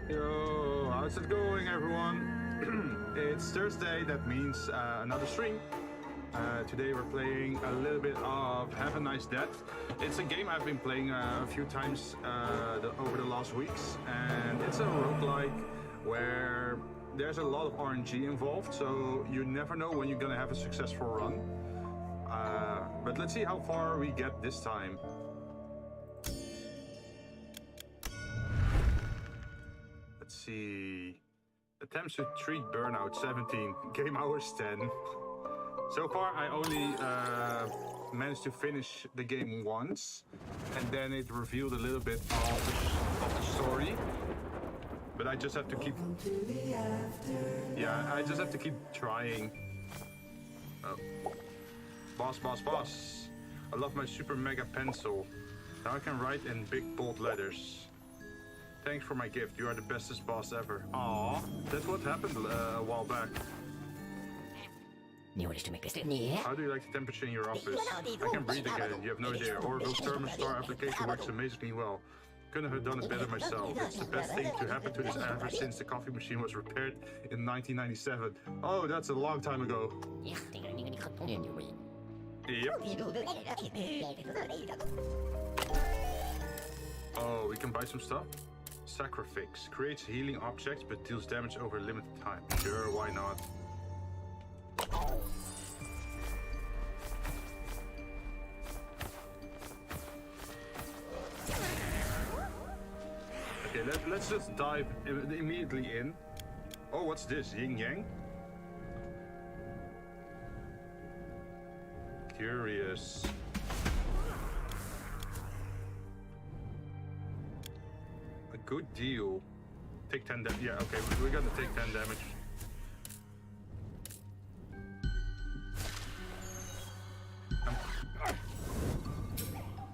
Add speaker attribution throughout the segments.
Speaker 1: Yo, how's it going, everyone? It's Thursday, that means another stream. Today we're playing a little bit of Have a Nice Death. It's a game I've been playing a few times over the last weeks, and it's a roguelike where there's a lot of RNG involved, so you never know when you're gonna have a successful run. But let's see how far we get this time. Let's see. Attempts to treat burnout 17, game hours 10. So far I only managed to finish the game once, and then it revealed a little bit of the story. But I just have to keep... Yeah, I just have to keep trying. Oh. Boss, boss, boss. I love my super mega pencil. Now I can write in big bold letters. Thanks for my gift. You are the bestest boss ever. Aww, that's what happened a while back. How do you like the temperature in your office? I can breathe again. You have no idea. Oracle's thermostat application works amazingly well. Couldn't have done it better myself. It's the best thing to happen to this ever since the coffee machine was repaired in 1997. Oh, that's a long time ago. Yep. Oh, we can buy some stuff? Sacrifice. Creates healing objects but deals damage over a limited time. Sure, why not? Okay, let's just dive immediately in. Oh, what's this? Yin Yang? Curious. A good deal. Take 10 damage. Yeah, okay, we're gonna take 10 damage.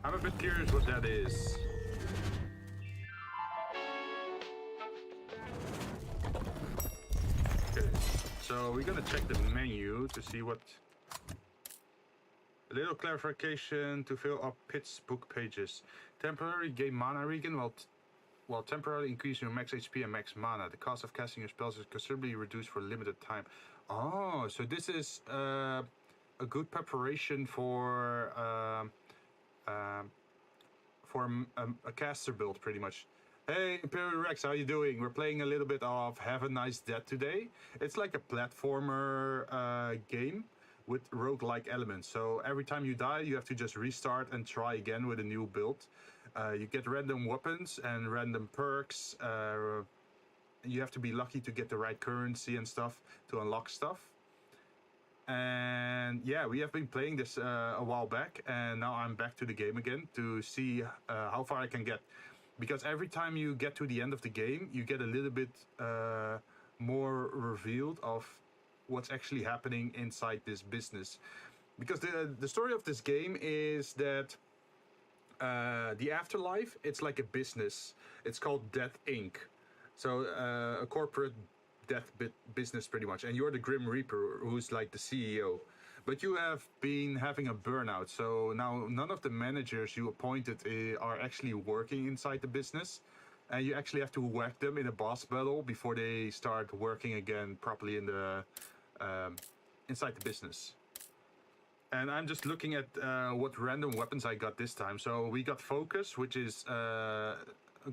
Speaker 1: I'm a bit curious what that is. Okay, so we're gonna check the menu to see what... A little clarification to fill up Pitt's book pages. Temporarily gain mana regen while temporarily increasing your max HP and max mana. The cost of casting your spells is considerably reduced for a limited time. Oh, so this is a good preparation for a caster build, pretty much. Hey, Imperial Rex, how you doing? We're playing a little bit of Have a Nice Death today. It's like a platformer game with roguelike elements. So every time you die, you have to just restart and try again with a new build. You get random weapons and random perks. You have to be lucky to get the right currency and stuff to unlock stuff. And yeah, we have been playing this a while back, and now I'm back to the game again to see how far I can get. Because every time you get to the end of the game, you get a little bit more revealed of what's actually happening inside this business. Because the story of this game is that the afterlife, it's like a business. It's called Death Inc. So a corporate death business, pretty much. And you're the Grim Reaper, who's like the CEO. But you have been having a burnout. So now none of the managers you appointed are actually working inside the business. And you actually have to whack them in a boss battle before they start working again properly in the inside the business. And I'm just looking at what random weapons I got this time. So we got Focus, which is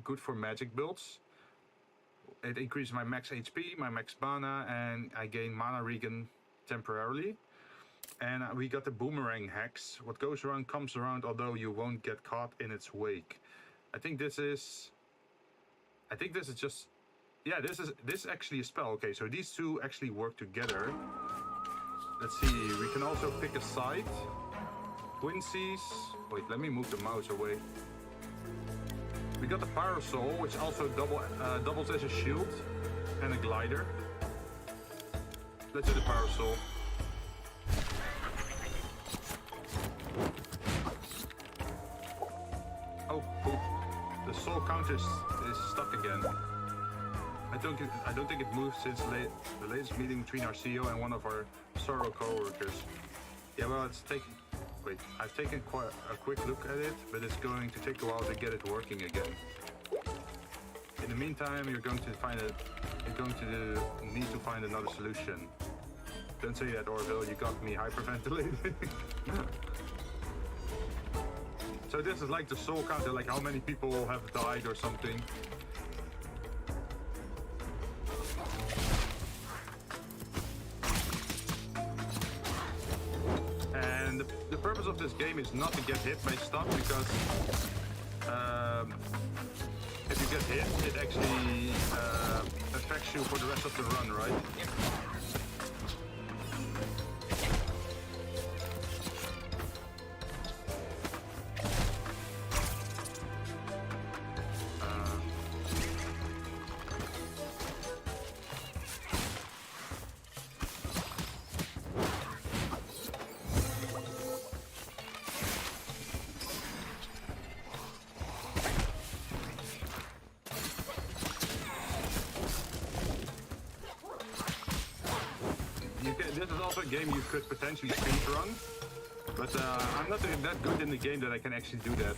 Speaker 1: good for magic builds. It increases my max HP, my max mana, and I gain mana regen temporarily. And we got the Boomerang Hex. What goes around comes around, although you won't get caught in its wake. I think this is just... Yeah, this is actually a spell. Okay, so these two actually work together. Let's see, we can also pick a side. Twinsies. Wait, let me move the mouse away. We got the Parasol, which also doubles as a shield and a glider. Let's do the Parasol. Oh, poop. The soul counter is stuck again. I don't think it moved since the latest meeting between our CEO and one of our Sorrow co-workers. Yeah, well, it's taking... Wait. Wait, I've taken quite a quick look at it, but it's going to take a while to get it working again. In the meantime, you're going to need to find another solution. Don't say that, Orville, you got me hyperventilating. So this is like the soul counter, like how many people have died or something. And the purpose of this game is not to get hit by stuff, because if you get hit, it actually affects you for the rest of the run, right? This is also a game you could potentially speedrun, but I'm not that good in the game that I can actually do that.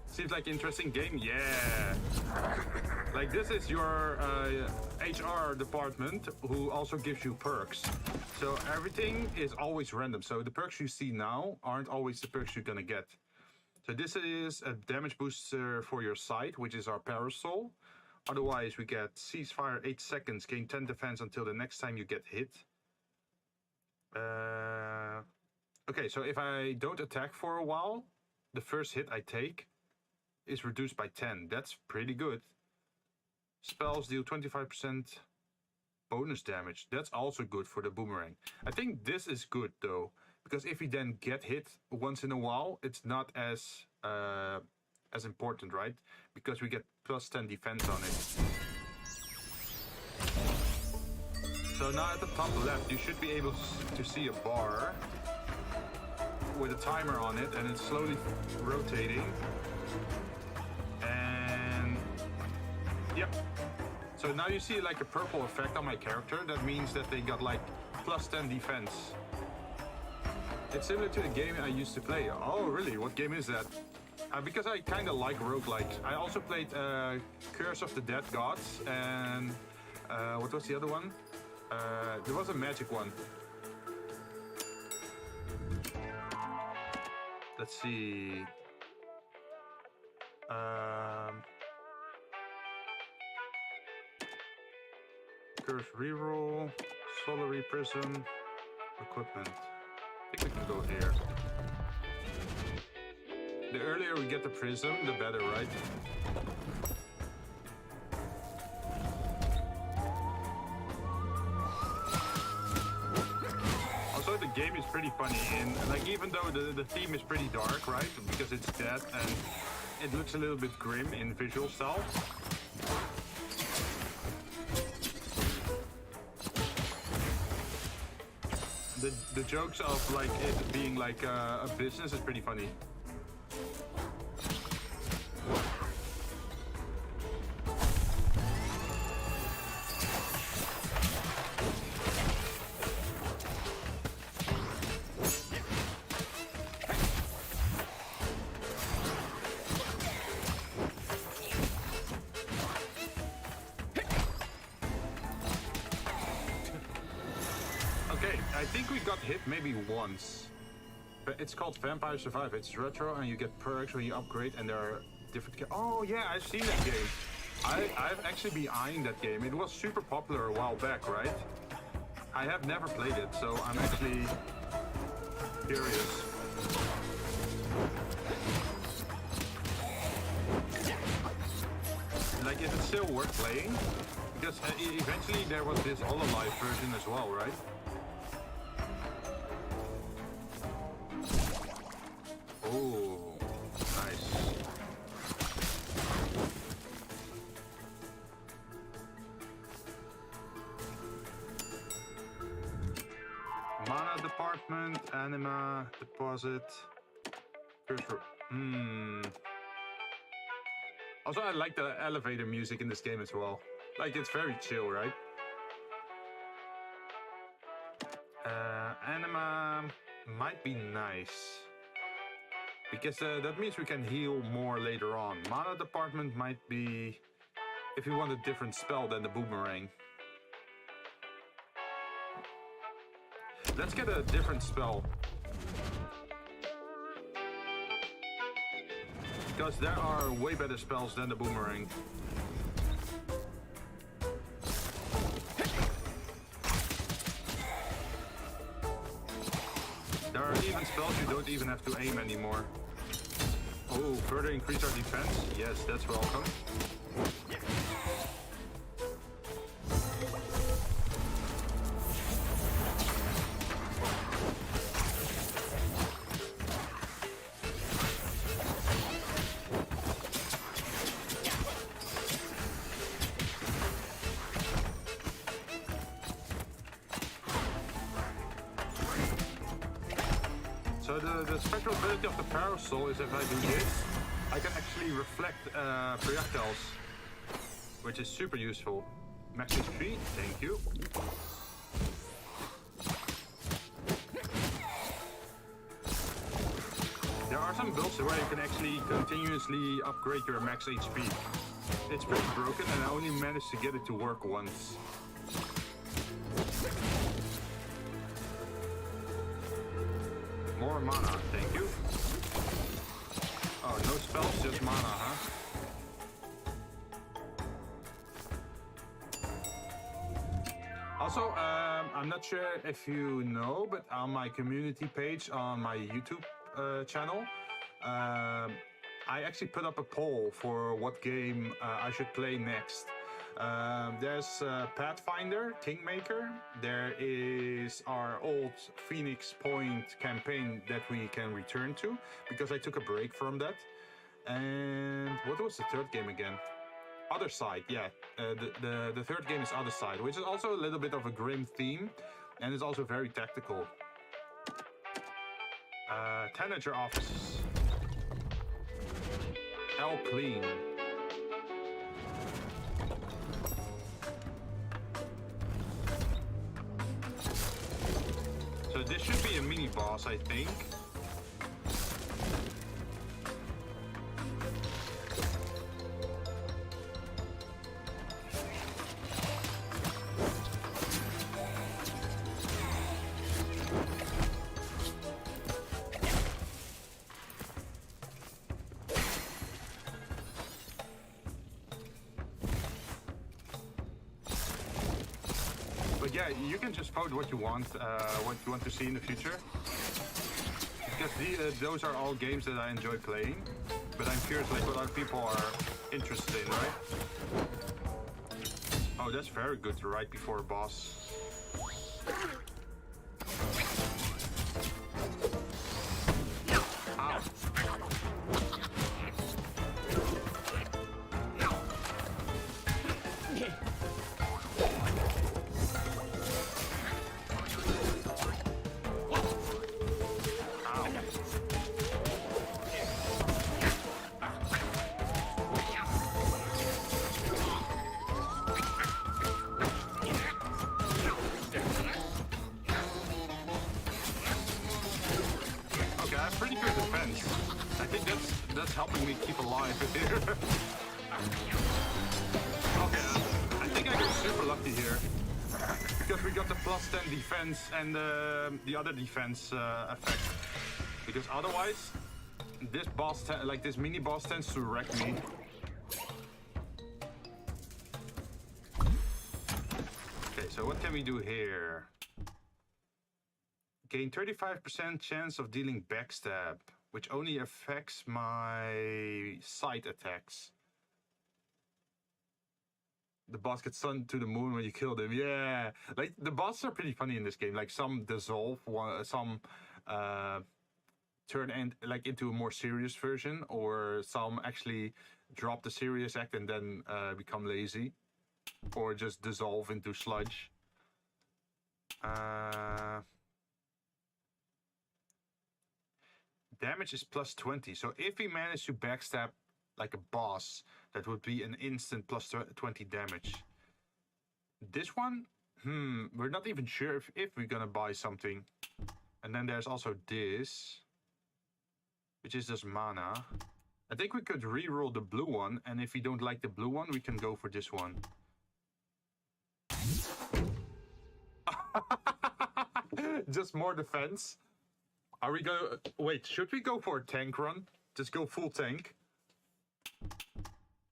Speaker 1: Seems like an interesting game, yeah. Like this is your HR department who also gives you perks. So everything is always random. So the perks you see now aren't always the perks you're gonna get. So this is a damage booster for your sight, which is our parasol. Otherwise we get ceasefire 8 seconds, gain 10 defense until the next time you get hit. Okay, so if I don't attack for a while, the first hit I take is reduced by 10. That's pretty good. Spells deal 25% bonus damage. That's also good for the boomerang. I think this is good though, because if you then get hit once in a while, it's not as important, right? Because we get plus 10 defense on it. So now at the top left, you should be able to see a bar with a timer on it, and it's slowly rotating. And yep. So now you see like a purple effect on my character. That means that they got like plus 10 defense. It's similar to the game I used to play. Oh, really? What game is that? Because I kind of like roguelikes. I also played Curse of the Dead Gods, and what was the other one? There was a magic one. Let's see. Curse reroll, Solary Prism, equipment. I think we can go here. The earlier we get the prism, the better, right? Also, the game is pretty funny, and like even though the theme is pretty dark, right? Because it's dead and it looks a little bit grim in visual style. The jokes of like it being like a business is pretty funny. I think we got hit maybe once. But it's called Vampire Survive. It's retro and you get perks when you upgrade, and there are different... Oh yeah, I've seen that game. I've actually been eyeing that game. It was super popular a while back, right? I have never played it, so I'm actually curious. Like, is it still worth playing? Because eventually there was this Hololive version as well, right? Oh, nice. Mana department, anima, deposit, cursor. Also, I like the elevator music in this game as well. Like, it's very chill, right? Anima might be nice. Because that means we can heal more later on. Mana department might be if you want a different spell than the boomerang. Let's get a different spell. Because there are way better spells than the boomerang. There are even spells you don't even have to aim anymore. Oh, further increase our defense? Yes, that's welcome. So the special ability of the parasol is if I do this, I can actually reflect projectiles, which is super useful. Max HP, thank you. There are some builds where you can actually continuously upgrade your max HP. It's pretty broken and I only managed to get it to work once. More mana, thank you. Oh, no spells, just mana, huh? Also, I'm not sure if you know, but on my community page on my YouTube channel, I actually put up a poll for what game I should play next. There's Pathfinder, Kingmaker. There is our old Phoenix Point campaign that we can return to because I took a break from that. And what was the third game again? Other Side, yeah. The third game is Other Side, which is also a little bit of a grim theme, and it's also very tactical. Tanager offices. L clean. So this should be a mini boss, I think. But yeah, you can just vote what you want to see in the future. Because those are all games that I enjoy playing. But I'm curious, like, what other people are interested in, right? Oh, that's very good, right before a boss. Ow. Pretty good defense. I think that's helping me keep alive here. Okay, I think I got super lucky here because we got the +10 defense and the other defense effect. Because otherwise, this boss, like this mini boss, tends to wreck me. Okay, so what can we do here? Gain 35% chance of dealing backstab, which only affects my side attacks. The boss gets sent to the moon when you kill them. Yeah, like the bosses are pretty funny in this game. Like some dissolve, some turn into a more serious version, or some actually drop the serious act and then become lazy, or just dissolve into sludge. Damage is +20, so if we manage to backstab like a boss, that would be an instant +20 damage. This one, we're not even sure if we're gonna buy something. And then there's also this. which is just mana. I think we could re-roll the blue one, and if we don't like the blue one, we can go for this one. Just more defense. Are we going? Wait, should we go for a tank run? Just go full tank.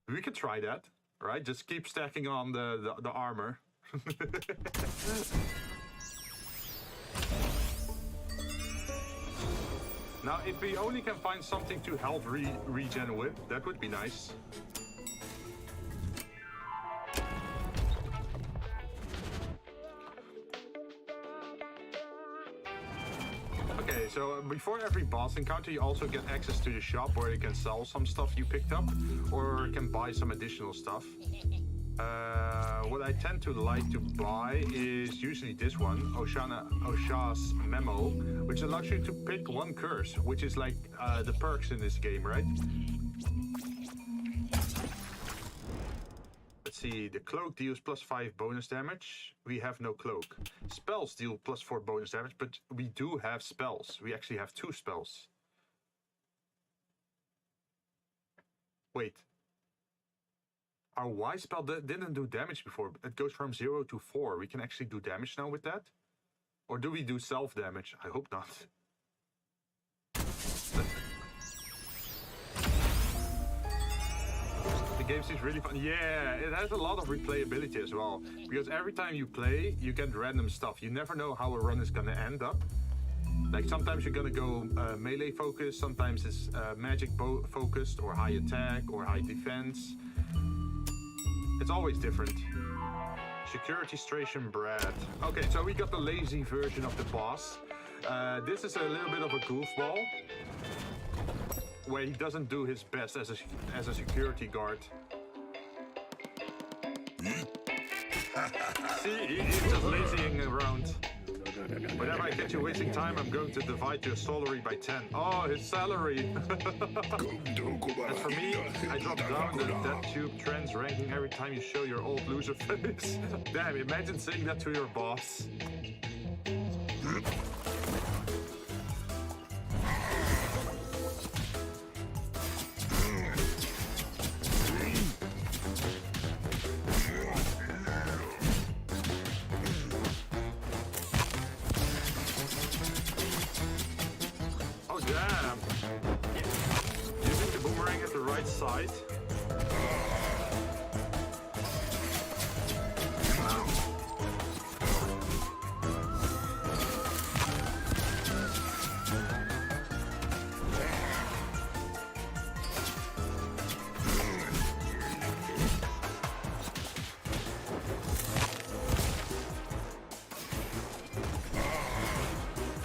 Speaker 1: We could try that, right? Just keep stacking on the armor. Now, if we only can find something to health regen with, that would be nice. Okay, so before every boss encounter, you also get access to the shop where you can sell some stuff you picked up, or can buy some additional stuff. What I tend to like to buy is usually this one, Osha's Memo, which allows you to pick one curse, which is like the perks in this game, right? Let's see, the cloak deals +5 bonus damage. We have no cloak. Spells deal +4 bonus damage, but we do have spells. We actually have 2 spells. Wait. Our Y spell didn't do damage before. It goes from 0 to 4. We can actually do damage now with that? Or do we do self-damage? I hope not. The game seems really fun. Yeah, it has a lot of replayability as well. Because every time you play, you get random stuff. You never know how a run is gonna end up. Like sometimes you're gonna go melee focused, sometimes it's magic focused, or high attack, or high defense. It's always different. Security Station Brad. Okay, so we got the lazy version of the boss. This is a little bit of a goofball, where he doesn't do his best as a security guard. See, he's just lazying around. Whenever I catch you wasting time, I'm going to divide your salary by 10. Oh, his salary! As for me, I drop down the Vtuber trends ranking every time you show your old loser face. Damn, imagine saying that to your boss. Damn! Using the boomerang at the right side.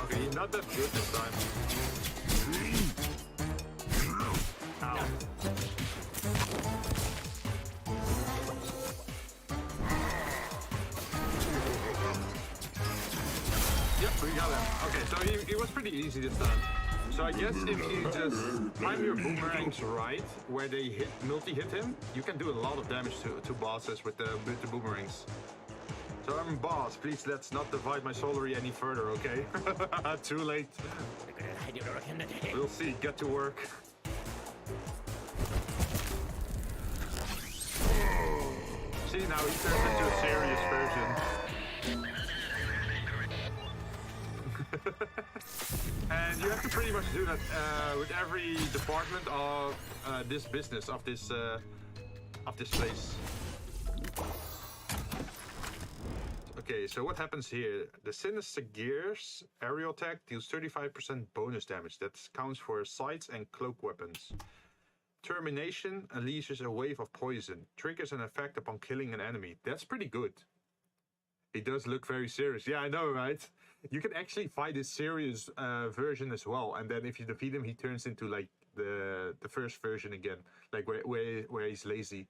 Speaker 1: Okay, he's not that good this time. Yep, we got him. Okay, so he was pretty easy this time. So I guess if you just time your boomerangs right, where they multi-hit him, you can do a lot of damage to bosses with the boomerangs. So I'm boss, please let's not divide my salary any further, okay? Too late. We'll see, get to work. See, now he turns into a serious version. And you have to pretty much do that with every department of this business, of this place. Okay, so what happens here? The Sinister Gears aerial attack deals 35% bonus damage. That counts for sights and cloak weapons. Termination unleashes a wave of poison. Triggers an effect upon killing an enemy. That's pretty good. He does look very serious. Yeah, I know, right? You can actually fight this serious version as well. And then if you defeat him, he turns into like the first version again. Like where he's lazy.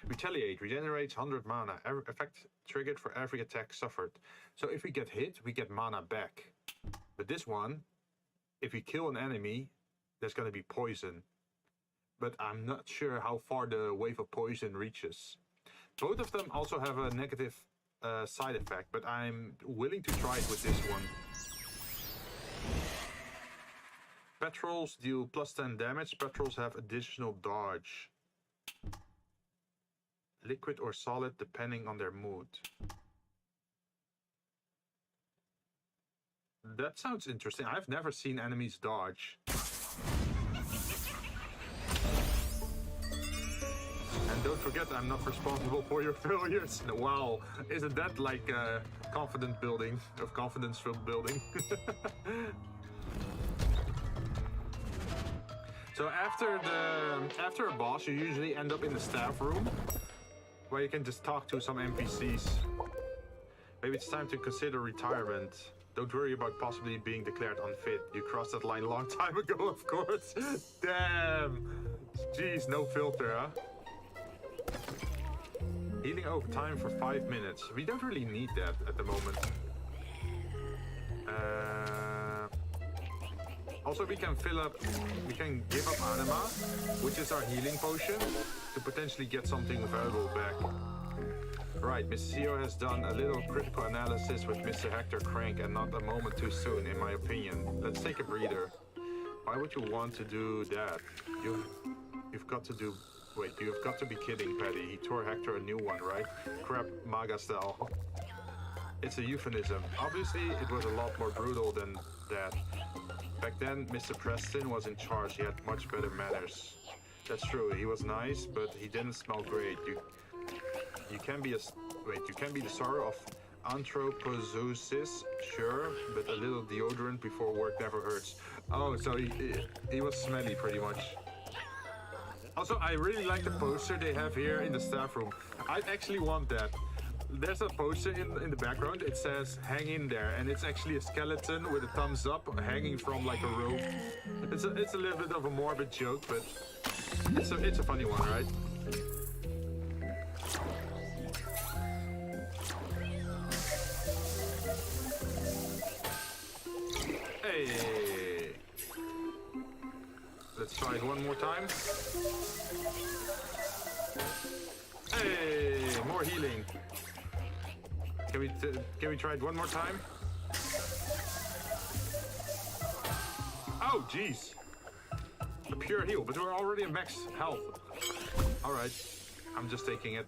Speaker 1: Retaliate. Regenerates 100 mana. Effect triggered for every attack suffered. So if we get hit, we get mana back. But this one, if we kill an enemy, there's going to be poison. But I'm not sure how far the wave of poison reaches. Both of them also have a negative side effect, but I'm willing to try it with this one. Petrols deal plus 10 damage. Petrols have additional dodge. Liquid or solid depending on their mood. That sounds interesting. I've never seen enemies dodge. And don't forget, I'm not responsible for your failures. Wow, isn't that like confidence building, of confidence-filled building? So after a boss, you usually end up in the staff room, where you can just talk to some NPCs. Maybe it's time to consider retirement. Don't worry about possibly being declared unfit. You crossed that line a long time ago, of course. Damn. Jeez, no filter, huh? Healing over time for 5 minutes. We don't really need that at the moment. Also, we can give up anima, which is our healing potion, to potentially get something valuable back. Right, Mr. CEO has done a little critical analysis with Mr. Hector Crank, and not a moment too soon, in my opinion. Let's take a breather. Why would you want to do that? You've got to do... Wait, you've got to be kidding, Paddy. He tore Hector a new one, right? Crap, MAGA style. It's a euphemism. Obviously, it was a lot more brutal than that. Back then, Mr. Preston was in charge. He had much better manners. That's true. He was nice, but he didn't smell great. You can be the sorrow of anthropozoosis, sure, but a little deodorant before work never hurts. Oh, so he was smelly, pretty much. Also, I really like the poster they have here in the staff room. I actually want that. There's a poster in the background. It says "Hang in there," and it's actually a skeleton with a thumbs up hanging from like a rope. It's a little bit of a morbid joke, but it's a funny one, right? Hey, let's try it one more time. Hey, more healing. Can we try it one more time? Oh, jeez. A pure heal, but we're already at max health. Alright, I'm just taking it.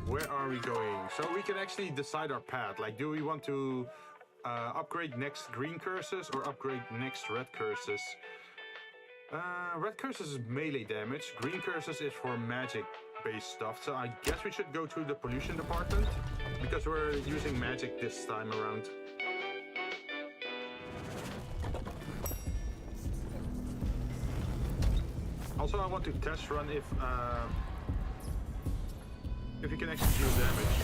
Speaker 1: Where are we going? So we can actually decide our path. Like, do we want to upgrade next green curses or upgrade next red curses? Red curses is melee damage. Green curses is for magic based stuff, so I guess we should go to the pollution department because we're using magic this time around. Also, I want to test run if you can actually deal damage.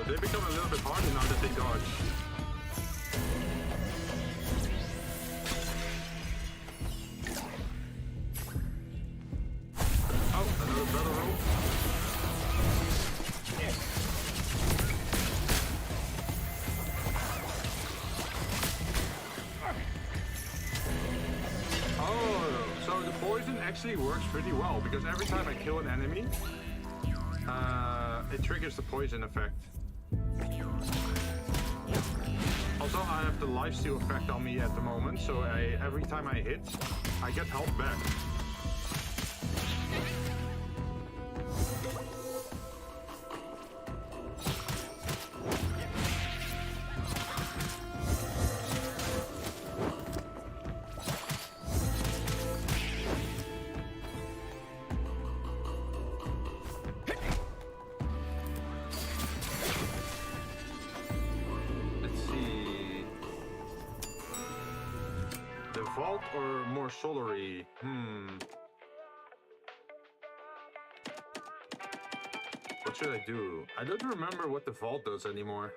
Speaker 1: They become a little bit harder now that they dodge. Oh, another battle roll. Oh, so the poison actually works pretty well because every time I kill an enemy, it triggers the poison effect. Also, I have the lifesteal effect on me at the moment, so every time I hit, I get health back. Vault or more solary? What should I do? I don't remember what the vault does anymore.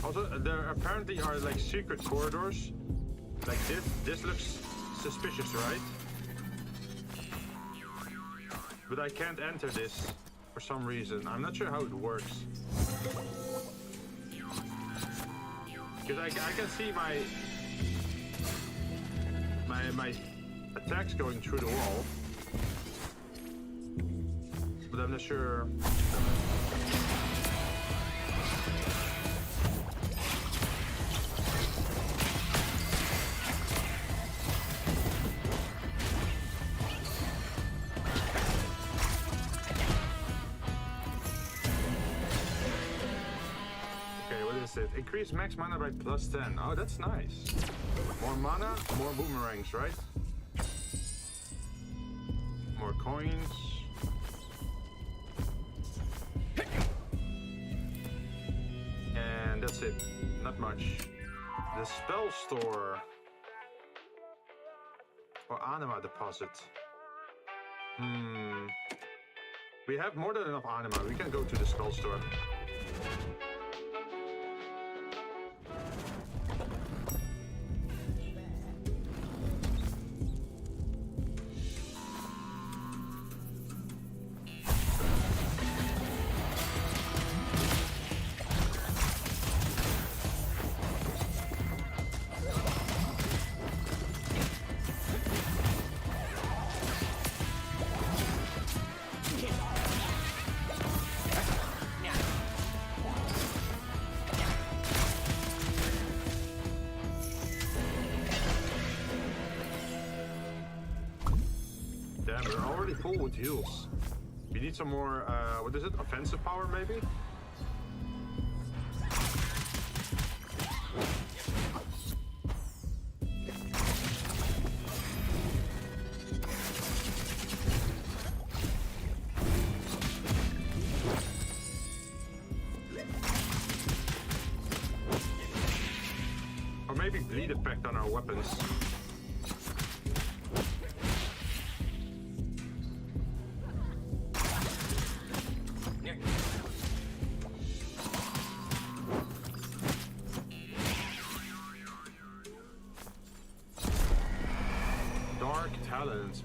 Speaker 1: Also, there apparently are like secret corridors. Like this. This looks suspicious, right? But I can't enter this for some reason. I'm not sure how it works. Because I can see my attacks going through the wall. But I'm not sure. Increase max mana by +10. Oh, that's nice. More mana, more boomerangs, right? More coins. And that's it. Not much. The spell store. Or anima deposit. We have more than enough anima. We can go to the spell store. Full with heals. We need some more, what is it? Offensive power, maybe? Or maybe bleed effect on our weapons.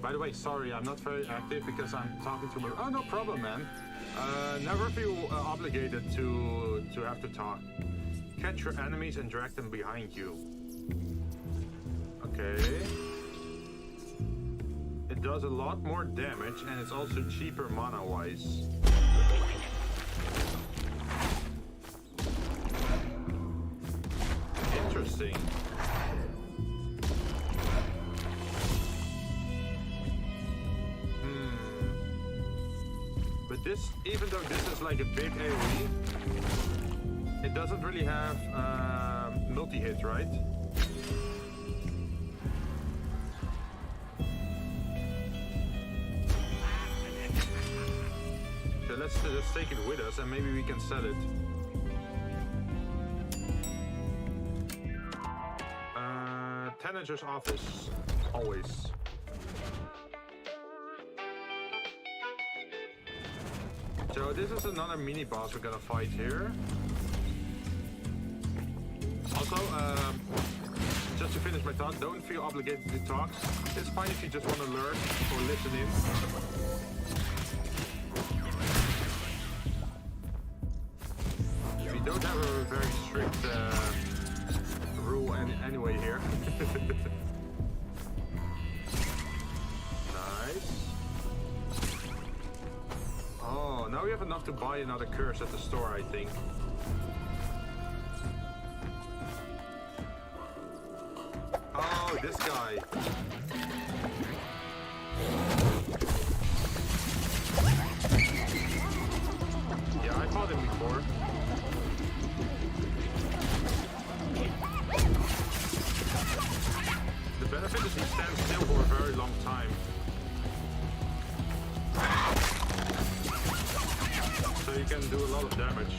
Speaker 1: By the way, sorry, I'm not very active because I'm talking to my... Oh, no problem, man. Never feel obligated to have to talk. Catch your enemies and drag them behind you. Okay. It does a lot more damage and it's also cheaper mana-wise. Interesting. This, even though this is like a big AoE, it doesn't really have multi-hit, right? So let's take it with us and maybe we can sell it. Tanager's office, always. So this is another mini boss we're gonna fight here. Also, just to finish my thought, don't feel obligated to talk. It's fine if you just want to learn or listen in. We don't have a very strict rule anyway here. Now we have enough to buy another curse at the store, I think. Oh, this guy. Yeah, I fought him before. The benefit is he stands still for a very long time. So you can do a lot of damage.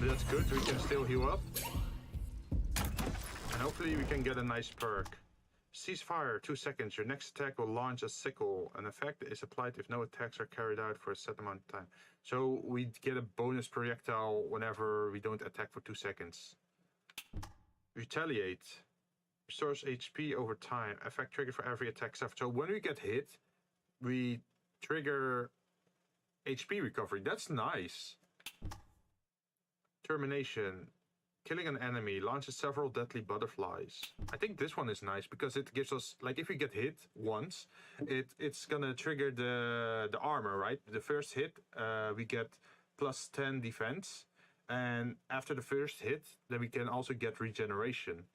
Speaker 1: But that's good, we can still heal up. And hopefully we can get a nice perk. Ceasefire, 2 seconds. Your next attack will launch a sickle. An effect is applied if no attacks are carried out for a set amount of time. So we get a bonus projectile whenever we don't attack for 2 seconds. Retaliate. Restores HP over time. Effect trigger for every attack suffered. So when we get hit, we trigger HP recovery. That's nice. Termination. Killing an enemy launches several deadly butterflies. I think this one is nice because it gives us, like, if we get hit once, it's gonna trigger the armor, right? The first hit, we get plus 10 defense, and after the first hit, then we can also get regeneration.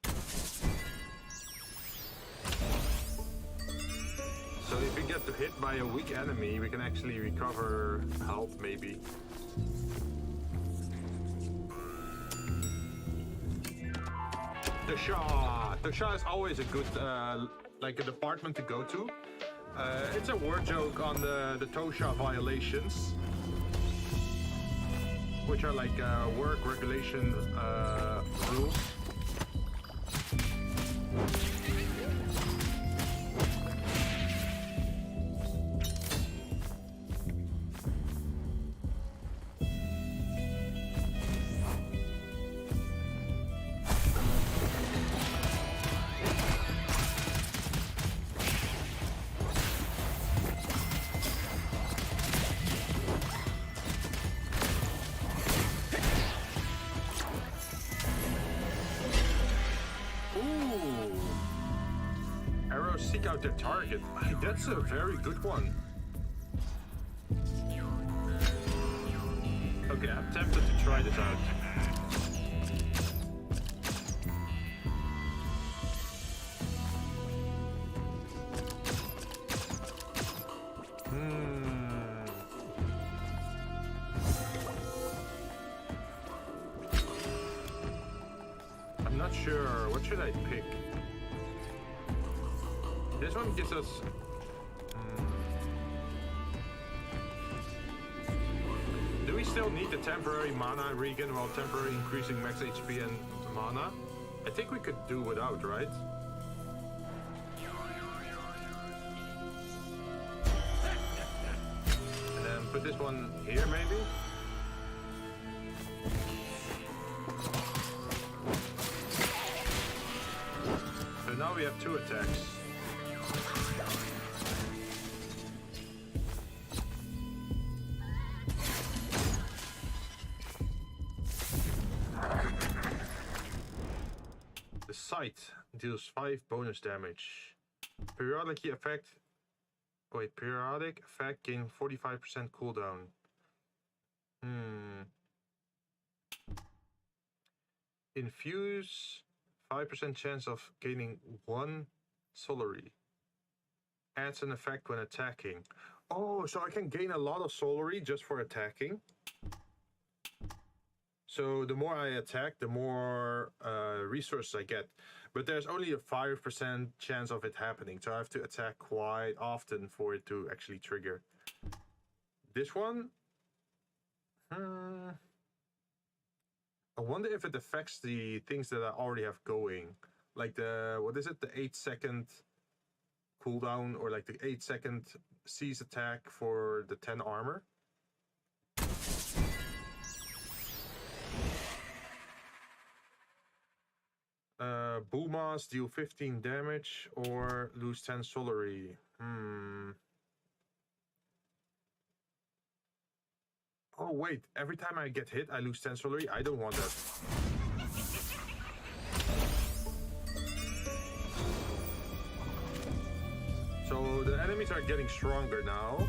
Speaker 1: So if we get hit by a weak enemy, we can actually recover health, maybe. The Shah is always a good, like a department to go to. It's a word joke on the Tosha violations, which are like work regulation rules. Seek out their target. That's a very good one. Okay, I'm tempted to try this out. I'm not sure. What should I pick? This one gives us... Do we still need the temporary mana regen while temporarily increasing max HP and mana? I think we could do without, right? And then put this one here, maybe? So now we have 2 attacks. Sight deals 5 bonus damage. Periodic effect gain 45% cooldown. Infuse 5% chance of gaining 1 Solary. Adds an effect when attacking. Oh, so I can gain a lot of Solary just for attacking. So the more I attack, the more resources I get. But there's only a 5% chance of it happening. So I have to attack quite often for it to actually trigger. This one? I wonder if it affects the things that I already have going. Like the, what is it? The 8-second cooldown, or like the 8-second seize attack for the 10 armor. Boomas deal 15 damage or lose 10 Solary. Oh wait, every time I get hit I lose 10 Solary? I don't want that. So the enemies are getting stronger now.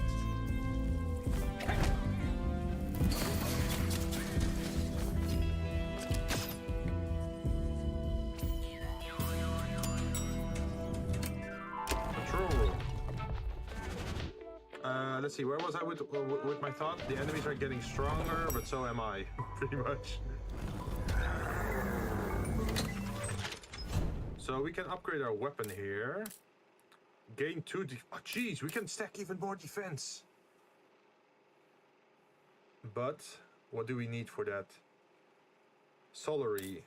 Speaker 1: Let's see, where was I with my thought? The enemies are getting stronger, but so am I, pretty much. So we can upgrade our weapon here. Gain 2 oh jeez, we can stack even more defense. But what do we need for that? Solary.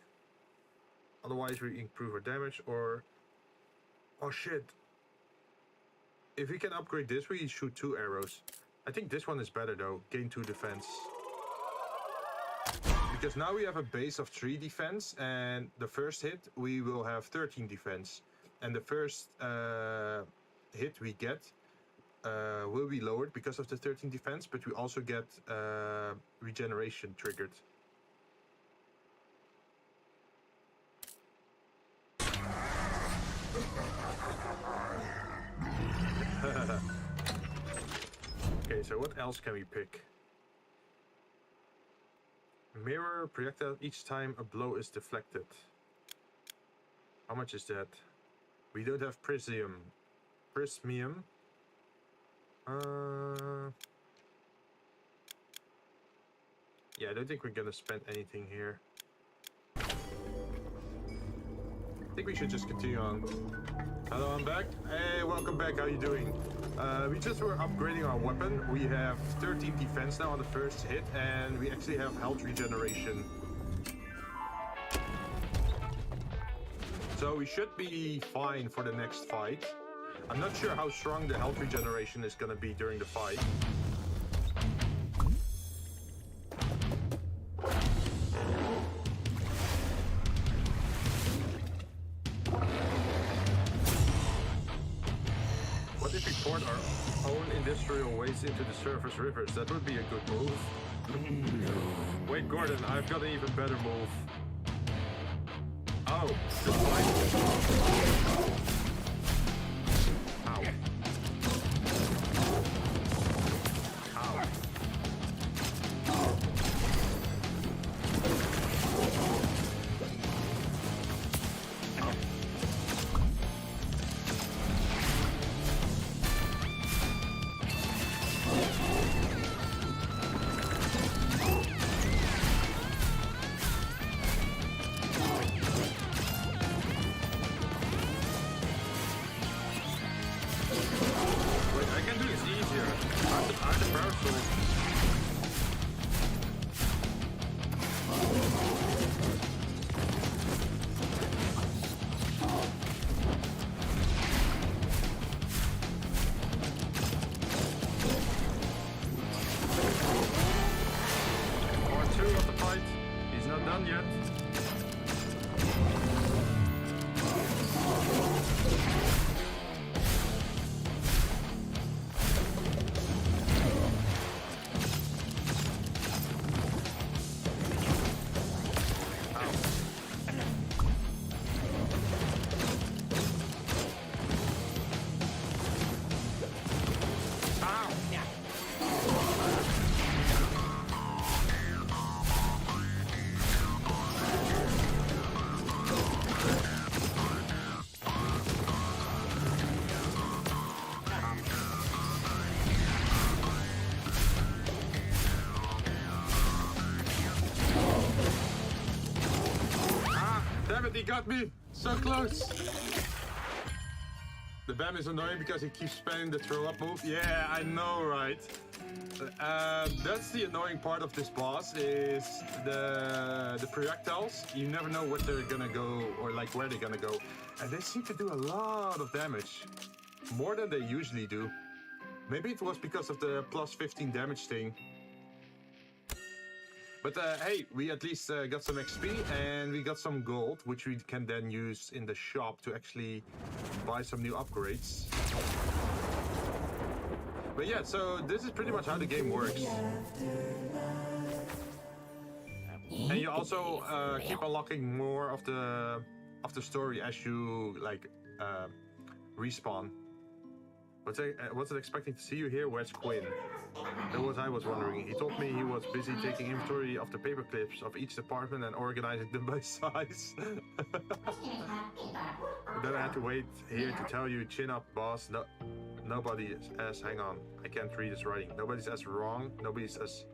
Speaker 1: Otherwise we improve our damage or... Oh shit. If we can upgrade this, we shoot 2 arrows. I think this one is better though. Gain 2 defense. Because now we have a base of 3 defense, and the first hit we will have 13 defense. And the first hit we get will be lowered because of the 13 defense, but we also get regeneration triggered. Okay, so what else can we pick? Mirror projectile each time a blow is deflected. How much is that? We don't have prismium. Yeah, I don't think we're gonna spend anything here. I think we should just continue on. Hello, I'm back. Hey, welcome back. How you doing? We just were upgrading our weapon. We have 13 defense now on the first hit, and we actually have health regeneration. So we should be fine for the next fight. I'm not sure how strong the health regeneration is going to be during the fight. What if we port our own industrial waste into the surface rivers? That would be a good move. Wait, Gordon, I've got an even better move. Oh, just fine. Ow. Ow. He got me! So close! The BAM is annoying because he keeps spamming the throw up move. Yeah, I know, right? That's the annoying part of this boss, is the projectiles. You never know where they're gonna go, or like where they're gonna go. And they seem to do a lot of damage. More than they usually do. Maybe it was because of the plus 15 damage thing. But hey, we at least got some XP and we got some gold, which we can then use in the shop to actually buy some new upgrades. But yeah, so this is pretty much how the game works. And you also keep unlocking more of the story as you like respawn. What's it expecting to see you here? Where's Quinn? That was I was wondering. He told me he was busy taking inventory of the paper clips of each department and organizing them by size. Then I had to wait here to tell you, chin up, boss. No, nobody says, hang on, I can't read his writing. Nobody says wrong. Nobody says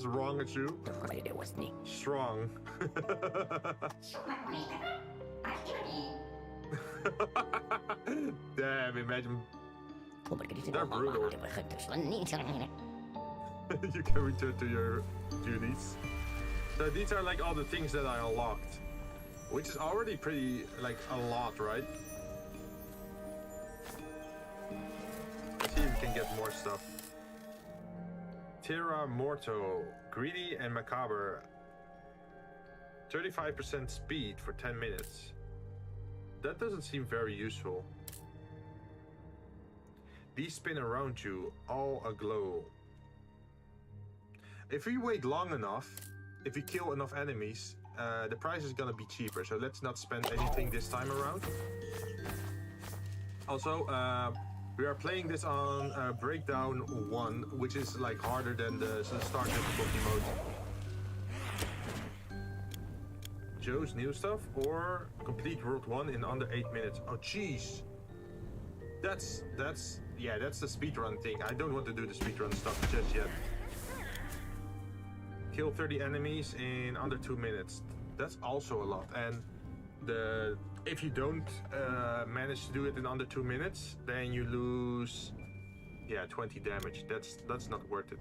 Speaker 1: wrong as you. Strong. Damn, imagine. They're brutal. You can return to your duties.
Speaker 2: So these are like all the things that I unlocked, which is already pretty, like, a lot, right? Let's see if we can get more stuff. Terra Morto, Greedy and Macabre. 35% speed for 10 minutes. That doesn't seem very useful. These spin around you, all aglow. If we wait long enough, if we kill enough enemies, the price is gonna be cheaper. So let's not spend anything this time around. Also, we are playing this on Breakdown 1, which is like harder than the start difficulty mode. Joe's new stuff or complete World 1 in under 8 minutes. Oh jeez. That's the speedrun thing. I don't want to do the speedrun stuff just yet. Kill 30 enemies in under 2 minutes. That's also a lot. And if you don't manage to do it in under 2 minutes, then you lose 20 damage. That's not worth it.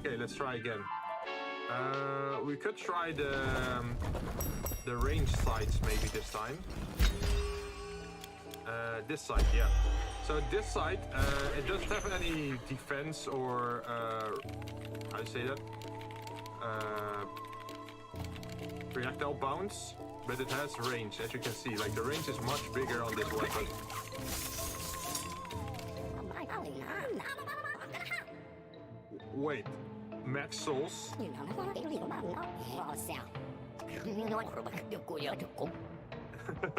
Speaker 2: Okay, let's try again. We could try the range sights maybe this time. This sight, yeah. So this sight, it doesn't have any defense or how do you say that? Projectile bounce, but it has range, as you can see. Like the range is much bigger on this weapon. Wait, max souls?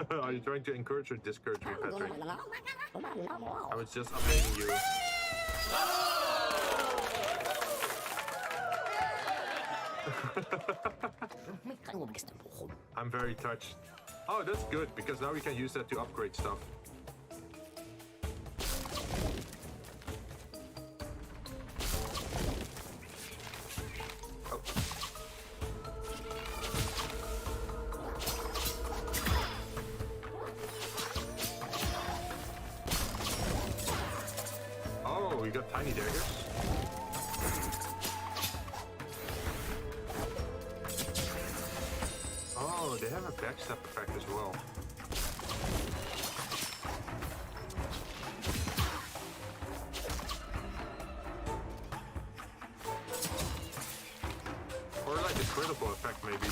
Speaker 2: Are you trying to encourage or discourage me, Patrick? I was just updating you. I'm very touched. Oh, that's good, because now we can use that to upgrade stuff. We got tiny daggers. Oh, they have a backstep effect as well. Or like a critical effect maybe.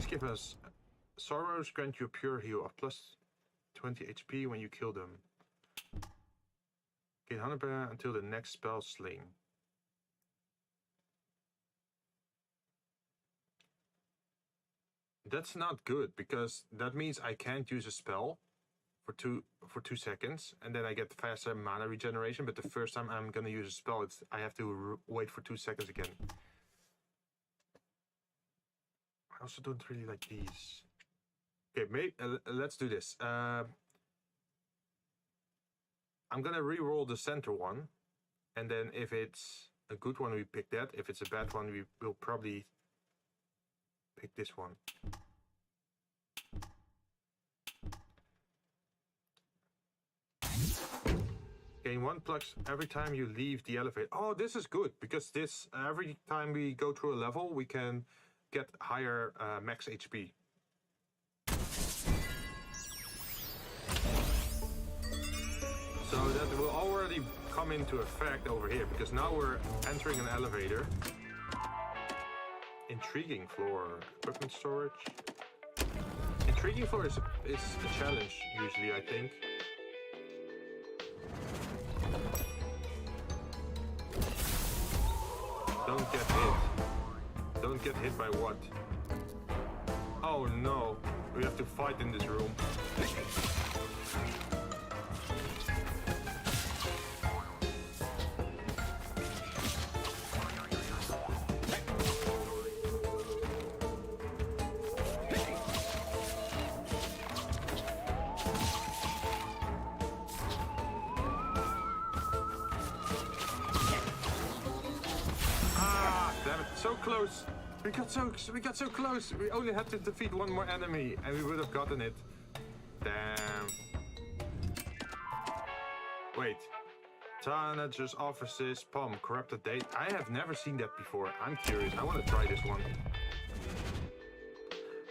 Speaker 2: Give us sorrows grant you a pure heal of plus 20 HP when you kill them. Gain 100% until the next spell sling. That's not good because that means I can't use a spell for two seconds and then I get faster mana regeneration. But the first time I'm gonna use a spell, I have to wait for 2 seconds again. I also don't really like these. Okay, let's do this. I'm gonna re-roll the center one, and then if it's a good one, we pick that. If it's a bad one, we will probably pick this one. Gain 1 plus every time you leave the elevator. Oh, this is good because this every time we go through a level, we can get higher max HP. So that will already come into effect over here because now we're entering an elevator. Intriguing floor, equipment storage. Intriguing floor is a challenge usually, I think. Don't get hit. Don't get hit by what? Oh no, we have to fight in this room. close. We got so close. We only had to defeat one more enemy, and we would have gotten it. Damn. Wait. Tanager's offices, POM, corrupted date. I have never seen that before. I'm curious. I want to try this one.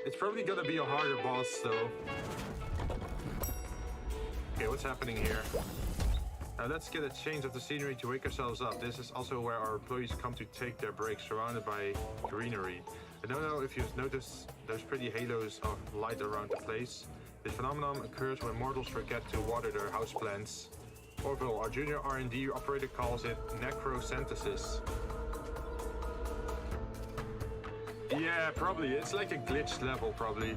Speaker 2: It's probably gonna be a harder boss, though. Okay, what's happening here? Now let's get a change of the scenery to wake ourselves up. This is also where our employees come to take their breaks, surrounded by greenery. I don't know if you've noticed those pretty halos of light around the place. This phenomenon occurs when mortals forget to water their houseplants. Orville, our junior R&D operator, calls it necrosynthesis. Yeah, probably. It's like a glitched level, probably.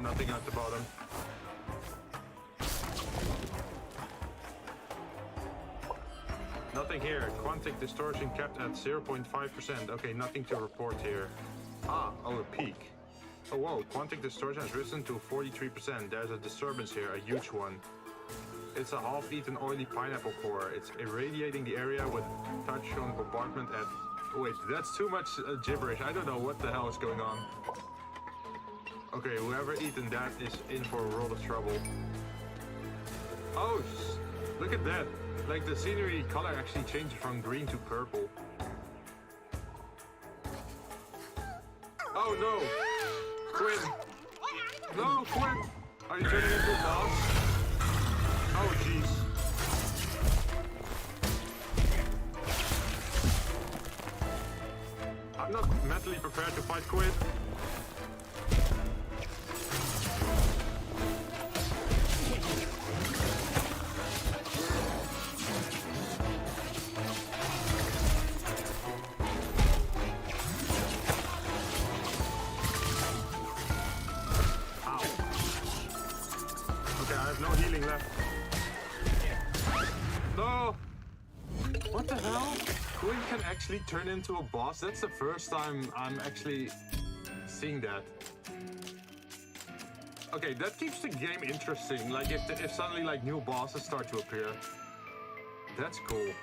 Speaker 2: Nothing at the bottom. Nothing here. Quantic distortion kept at 0.5%. Okay, nothing to report here. Ah, oh, a peak. Oh, whoa. Quantic distortion has risen to 43%. There's a disturbance here, a huge one. It's a half-eaten oily pineapple core. It's irradiating the area with touchstone bombardment at... Wait, that's too much gibberish. I don't know what the hell is going on. Okay, whoever eaten that is in for a world of trouble. Oh, look at that. Like the scenery color actually changes from green to purple. Oh no! Quinn! No, Quinn! Are you turning into a boss? Oh jeez. I'm not mentally prepared to fight Quinn. No healing left. No! What the hell? Quinn can actually turn into a boss? That's the first time I'm actually seeing that. Okay, that keeps the game interesting. Like if suddenly like new bosses start to appear. That's cool.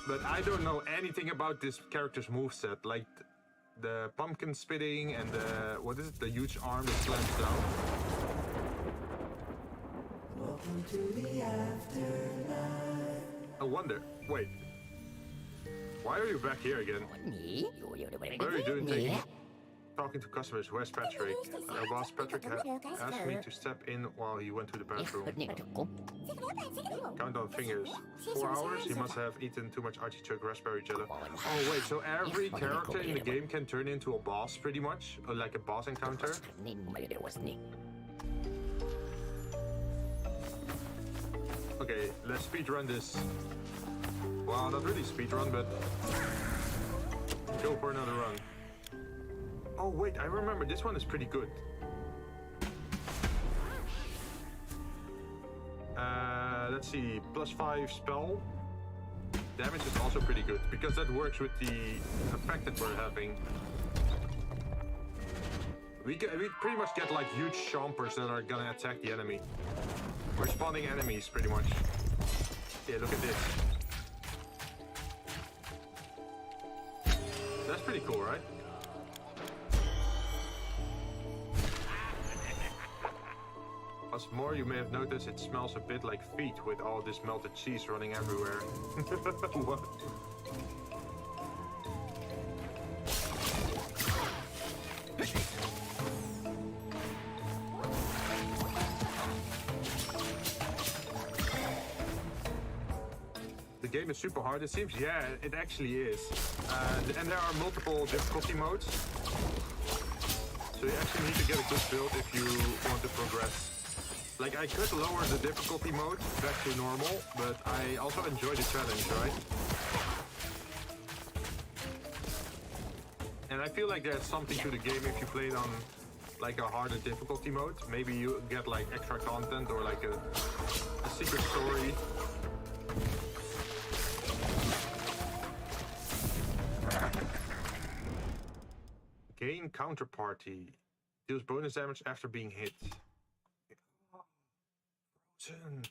Speaker 2: But I don't know anything about this character's moveset. Like the pumpkin spitting and the, what is it? The huge arm that slams down.
Speaker 3: Welcome to the afterlife.
Speaker 2: I wonder. Wait. Why are you back here again? What are you doing talking to customers? Where's Patrick? Our boss Patrick had asked me to step in while he went to the bathroom. Count on fingers. 4 hours? He must have eaten too much artichoke raspberry jello. Oh wait, so every character in the game can turn into a boss pretty much? Or like a boss encounter? Okay, let's speedrun this. Well, not really speedrun, but go for another run. Oh wait, I remember this one is pretty good. Let's see, +5 spell. Damage is also pretty good, because that works with the effect that we're having. We pretty much get like huge chompers that are gonna attack the enemy. We're spawning enemies, pretty much. Yeah, look at this. That's pretty cool, right? What's more, you may have noticed it smells a bit like feet with all this melted cheese running everywhere. What? The game is super hard, it seems. Yeah, it actually is. And there are multiple difficulty modes. So you actually need to get a good build if you want to progress. Like, I could lower the difficulty mode back to normal, but I also enjoy the challenge, right? And I feel like there's something to the game if you play it on like a harder difficulty mode. Maybe you get like extra content or like a secret story. Gain counterparty. Deals bonus damage after being hit. Frozen.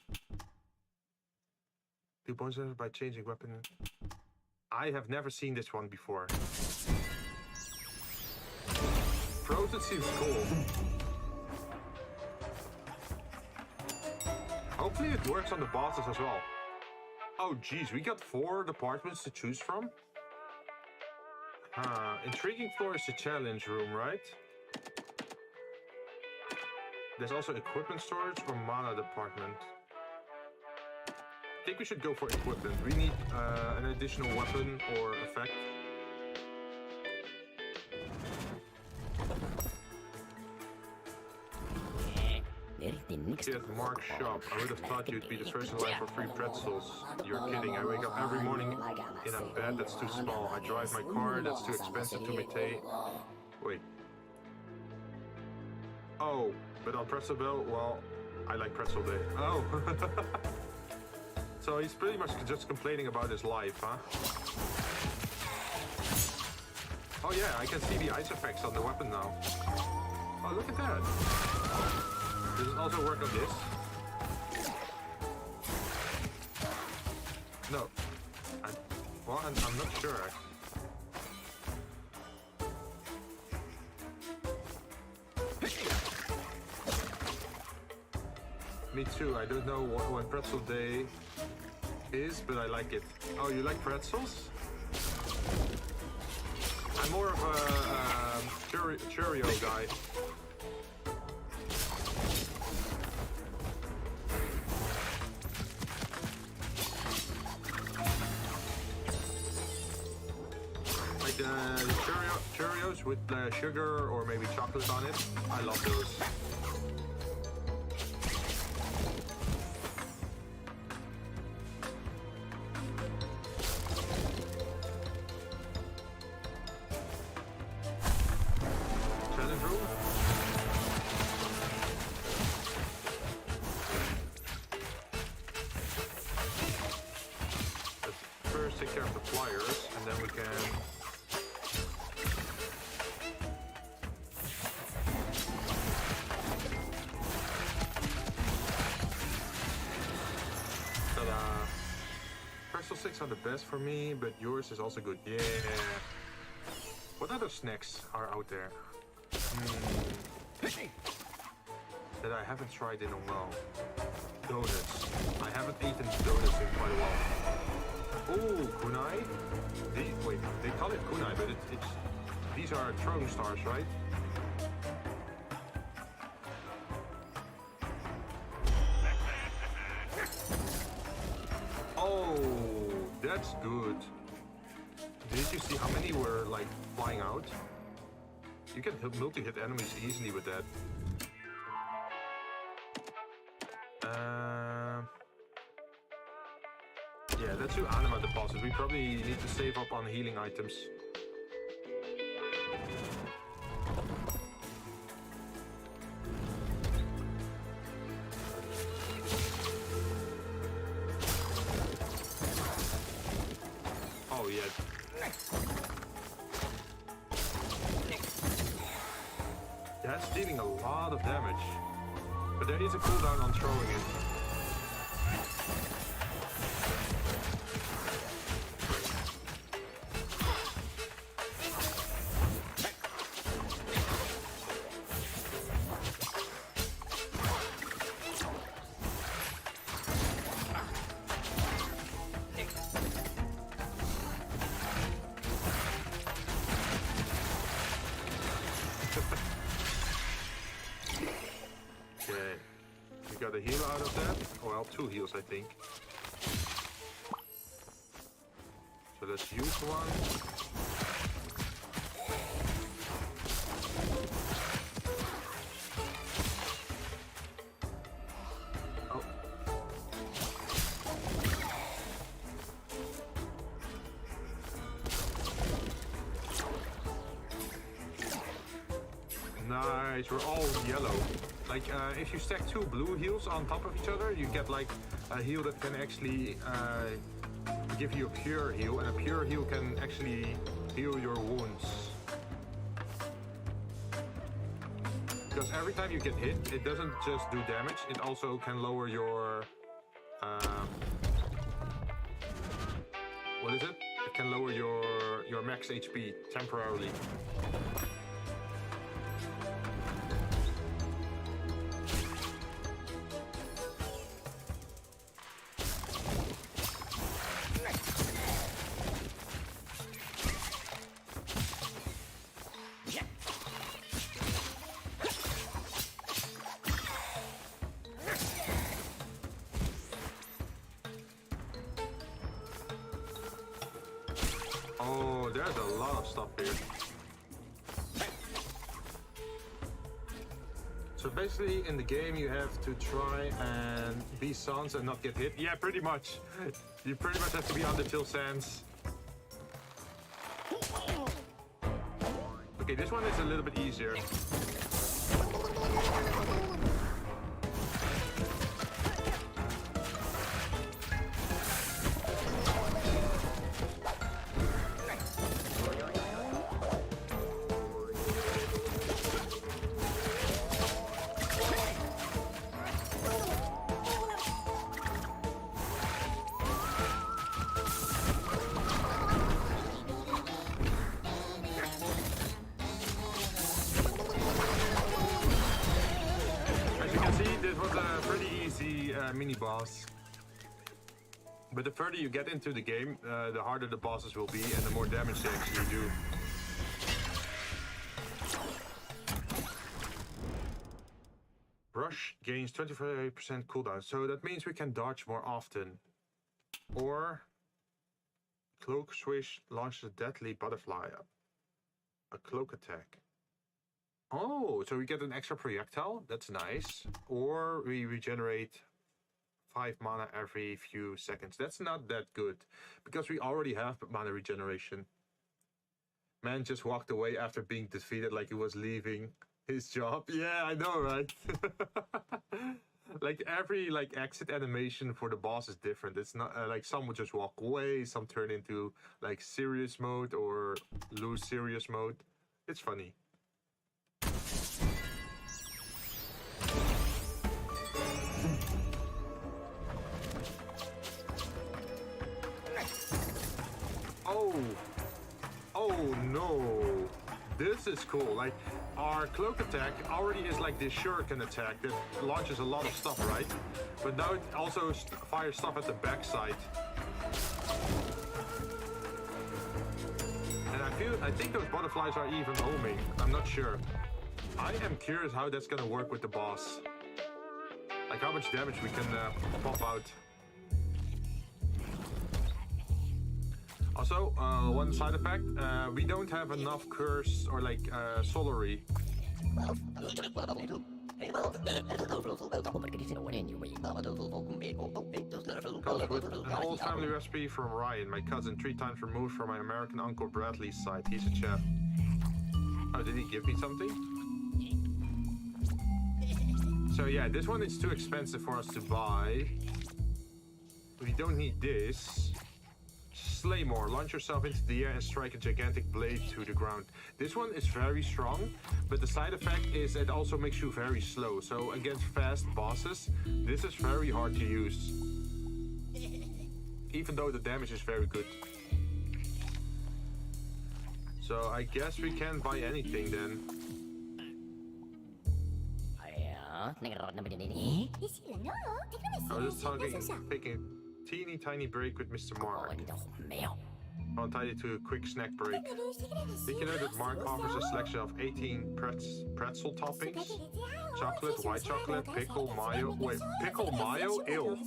Speaker 2: Do bonus damage by changing weapon. I have never seen this one before. Frozen seems cool. Hopefully it works on the bosses as well. Oh geez, we got 4 departments to choose from. Intriguing floor is the challenge room, right? There's also equipment storage or mana department. I think we should go for equipment. We need an additional weapon or effect. At Mark's shop. I would have thought you'd be the first in line for free pretzels. You're kidding. I wake up every morning in a bed that's too small. I drive my car that's too expensive to maintain. Wait. Oh, but on Pretzel Bell, well, I like Pretzel Day. Oh. So he's pretty much just complaining about his life, huh? Oh yeah, I can see the ice effects on the weapon now. Oh, look at that. Does it also work on this? No. I'm not sure. Me too. I don't know when Pretzel Day is, but I like it. Oh, you like pretzels? I'm more of a Cheerio guy. Like the Cheerios with sugar or maybe chocolate on it. I love those. Are the best for me, but yours is also good. Yeah. What other snacks are out there? That I haven't tried in a while. Donuts. I haven't eaten donuts in quite a while. Oh, kunai. Wait, they call it kunai, but it's these are throwing stars, right? That's good. Did you see how many were like flying out? You can multi-hit enemies easily with that. Yeah, that's two anima deposits. We probably need to save up on healing items. That's dealing a lot of damage, but there is a cooldown on throwing it. Got a heal out of that. Well, 2 heals, I think. So let's use one. Oh. guys were all yellow. Like, if you stack 2 blue heals on top of each other, you get like a heal that can actually give you a pure heal, and a pure heal can actually heal your wounds. Because every time you get hit, it doesn't just do damage, it also can lower your... what is it? It can lower your max HP temporarily. Oh, there's a lot of stuff here. So basically in the game you have to try and be Sans and not get hit. Yeah, pretty much. You pretty much have to be Undertale Sans. Okay, this one is a little bit easier. Mini boss. But the further you get into the game, the harder the bosses will be and the more damage they actually do. Rush gains 25% cooldown, so that means we can dodge more often. Or Cloak Swish launches a deadly butterfly, a cloak attack. Oh, so we get an extra projectile, that's nice. Or we regenerate 5 mana every few seconds. That's not that good, because we already have mana regeneration. Man just walked away after being defeated like he was leaving his job. Yeah, I know, right? Like every exit animation for the boss is different. It's not like some will just walk away, some turn into like serious mode or lose serious mode. It's funny. Oh no, this is cool. Like, our cloak attack already is like this shuriken attack that launches a lot of stuff, right? But now it also fires stuff at the backside. And I think those butterflies are even homing. I'm not sure. I am curious how that's gonna work with the boss. Like how much damage we can pop out. Also, one side effect, we don't have enough curse or like solary. Comes with an old family recipe from Ryan, my cousin, 3 times removed from my American uncle Bradley's side. He's a chef. Oh, did he give me something? So yeah, this one is too expensive for us to buy. We don't need this. Slaymore, launch yourself into the air and strike a gigantic blade to the ground. This one is very strong, but the side effect is it also makes you very slow. So against fast bosses, this is very hard to use. Even though the damage is very good. So I guess we can't buy anything then. I was just taking a teeny tiny break with Mr. Mark. I'll tie it to a quick snack break. Did you know that Mark offers a selection of 18 pretzel toppings? Chocolate, white chocolate, pickle, mayo. Wait, pickle, mayo? Ew.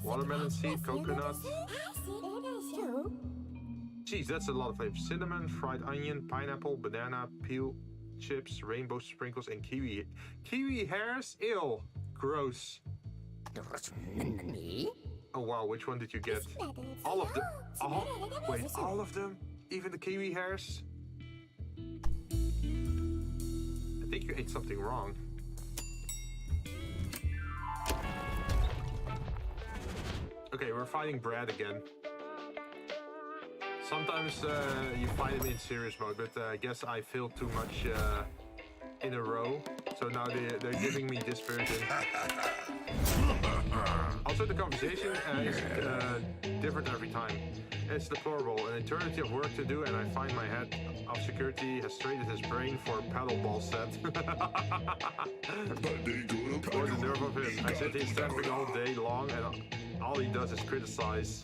Speaker 2: Watermelon seed, coconut. Jeez, that's a lot of flavors. Cinnamon, fried onion, pineapple, banana, peel, chips, rainbow sprinkles, and kiwi. Kiwi hairs? Ew. Gross. Oh wow, which one did you get? All of them. Oh, wait, all of them? Even the kiwi hairs? think you ate something wrong. Okay, we're fighting Brad again. Sometimes you fight him in serious mode, but I guess I failed too much in a row. So now they're giving me this version. Also, the conversation is different every time. It's deplorable. An eternity of work to do, and I find my head of security has traded his brain for a paddle ball set. Or the nerve of him. I sit here stamping all day long, and all he does is criticize.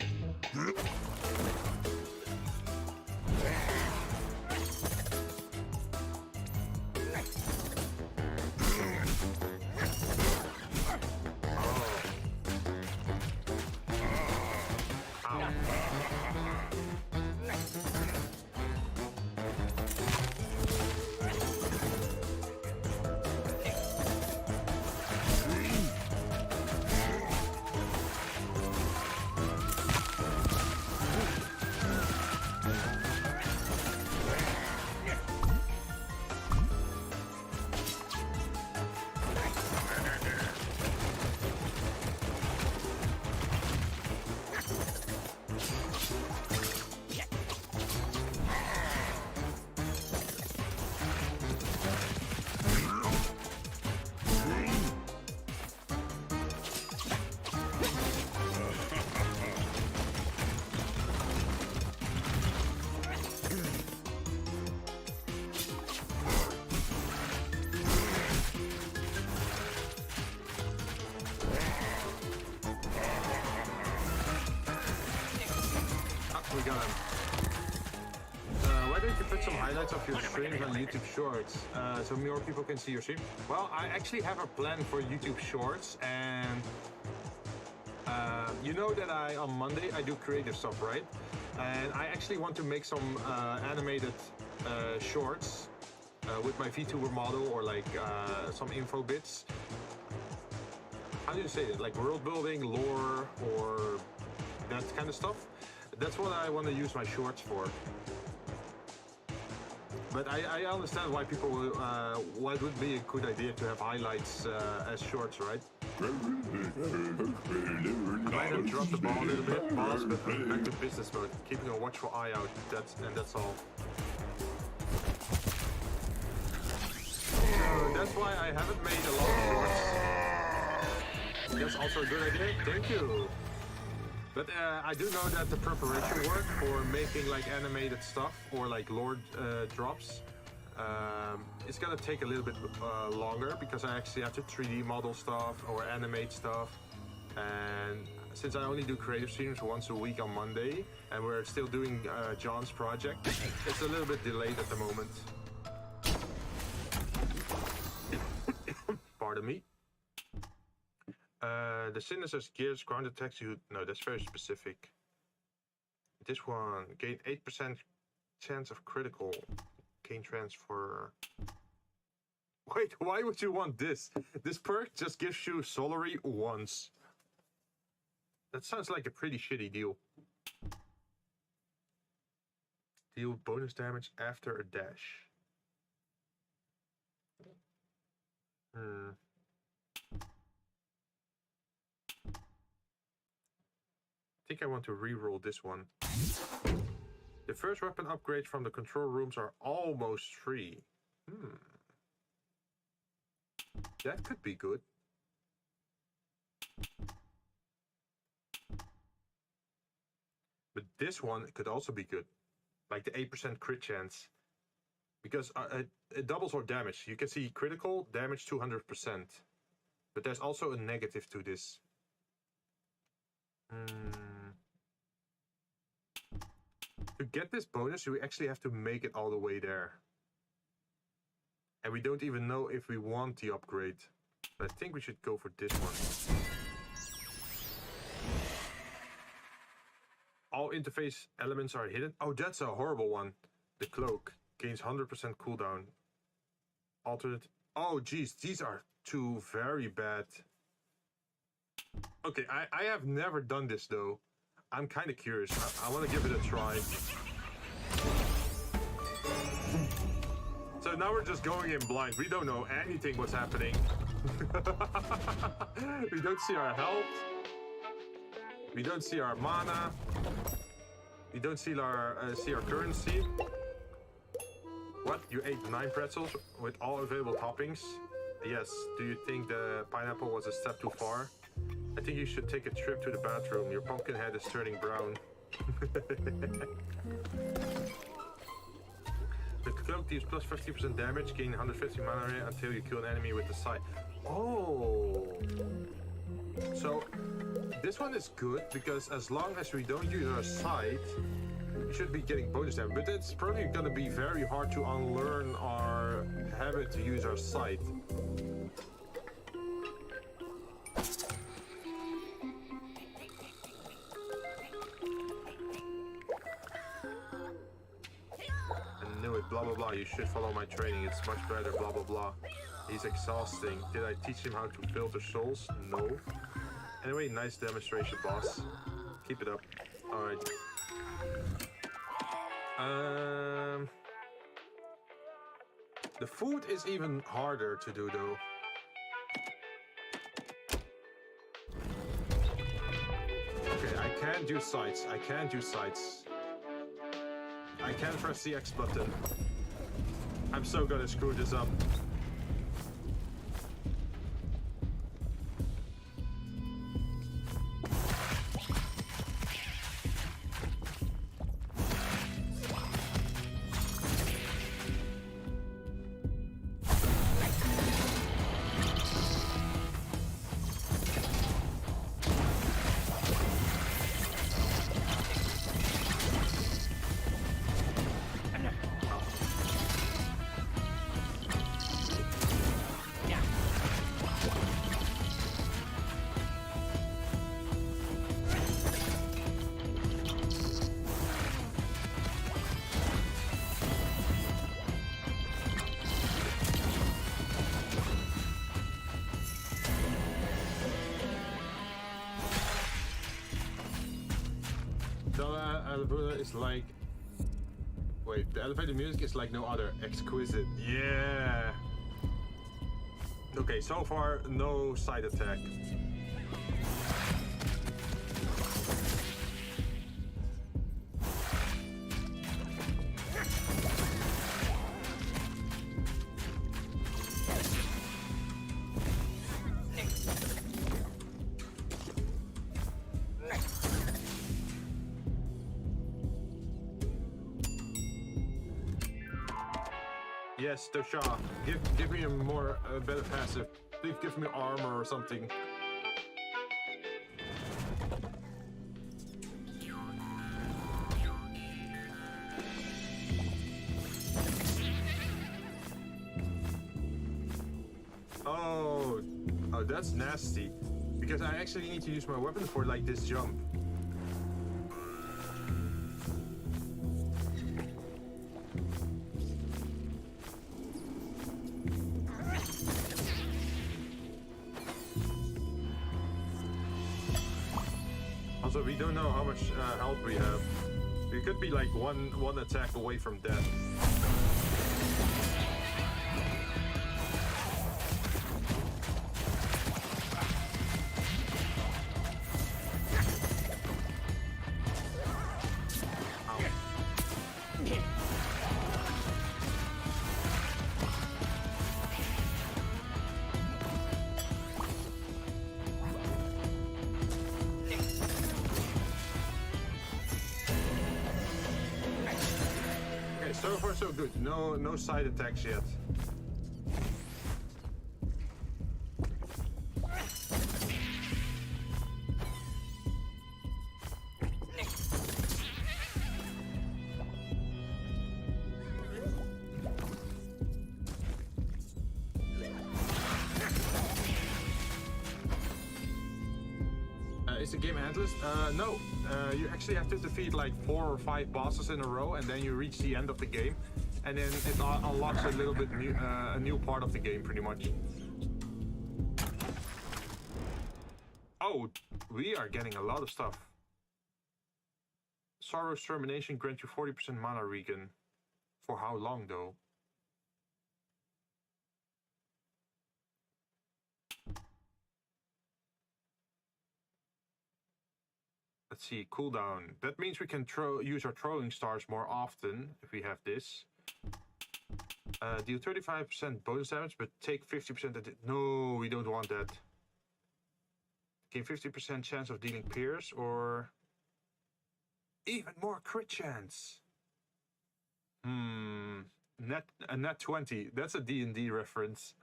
Speaker 2: We got him. Why don't you put some highlights of your streams on YouTube Shorts so more people can see your stream? Well, I actually have a plan for YouTube Shorts, and you know that on Monday I do creative stuff, right? And I actually want to make some animated shorts with my Vtuber model, or like some info bits. How do you say it? Like world building, lore, or that kind of stuff. That's what I want to use my shorts for. But I understand why people why it would be a good idea to have highlights as shorts, right? I might have dropped the ball a little bit, boss, but I'm back to business mode, keeping a watchful eye out. That's all. So that's why I haven't made a lot of shorts. That's also a good idea. Thank you. But I do know that the preparation work for making like animated stuff or like lore drops, it's gonna take a little bit longer, because I actually have to 3D model stuff or animate stuff. And since I only do creative streams once a week on Monday, and we're still doing John's project, it's a little bit delayed at the moment. Pardon me. The Sinister's gears ground attacks you. No, that's very specific. This one, gain 8% chance of critical. Gain transfer. Wait, why would you want this? This perk just gives you Solary once. That sounds like a pretty shitty deal. Deal bonus damage after a dash. I think I want to re-roll this one. The first weapon upgrades from the control rooms are almost free. That could be good. But this one could also be good. Like the 8% crit chance. Because it doubles our damage. You can see critical damage 200%. But there's also a negative to this. To get this bonus, we actually have to make it all the way there. And we don't even know if we want the upgrade. But I think we should go for this one. All interface elements are hidden. Oh, that's a horrible one. The cloak gains 100% cooldown. Alternate. Oh, geez, these are two very bad. Okay, I have never done this though. I'm kind of curious. I want to give it a try. So now we're just going in blind. We don't know anything what's happening. We don't see our health. We don't see our mana. We don't see our currency. What? You ate 9 pretzels with all available toppings? Yes. Do you think the pineapple was a step too far? I think you should take a trip to the bathroom. Your pumpkin head is turning brown. The cloak deals plus 50% damage, gain 150 mana rate until you kill an enemy with the scythe. Oh! So, this one is good because as long as we don't use our scythe, we should be getting bonus damage. But it's probably gonna be very hard to unlearn our habit to use our scythe. Blah blah blah, you should follow my training, it's much better, blah blah blah. He's exhausting. Did I teach him how to filter souls? No. Anyway, nice demonstration, boss. Keep it up. Alright. The food is even harder to do though. Okay, I can't do sights. I can't do sights. I can't press the X button. I'm so gonna screw this up. Is like, wait, the elevator music is like no other. Exquisite. Yeah. Okay, so far no side attack. Yes, Tosha, give me a better passive. Please give me armor or something. Oh, that's nasty. Because I actually need to use my weapon for like this jump. Also, we don't know how much health we have. We could be like one attack away from death. So far so good. No side attacks yet. Is the game endless? No. You actually have to defeat like 4 or 5 bosses in a row, and then you reach the end of the game, and then it unlocks a little bit a new part of the game, pretty much. Oh, we are getting a lot of stuff. Sorrow's termination grants you 40% mana regen. For how long though? Let's see, cooldown. That means we can use our throwing stars more often if we have this. Deal 35% bonus damage, but take 50% of it. No, we don't want that. Gain 50% chance of dealing pierce or even more crit chance. Net 20. That's a D&D reference.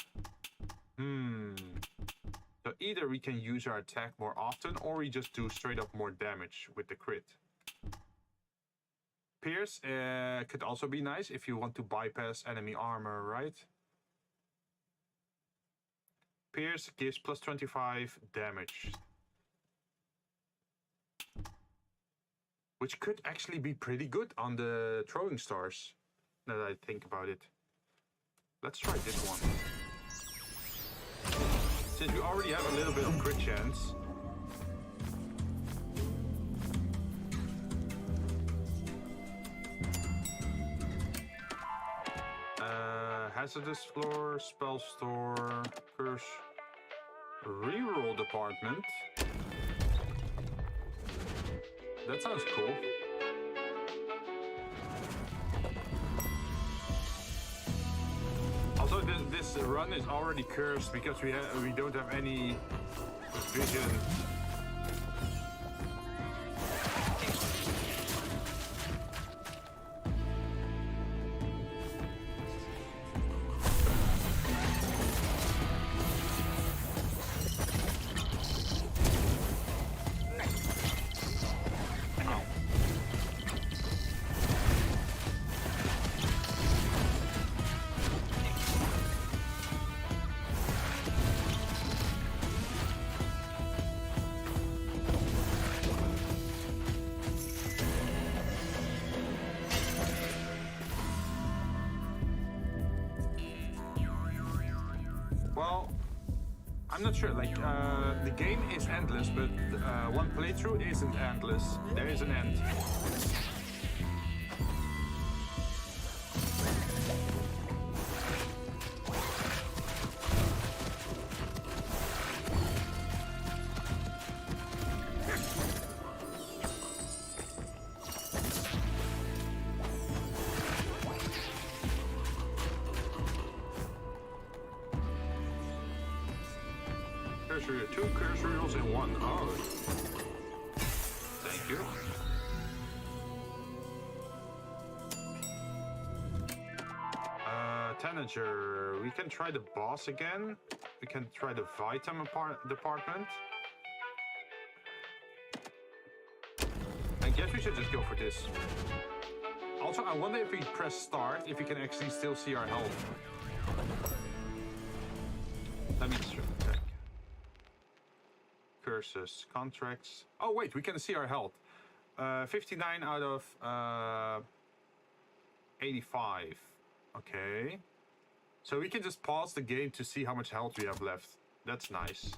Speaker 2: So either we can use our attack more often, or we just do straight up more damage with the crit. Pierce could also be nice if you want to bypass enemy armor, right? Pierce gives plus 25 damage. Which could actually be pretty good on the throwing stars, now that I think about it. Let's try this one. Since we already have a little bit of crit chance. Hazardous floor, spell store, curse, reroll department. That sounds cool. Also, this run is already cursed because we don't have any vision. Well, I'm not sure. Like, the game is endless, but one playthrough isn't endless. There is an end. Two curse reels in one. Oh. Thank you. Tanager. We can try the boss again. We can try the Vtuber department. I guess we should just go for this. Also, I wonder if we press start, if we can actually still see our health. Let me check. Curses, contracts. Oh wait, we can see our health. 59 out of 85. Okay. So we can just pause the game to see how much health we have left. That's nice.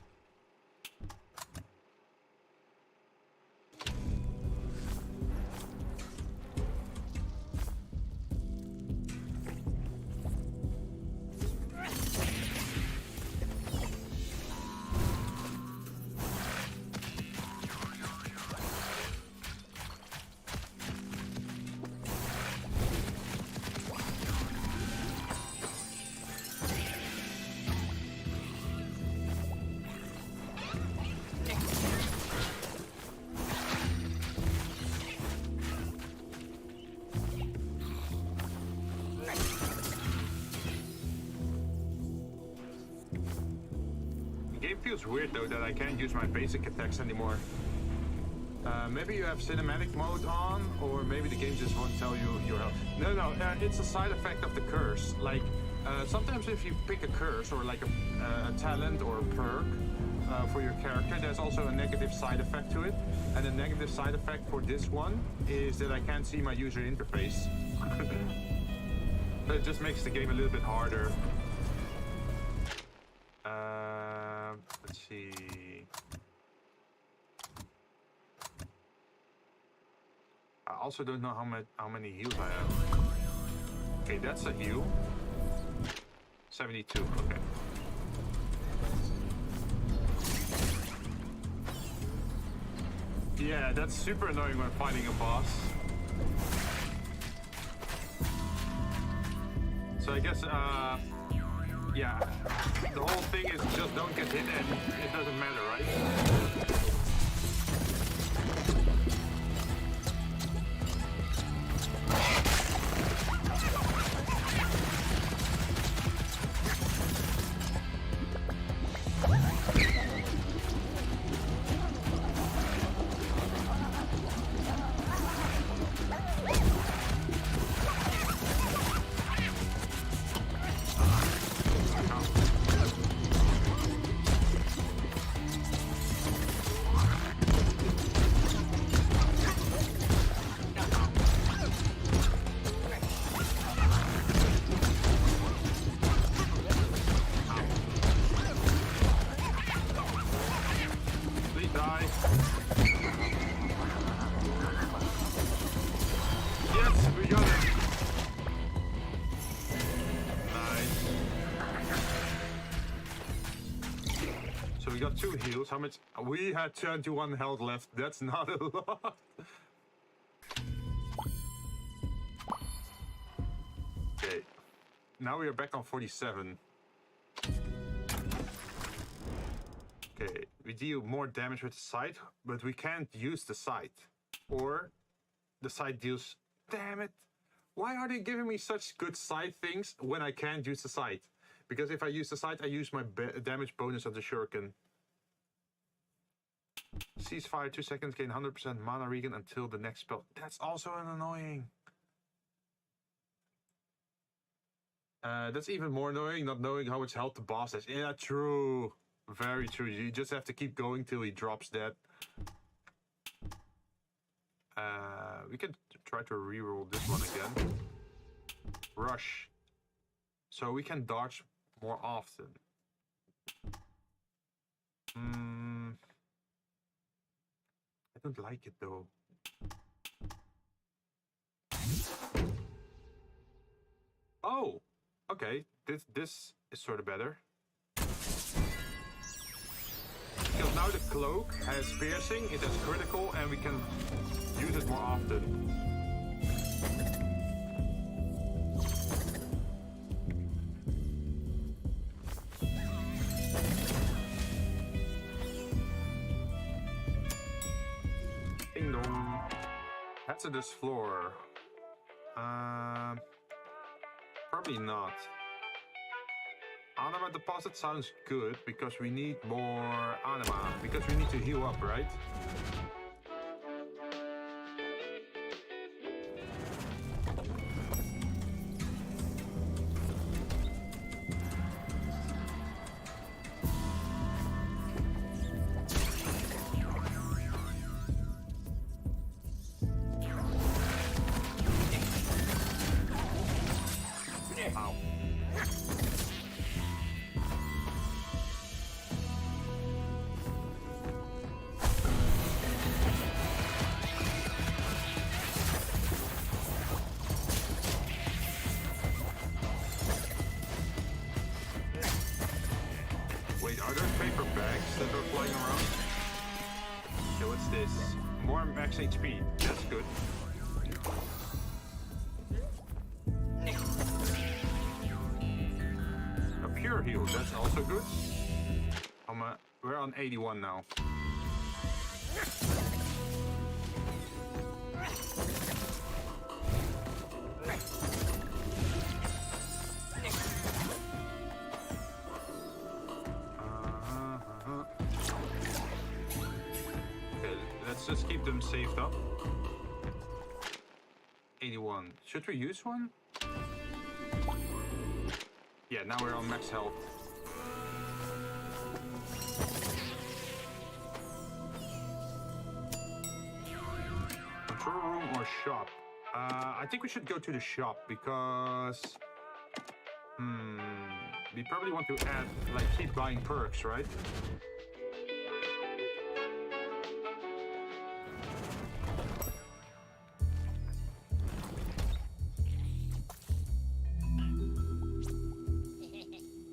Speaker 2: It feels weird though that I can't use my basic attacks anymore. Maybe you have cinematic mode on, or maybe the game just won't tell you your health. No, it's a side effect of the curse. Like, sometimes if you pick a curse or like a talent or a perk for your character, there's also a negative side effect to it. And the negative side effect for this one is that I can't see my user interface. So it just makes the game a little bit harder. Let's see. I also don't know how many heals I have. Okay, that's a heal. 72. Okay.
Speaker 1: Yeah, that's super annoying when fighting a boss. So I guess, yeah, the whole thing is just don't get hit and it doesn't matter, right? Please die. Yes, we got it. Nice. So we got 2 heals. How much? We had 21 health left. That's not a lot. Okay. Now we are back on 47. Okay, we deal more damage with the scythe, but we can't use the scythe. Or the scythe deals... Damn it! Why are they giving me such good scythe things when I can't use the scythe? Because if I use the scythe, I use my damage bonus of the shuriken. Ceasefire 2 seconds, gain 100% mana regen until the next spell. That's also an annoying. That's even more annoying, not knowing how much health the boss has. Yeah, true. Very true. You just have to keep going till he drops dead. We can try to reroll this one again. Rush. So we can dodge more often. I don't like it though. Oh, okay. This is sort of better. Because now the cloak has piercing, it has critical, and we can use it more often. Ding dong. Hazardous floor. Probably not. Anima deposit sounds good because we need more anima. Because we need to heal up, right? Ow. Wait, are there paper bags that are flying around? Okay, what's this? More max HP. That's good. A pure heal. That's also good. We're on 81 now. Okay, let's just keep them saved up. 81. Should we use one? Yeah, now we're on max health. Control room or shop? I think we should go to the shop because... we probably want to add, like, keep buying perks, right?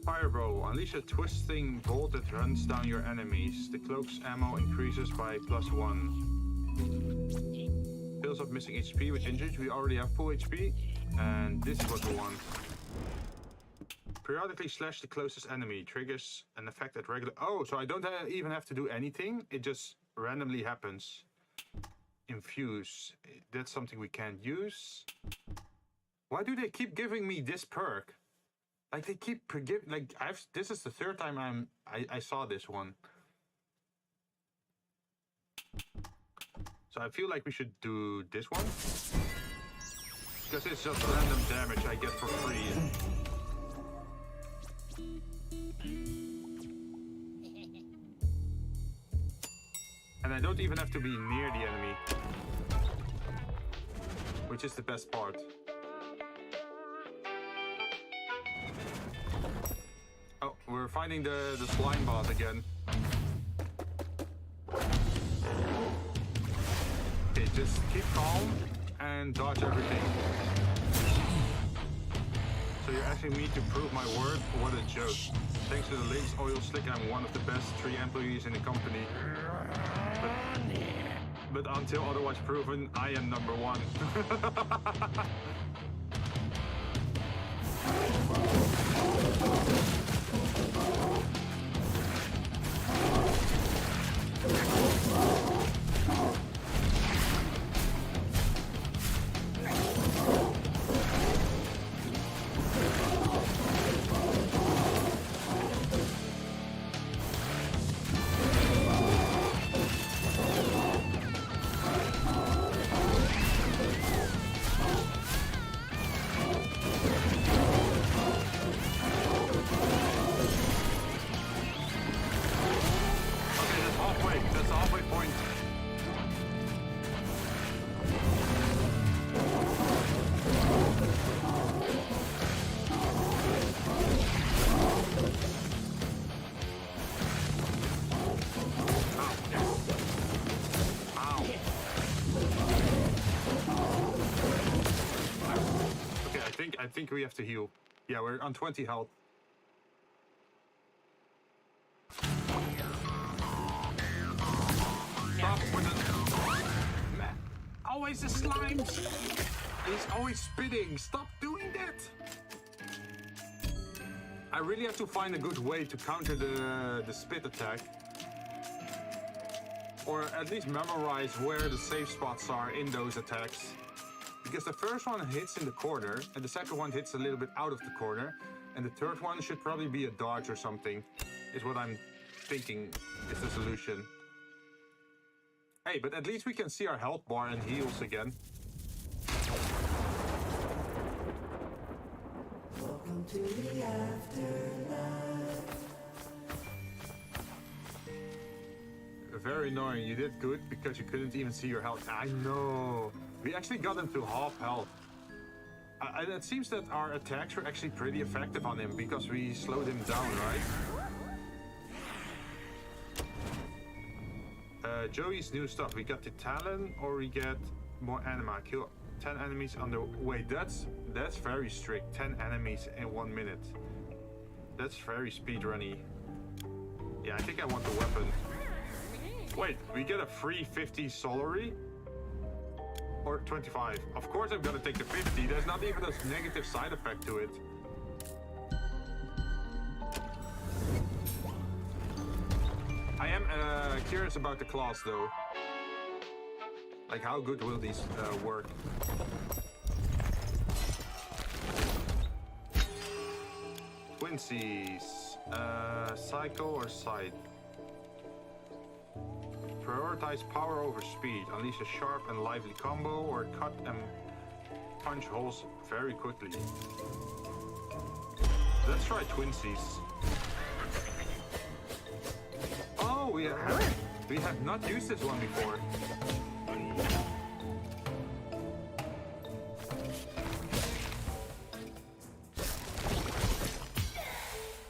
Speaker 1: Firebow. Unleash a twisting bolt that runs down your enemies. The cloak's ammo increases by +1. builds up missing HP with Jinzou. We already have full HP, and this is what we want. Periodically slash the closest enemy. Triggers an effect at regular... Oh, so I don't even have to do anything. It just randomly happens. Infuse. That's something we can't use. Why do they keep giving me this perk? Like they keep like this is the third time I saw this one. So I feel like we should do this one. Because it's just random damage I get for free. And I don't even have to be near the enemy. Which is the best part. Oh, we're finding the slime boss again. Okay, just keep calm and dodge everything. So you're asking me to prove my word? What a joke. Thanks to the Lynx Oil Slick, I'm one of the best 3 employees in the company. But until otherwise proven, I am number 1. I think we have to heal. Yeah, we're on 20 health. Stop with it. Man, always the slimes. He's always spitting. Stop doing that. I really have to find a good way to counter the spit attack. Or at least memorize where the safe spots are in those attacks. Because the first one hits in the corner, and the second one hits a little bit out of the corner, and the third one should probably be a dodge or something, is what I'm thinking is the solution. Hey, but at least we can see our health bar and heals again.
Speaker 3: Welcome to the afterlife.
Speaker 1: Very annoying. You did good because you couldn't even see your health. I know. We actually got him to half health. And it seems that our attacks were actually pretty effective on him because we slowed him down, right? Joey's new stuff. We got the Talon or we get more anima. Kill 10 enemies on the way. That's very strict. 10 enemies in 1 minute. That's very speedrunny. Yeah, I think I want the weapon. Wait, we get a free 50 salary? Or 25. Of course I'm gonna take the 50. There's not even a negative side effect to it. I am curious about the class though. Like how good will these work? Twinsies. Cycle or side? Prioritize power over speed. Unleash a sharp and lively combo or cut and punch holes very quickly. Let's try Twinsies. Oh, we have not used this one before.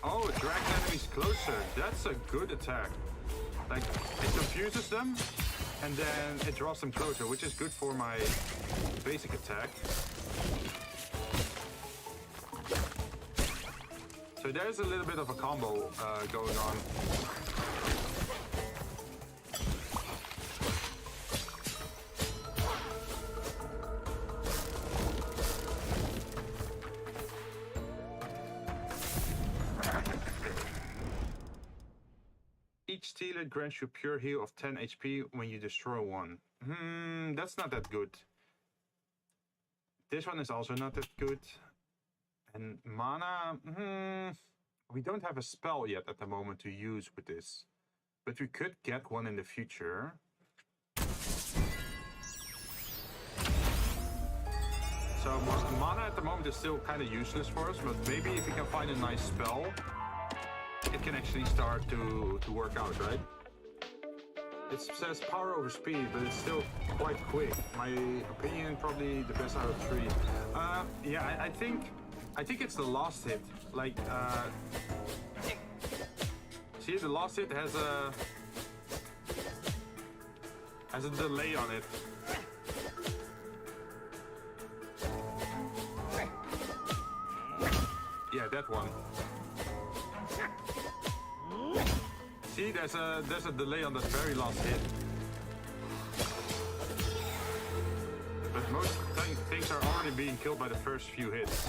Speaker 1: Oh, drag enemies closer. That's a good attack. Like, it confuses them, and then it draws them closer, which is good for my basic attack. So there's a little bit of a combo going on. Seal it grants you pure heal of 10 HP when you destroy one. That's not that good. This one is also not that good. And mana, we don't have a spell yet at the moment to use with this. But we could get one in the future. So mana at the moment is still kind of useless for us, but maybe if we can find a nice spell, it can actually start to work out, right? It says power over speed, but it's still quite quick. My opinion, probably the best out of 3. Yeah, I think it's the last hit. Like, see, the last hit has a delay on it. Yeah, that one. See, there's a delay on that very last hit. But most things are already being killed by the first few hits.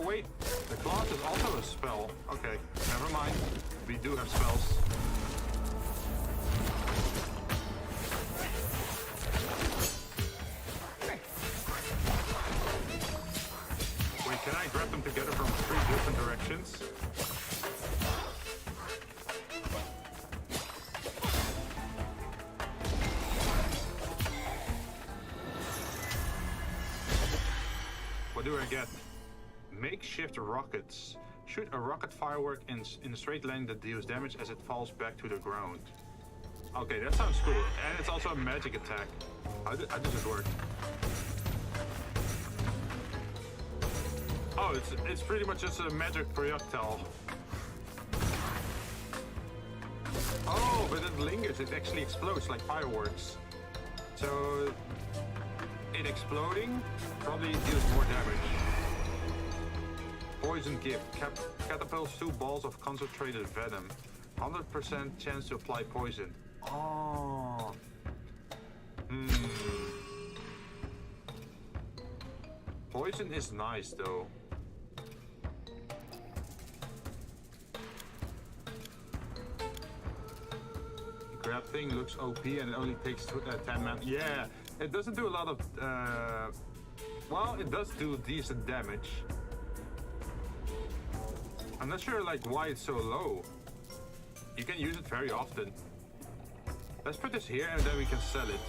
Speaker 1: Wait, the class is also a spell. Okay, never mind. We do have spells. Wait, can I grab them together from 3 different directions? What do I get? Makeshift rockets. Shoot a rocket firework in a straight line that deals damage as it falls back to the ground. Okay, that sounds cool. And it's also a magic attack. How does it work? Oh, it's pretty much just a magic projectile. Oh, but it lingers. It actually explodes like fireworks. So it exploding probably deals more damage. Poison gift. Catapults 2 balls of concentrated venom. 100% chance to apply poison. Oh. Poison is nice though. Grab thing looks OP and it only takes 10 man. Yeah, it doesn't do a lot of. Well, it does do decent damage. I'm not sure like why it's so low. You can use it very often. Let's put this here and then we can sell it.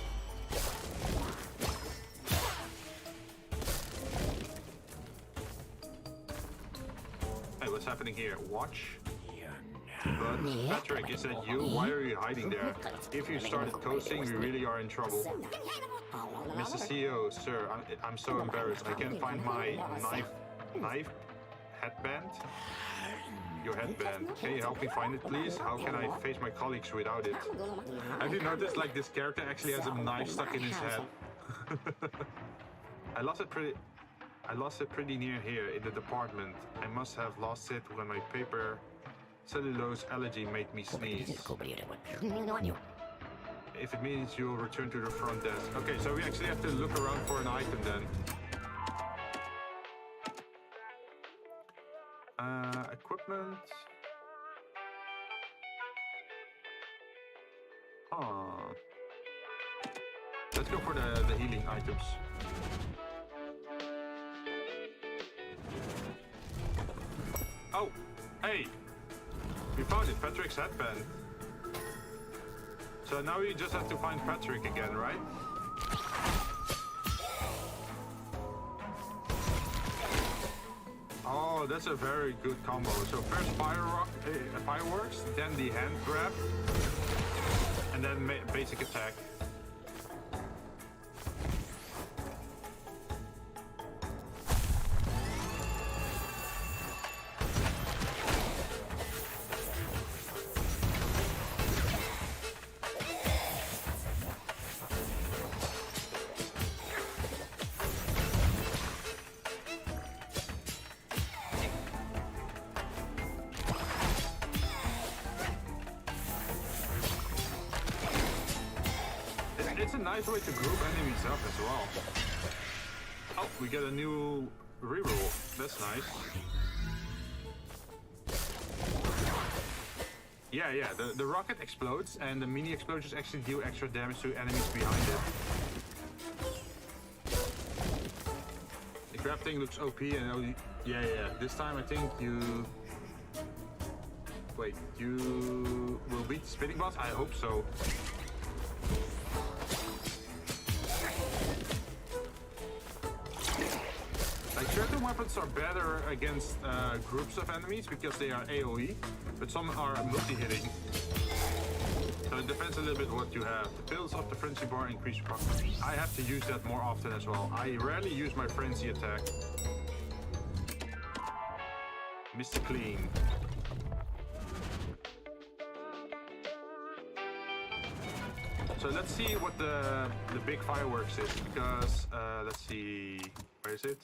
Speaker 1: Hey, what's happening here? Watch. But Patrick, is that you? Why are you hiding there? If you started coasting, we really are in trouble. Mr. CEO, sir, I'm so embarrassed. I can't find my knife headband. Your headband. Can you help me find it, please? How can I face my colleagues without it? Have you noticed, like, this character actually has a knife stuck in his head? I lost it pretty near here in the department. I must have lost it when my paper cellulose allergy made me sneeze. If it means you'll return to the front desk. Okay, so we actually have to look around for an item then. Equipment. Let's go for the healing items. Oh, hey! We found it, Patrick's headband. So now we just have to find Patrick again, right? Oh, that's a very good combo. So first fireworks, then the hand grab, and then basic attack. it's a nice way to group enemies up as well. Oh, we get a new reroll. That's nice. Yeah, the rocket explodes and the mini explosions actually deal extra damage to enemies behind it. The grab thing looks OP and yeah, this time I think you... Wait, you will beat the spinning boss? I hope so. Like, certain weapons are better against groups of enemies because they are AoE, but some are multi-hitting. So it depends a little bit what you have. The builds up the frenzy bar increase property. I have to use that more often as well. I rarely use my frenzy attack. Mr. Clean. So let's see what the big fireworks is, because let's see, where is it?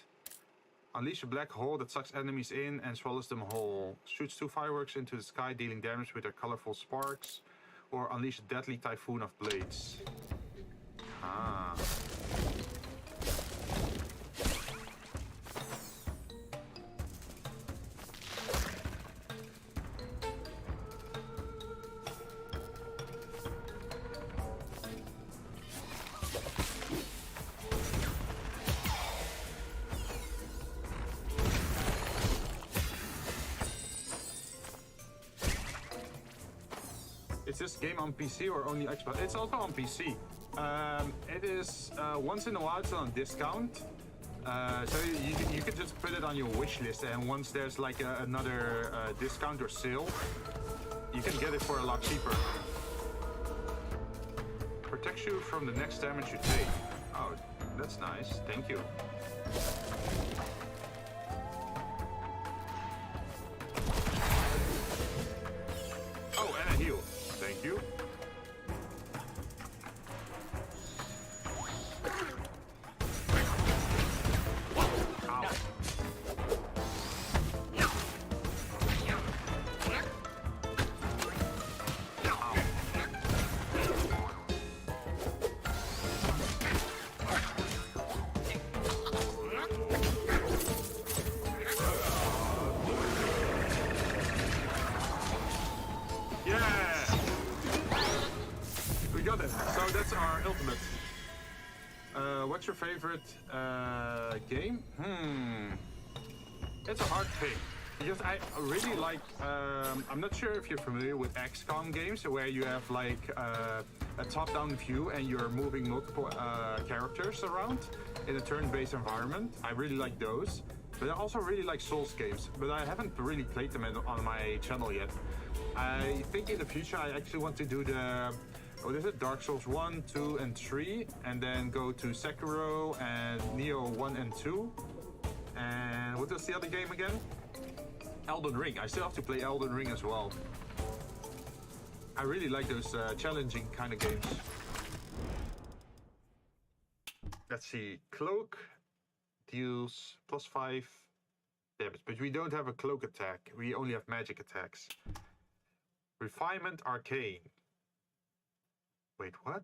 Speaker 1: Unleash a black hole that sucks enemies in and swallows them whole. Shoots 2 fireworks into the sky, dealing damage with their colorful sparks. Or unleash a deadly typhoon of blades. Ah. Is this game on PC or only Xbox? It's also on PC. It is once in a while it's on discount. So you can just put it on your wish list, and once there's like another discount or sale, you can get it for a lot cheaper. Protects you from the next damage you take. Oh, that's nice. Thank you. Oh, and a heal. Thank you. Ow. So that's our ultimate. What's your favorite game? It's a hard thing. Because I really like, I'm not sure if you're familiar with XCOM games where you have like a top-down view and you're moving multiple characters around in a turn-based environment. I really like those. But I also really like Souls games, but I haven't really played them on my channel yet. I think in the future I actually want to do the, what is it, Dark Souls 1, 2 and 3, and then go to Sekiro and Neo 1 and 2. And what was the other game again? Elden Ring. I still have to play Elden Ring as well. I really like those challenging kind of games. Let's see, Cloak deals +5 damage, but we don't have a cloak attack. We only have magic attacks. Refinement Arcane. Wait, what?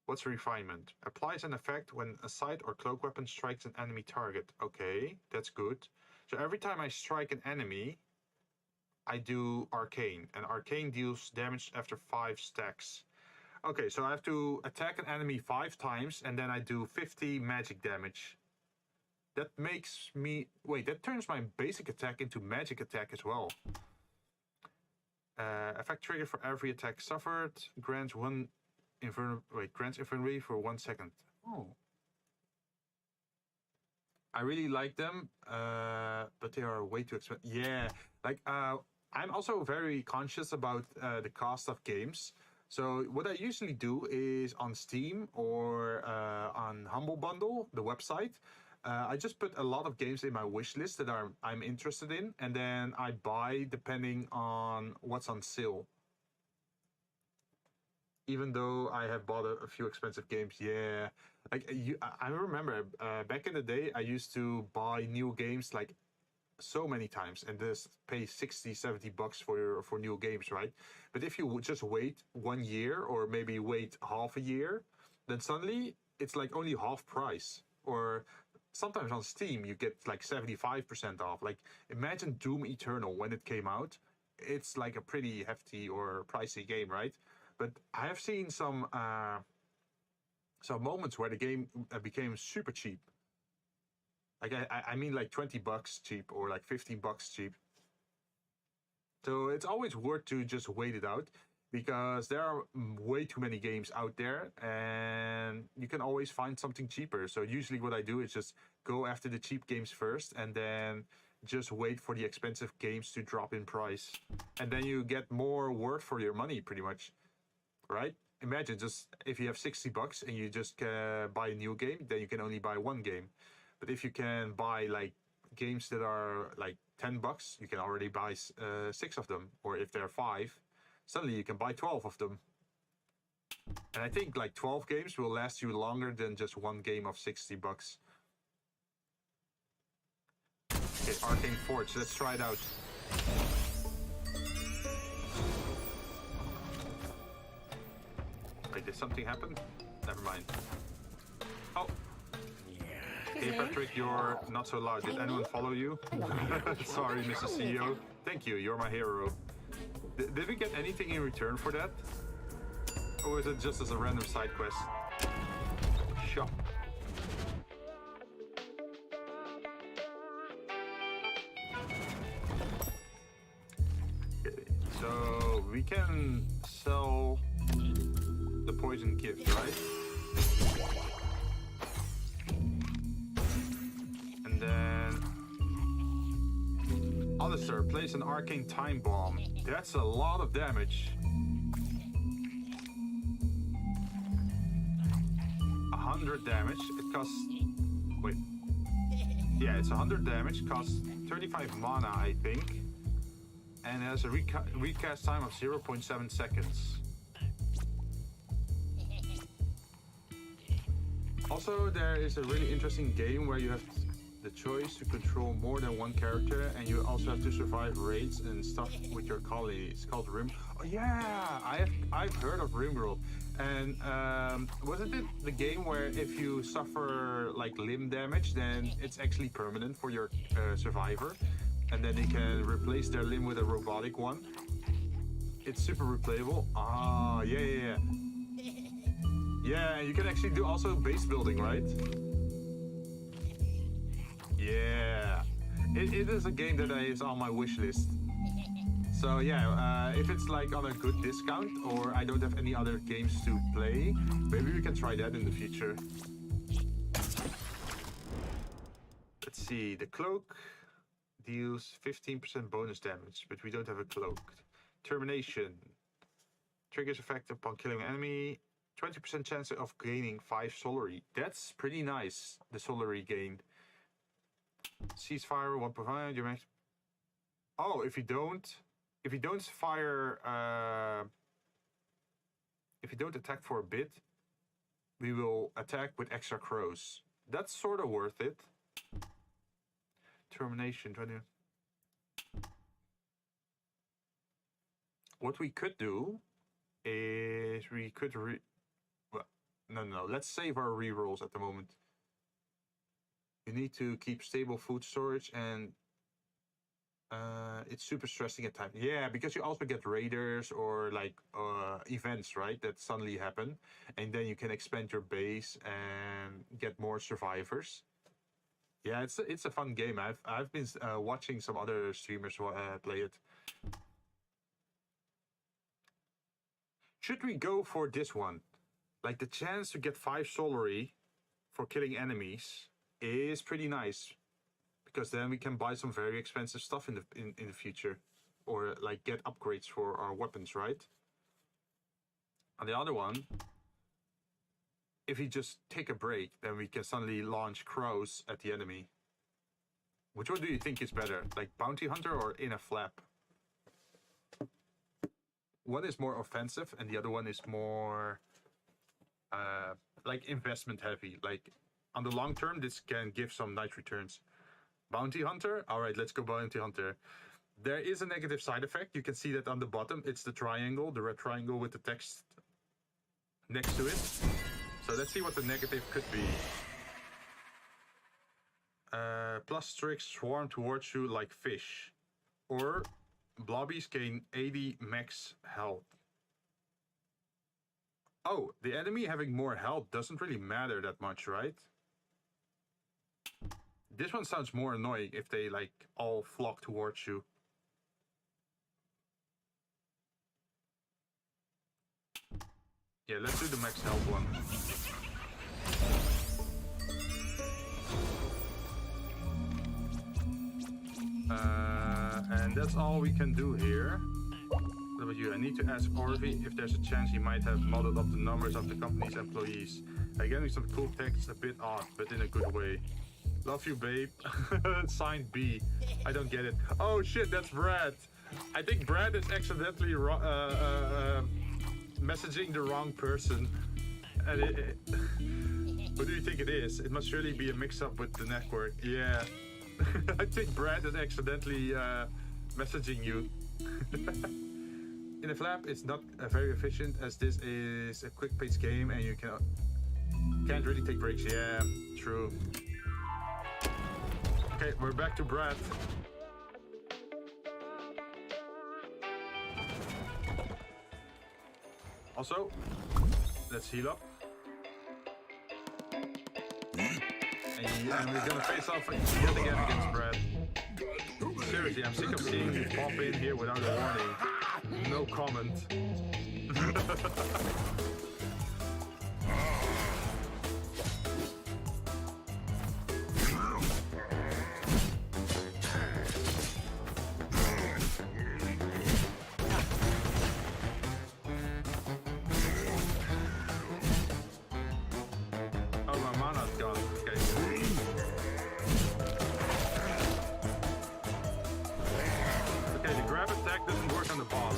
Speaker 1: What's Refinement? Applies an effect when a sight or cloak weapon strikes an enemy target. Okay, that's good. So every time I strike an enemy, I do Arcane, and Arcane deals damage after 5 stacks. Okay, so I have to attack an enemy 5 times, and then I do 50 magic damage. That makes me... Wait, that turns my basic attack into magic attack as well. Effect trigger for every attack suffered. Grants grants infirmary for 1 second. Oh. I really like them, but they are way too expensive. Yeah, like I'm also very conscious about the cost of games. So what I usually do is on Steam or on Humble Bundle, the website, I just put a lot of games in my wish list that I'm interested in, and then I buy depending on what's on sale. Even though I have bought a few expensive games, yeah. Like I remember back in the day, I used to buy new games like so many times and just pay 60, 70 bucks for new games, right? But if you would just wait 1 year or maybe wait half a year, then suddenly it's like only half price. Or sometimes on Steam you get like 75% off. Like imagine Doom Eternal when it came out. It's like a pretty hefty or pricey game, right? But I have seen some moments where the game became super cheap. Like I mean like $20 cheap or like $15 cheap. So it's always worth to just wait it out because there are way too many games out there and you can always find something cheaper. So usually what I do is just go after the cheap games first and then just wait for the expensive games to drop in price. And then you get more worth for your money pretty much, right? Imagine just if you have $60 and you just buy a new game, then you can only buy one game. But if you can buy like games that are like $10, you can already buy 6 of them. Or if there are 5, suddenly you can buy 12 of them. And I think like 12 games will last you longer than just one game of $60. Okay, Arcane Forge, let's try it out. Wait, did something happen? Never mind. Oh. Hey Patrick, you're not so loud. Did anyone follow you? Sorry, Mr. CEO. Thank you, you're my hero. Did we get anything in return for that? Or is it just as a random side quest? Shop. Okay, so we can sell the poison gift, right? And then Alistair, place an arcane time bomb. That's a lot of damage. 100 damage. It costs. Wait. Yeah, it's 100 damage. Costs 35 mana, I think. And has a recast time of 0.7 seconds. Also, there is a really interesting game where you have the choice to control more than one character, and you also have to survive raids and stuff with your colleagues. It's called Rim. Oh yeah, I've heard of Rimworld. And wasn't it the game where if you suffer like limb damage, then it's actually permanent for your survivor, and then they can replace their limb with a robotic one? It's super replayable. Ah, yeah. Yeah, you can actually do also base building, right? Yeah, it is a game that is on my wish list. So yeah, if it's like on a good discount or I don't have any other games to play, maybe we can try that in the future. Let's see, the cloak deals 15% bonus damage, but we don't have a cloak. Termination triggers effect upon killing an enemy. 20% chance of gaining 5 solary. That's pretty nice, the solary gain. Ceasefire, 1.5, you max. Oh, if you don't fire, if you don't attack for a bit, we will attack with extra crows. That's sort of worth it. Termination, 20. What we could do is we could no, let's save our rerolls at the moment. You need to keep stable food storage, and it's super stressing at times. Yeah, because you also get raiders or like events, right, that suddenly happen, and then you can expand your base and get more survivors. Yeah, it's a fun game. I've been watching some other streamers play it. Should we go for this one? Like the chance to get 5 solary for killing enemies is pretty nice, because then we can buy some very expensive stuff in the future, or like get upgrades for our weapons, right? And the other one, if you just take a break, then we can suddenly launch crows at the enemy. Which one do you think is better, like bounty hunter or in a flap? One is more offensive and the other one is more like investment heavy. Like on the long term, this can give some nice returns. Bounty hunter? All right, let's go bounty hunter. There is a negative side effect. You can see that on the bottom. It's the triangle, the red triangle with the text next to it. So let's see what the negative could be. Plus tricks swarm towards you like fish. Or blobbies gain 80 max health. Oh, the enemy having more health doesn't really matter that much, right? This one sounds more annoying if they like all flock towards you. Yeah, let's do the max health one. And that's all we can do here. What about you? I need to ask Orvi if there's a chance he might have modeled up the numbers of the company's employees. Again, with some cool text, a bit odd, but in a good way. Love you, babe. Signed B. I don't get it. Oh shit, that's Brad. I think Brad is accidentally messaging the wrong person. And what do you think it is? It must surely be a mix-up with the network. Yeah. I think Brad is accidentally messaging you. In a flap, it's not very efficient as this is a quick-paced game and you can't really take breaks. Yeah, true. Okay, we're back to Brad. Also, let's heal up. And we're gonna face off yet again against Brad. Seriously, I'm sick of seeing you pop in here without a warning. No comment. Oh, my mana's gone. Okay. Okay, the grab attack doesn't work on the boss.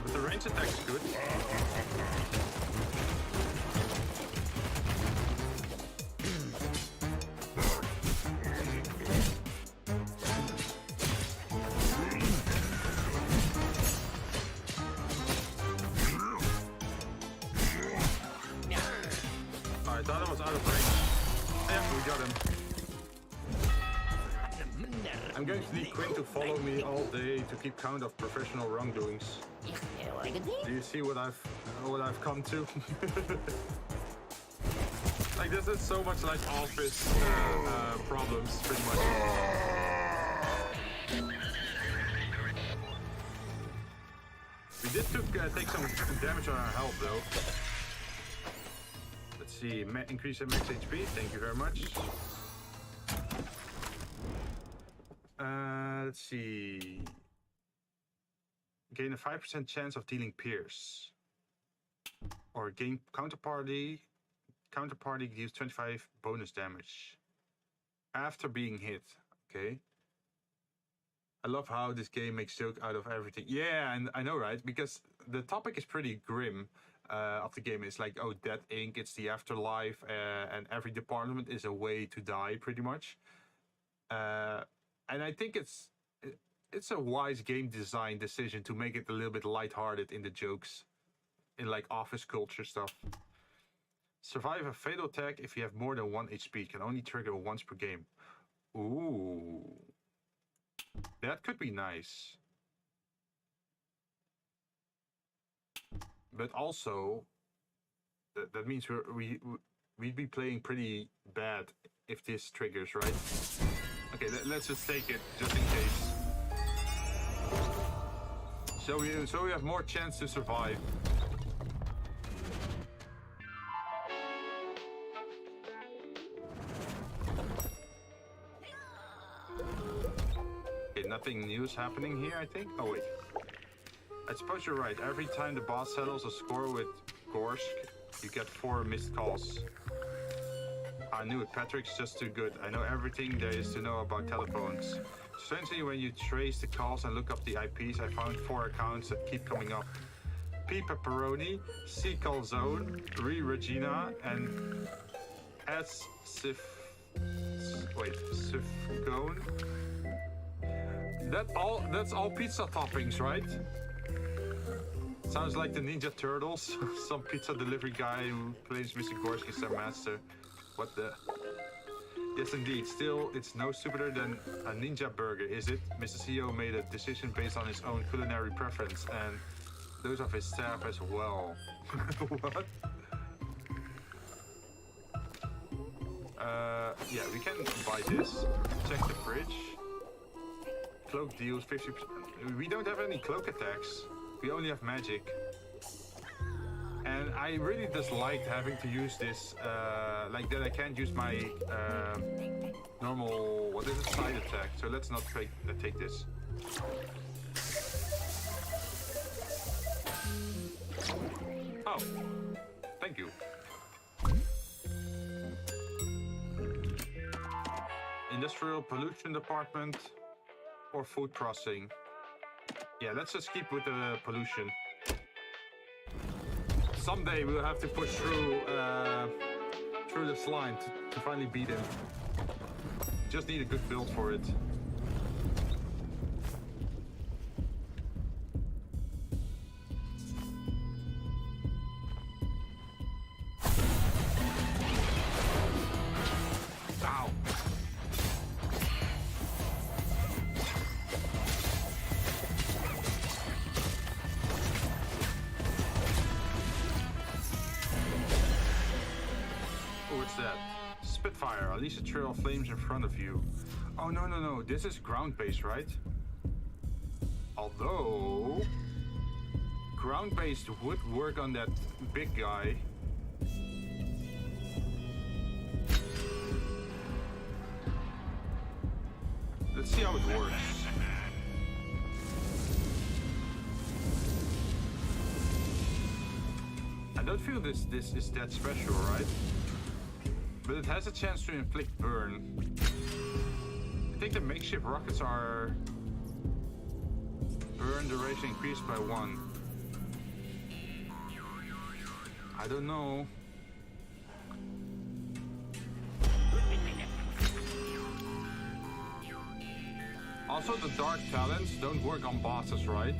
Speaker 1: But the range attack's good. I thought it was out of range. Yeah, we got him. I'm going to need Quinn to follow me all day to keep count of professional wrongdoings. Do you see what I've come to? Like this is so much like office problems, pretty much. We did take some damage on our health though. Let's see, increase in max HP. Thank you very much. Let's see. Gain a 5% chance of dealing pierce. Or gain counterparty. Counterparty gives 25 bonus damage. After being hit. Okay. I love how this game makes joke out of everything. Yeah, and I know, right? Because the topic is pretty grim of the game. It's like, oh, Dead Ink, it's the afterlife, and every department is a way to die, pretty much. And I think it's a wise game design decision to make it a little bit lighthearted in the jokes, in like office culture stuff. Survive a fatal attack if you have more than 1 HP. It can only trigger once per game. Ooh. That could be nice. But also, that means we'd be playing pretty bad if this triggers, right? Okay, let's just take it, just in case. So we have more chance to survive. Okay, nothing new is happening here, I think. Oh wait. I suppose you're right. Every time the boss settles a score with Gorsk, you get 4 missed calls. I knew it. Patrick's just too good. I know everything there is to know about telephones. Strangely, when you trace the calls and look up the IPs, I found 4 accounts that keep coming up. P. Pepperoni, C. Calzone, Re. Regina, and as Sif. Wait, Sifcone. That's all pizza toppings, right? Sounds like the Ninja Turtles. Some pizza delivery guy who claims Mr. Gorski is their master. What the? Yes, indeed. Still, it's no stupider than a ninja burger, is it? Mr. CEO made a decision based on his own culinary preference and those of his staff as well. What? Yeah, we can buy this. Check the fridge. Cloak deals 50%. We don't have any cloak attacks. We only have magic. And I really disliked having to use this, like that I can't use my normal, what is it, side attack. So let's not take this. Oh, thank you. Industrial pollution department or food processing. Yeah, let's just keep with the pollution. Someday we'll have to push through the slime to finally beat him. Just need a good build for it. Ow. That? Spitfire, unleash a trail of flames in front of you. Oh, no. This is ground-based, right? Although... ground-based would work on that big guy. Let's see how it works. I don't feel this is that special, right? But it has a chance to inflict burn. I think the makeshift rockets are... burn duration increased by 1. I don't know. Also, the dark talents don't work on bosses, right?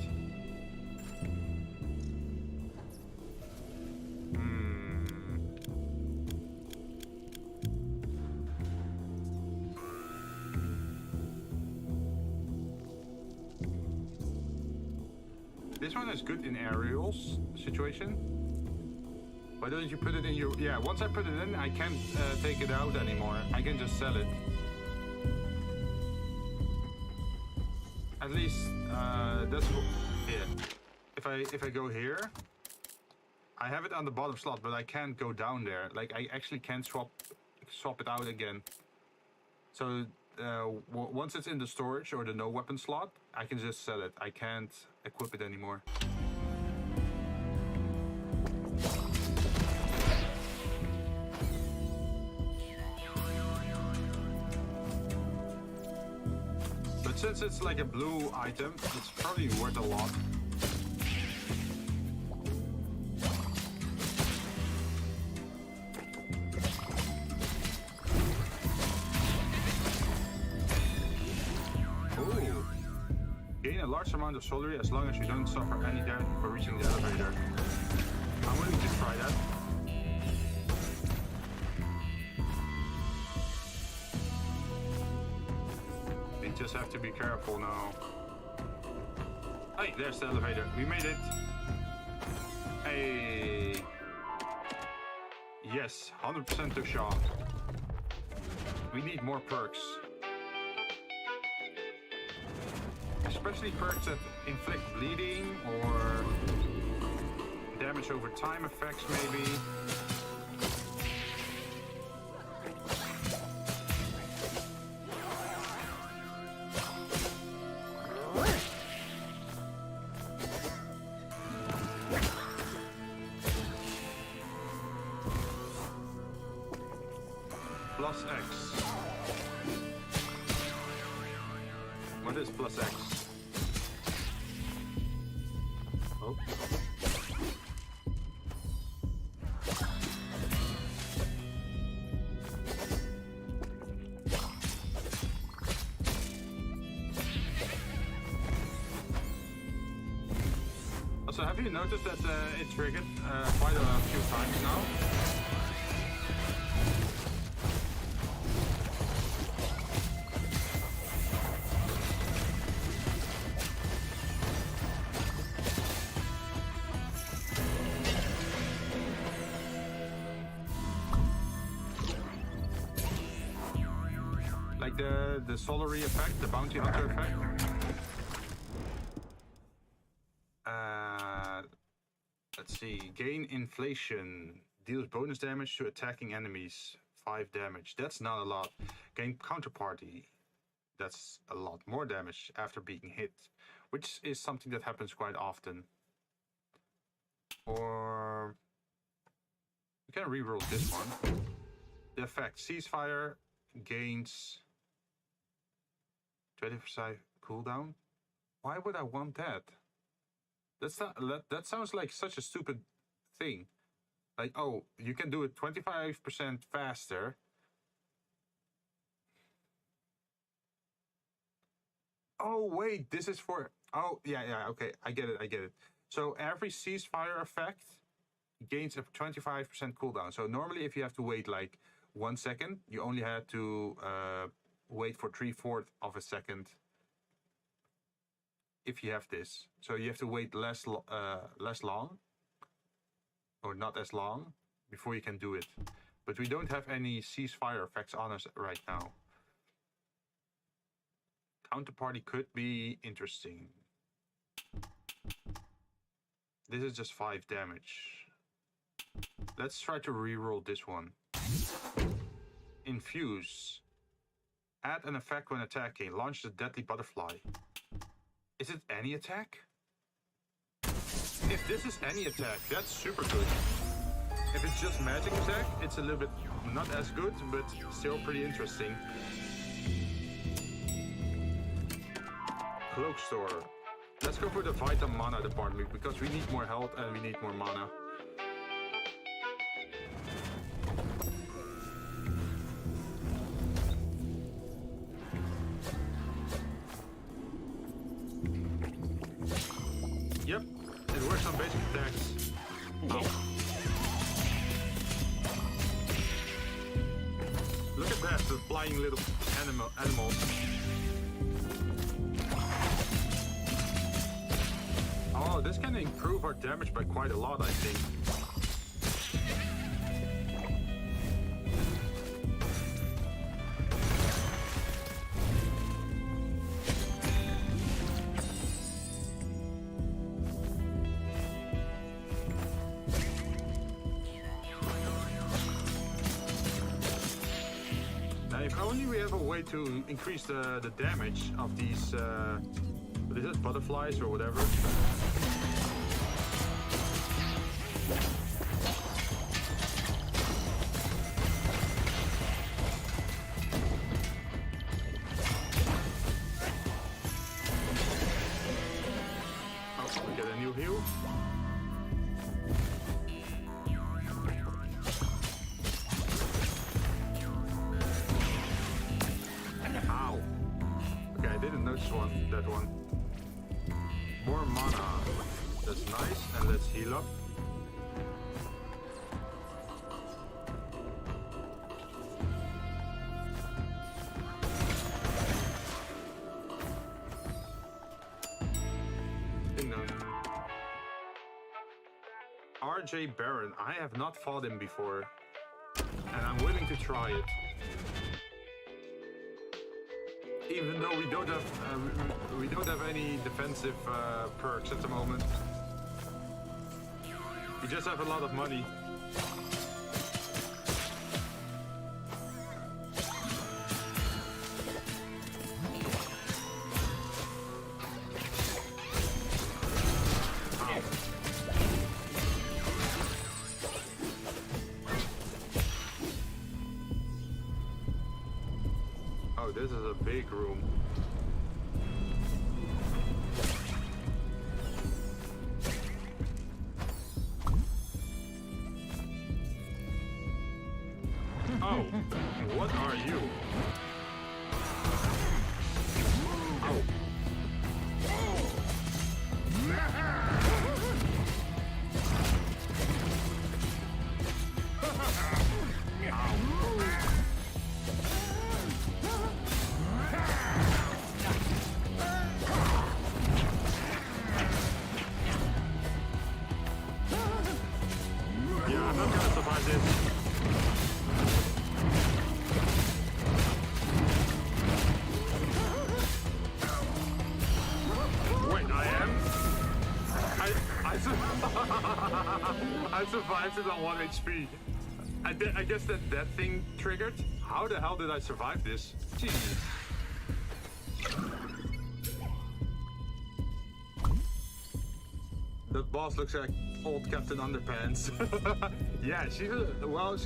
Speaker 1: This one is good in aerials situation. Why don't you put it in your... Yeah, once I put it in, I can't take it out anymore. I can just sell it. At least, that's... Yeah. If I go here, I have it on the bottom slot, but I can't go down there. Like, I actually can't swap it out again. So, once it's in the storage or the no weapon slot, I can just sell it. I can't equip it anymore. But since it's like a blue item, it's probably worth a lot. Gain a large amount of soldiery as long as you don't suffer any damage before reaching the elevator. I'm willing to try that. We just have to be careful now. Hey, there's the elevator. We made it. Hey. Yes, 100% to shop. We need more perks. Especially perks that inflict bleeding or damage over time effects, maybe. Plus X. What is plus X? Oh. Also, have you noticed that it triggered quite a few times now? Like the solary effect, the bounty hunter effect. Let's see. Gain inflation. Deals bonus damage to attacking enemies. 5 damage. That's not a lot. Gain counterparty. That's a lot more damage after being hit. Which is something that happens quite often. Or... you can reroll this one. The effect. Ceasefire gains... 20% cooldown? Why would I want that? That's not, that sounds like such a stupid thing. Like, oh, you can do it 25% faster. Oh, wait, this is for... oh, yeah, okay, I get it. So every ceasefire effect gains a 25% cooldown. So normally if you have to wait like 1 second, you only had to wait for 3/4 of a second if you have this. So you have to wait less long, or not as long, before you can do it. But we don't have any ceasefire effects on us right now. Counterparty could be interesting. This is just 5 damage. Let's try to reroll this one. Infuse. Add an effect when attacking. Launch the deadly butterfly. Is it any attack? If this is any attack, that's super good. If it's just magic attack, it's a little bit not as good, but still pretty interesting. Cloak store. Let's go for the Vita Mana department because we need more health and we need more mana. Yep, it works on basic attacks. Ow. Look at that, the flying little animals. Oh, this can improve our damage by quite a lot, I think. Now, if only we have a way to increase the damage of these... what is it? Butterflies or whatever. Oh, we get a new heal. Ow. Okay, I didn't notice that one. More mana. That's nice. And let's heal up. Ding dong. RJ Baron. I have not fought him before. And I'm willing to try it. Even though we don't have any defensive perks at the moment. We just have a lot of money. Ow. Oh, this is a big room. Oh, what are you? Oh.
Speaker 2: survived it on 1 HP. I guess that thing triggered. How the hell did I survive this? Jeez. That boss looks like old Captain Underpants. Yeah, she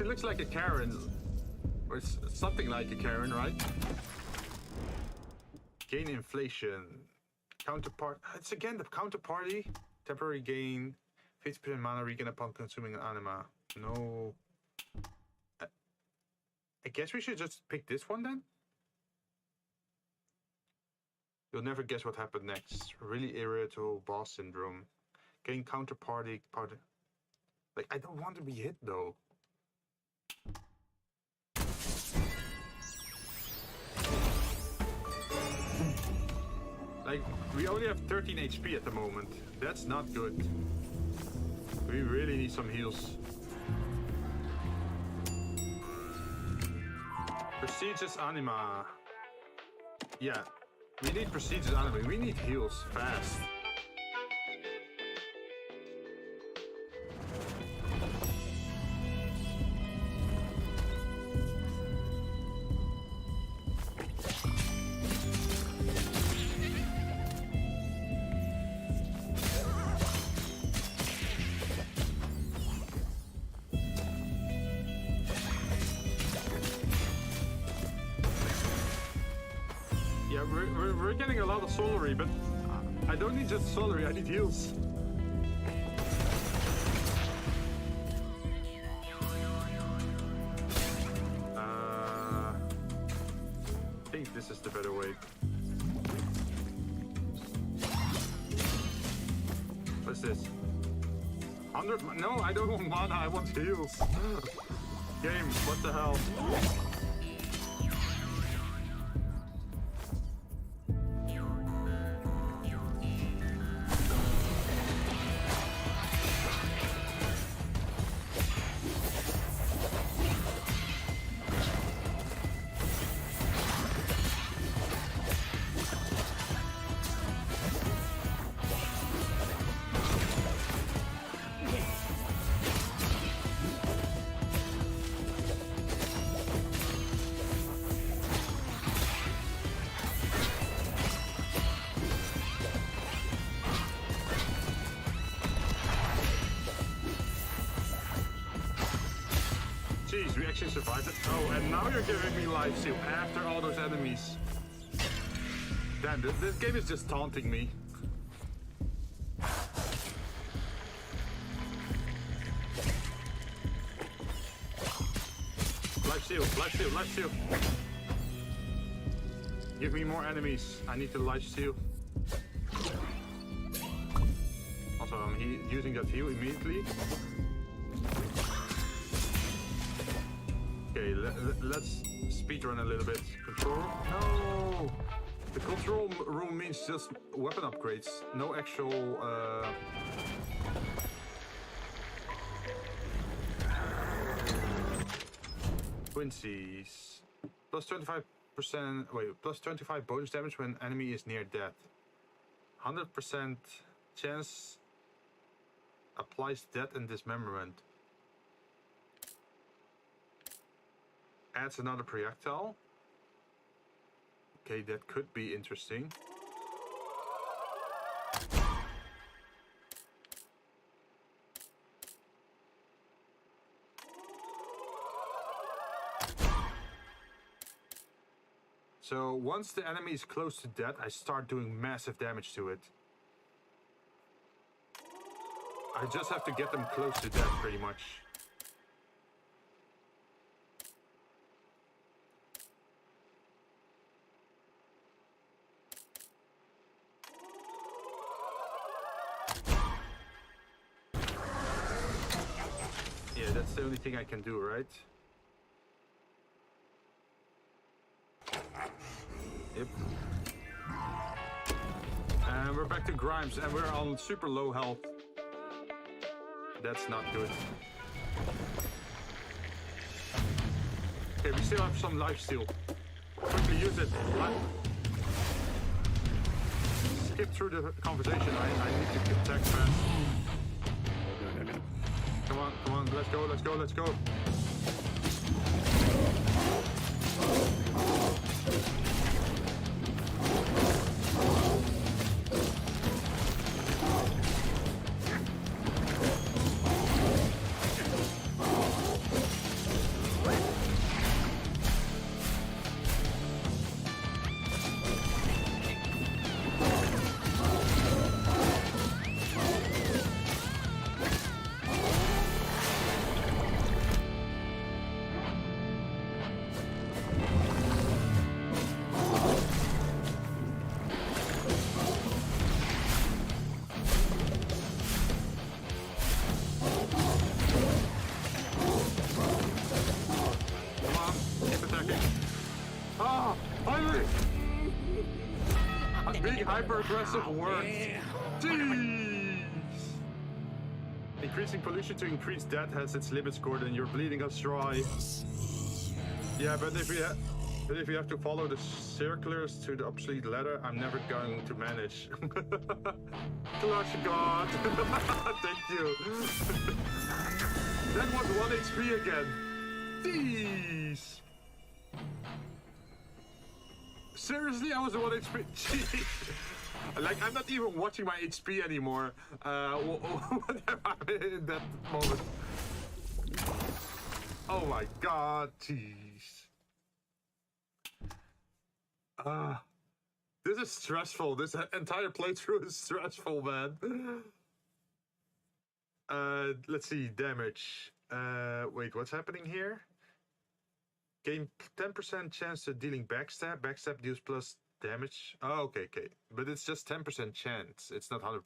Speaker 2: looks like a Karen. Or something like a Karen, right? Gain inflation. Counterpart. It's again the counterparty. Temporary gain. 50% mana regain upon consuming an anima. No. I guess we should just pick this one then? You'll never guess what happened next. Really irritable boss syndrome. Gain counterparty party. Like, I don't want to be hit though. Like, we only have 13 HP at the moment. That's not good. We really need some heals. Prestigious anima. Yeah, we need prestigious anima. We need heals fast. We're getting a lot of soulary, but I don't need just soulary, I need heals. I think this is the better way. What's this? 100? No, I don't want mana, I want heals. Game, what the hell? Jeez, we actually survived it. Oh, and now you're giving me life steal after all those enemies. Damn, this game is just taunting me. Life steal, life steal, life steal. Give me more enemies. I need to life steal. Also, I'm using that heal immediately. Okay, let's speedrun a little bit. Control? No! The control room means just weapon upgrades. No actual... Quincy's. Plus 25%... Wait, plus 25 bonus damage when enemy is near death. 100% chance applies death and dismemberment. Adds another projectile. Okay, that could be interesting. So once the enemy is close to death, I start doing massive damage to it. I just have to get them close to death pretty much. Yeah, that's the only thing I can do, right? Yep. And we're back to Grimes, and we're on super low health. That's not good. Okay, we still have some life steal. Quickly use it. Skip through the conversation. I need to attack fast. Come
Speaker 1: come on, let's go, let's go, let's go. Hyper-aggressive words. Jeez. Increasing pollution to increase death has its limits, Gordon. You're bleeding us dry. Yeah, but if you have to follow the circulars to the obsolete letter, I'm never going to manage. Clash God. Thank you. That was 1 HP again. Jeez. Seriously, I was 1 HP. Jeez. Like, I'm not even watching my HP anymore. Whatever I'm in that moment. Oh my god, jeez. This is stressful. This entire playthrough is stressful, man. Let's see, damage. Wait, what's happening here? Gain 10% chance to dealing backstab. Backstab deals plus damage. Oh, okay. But it's just 10% chance. It's not 100%.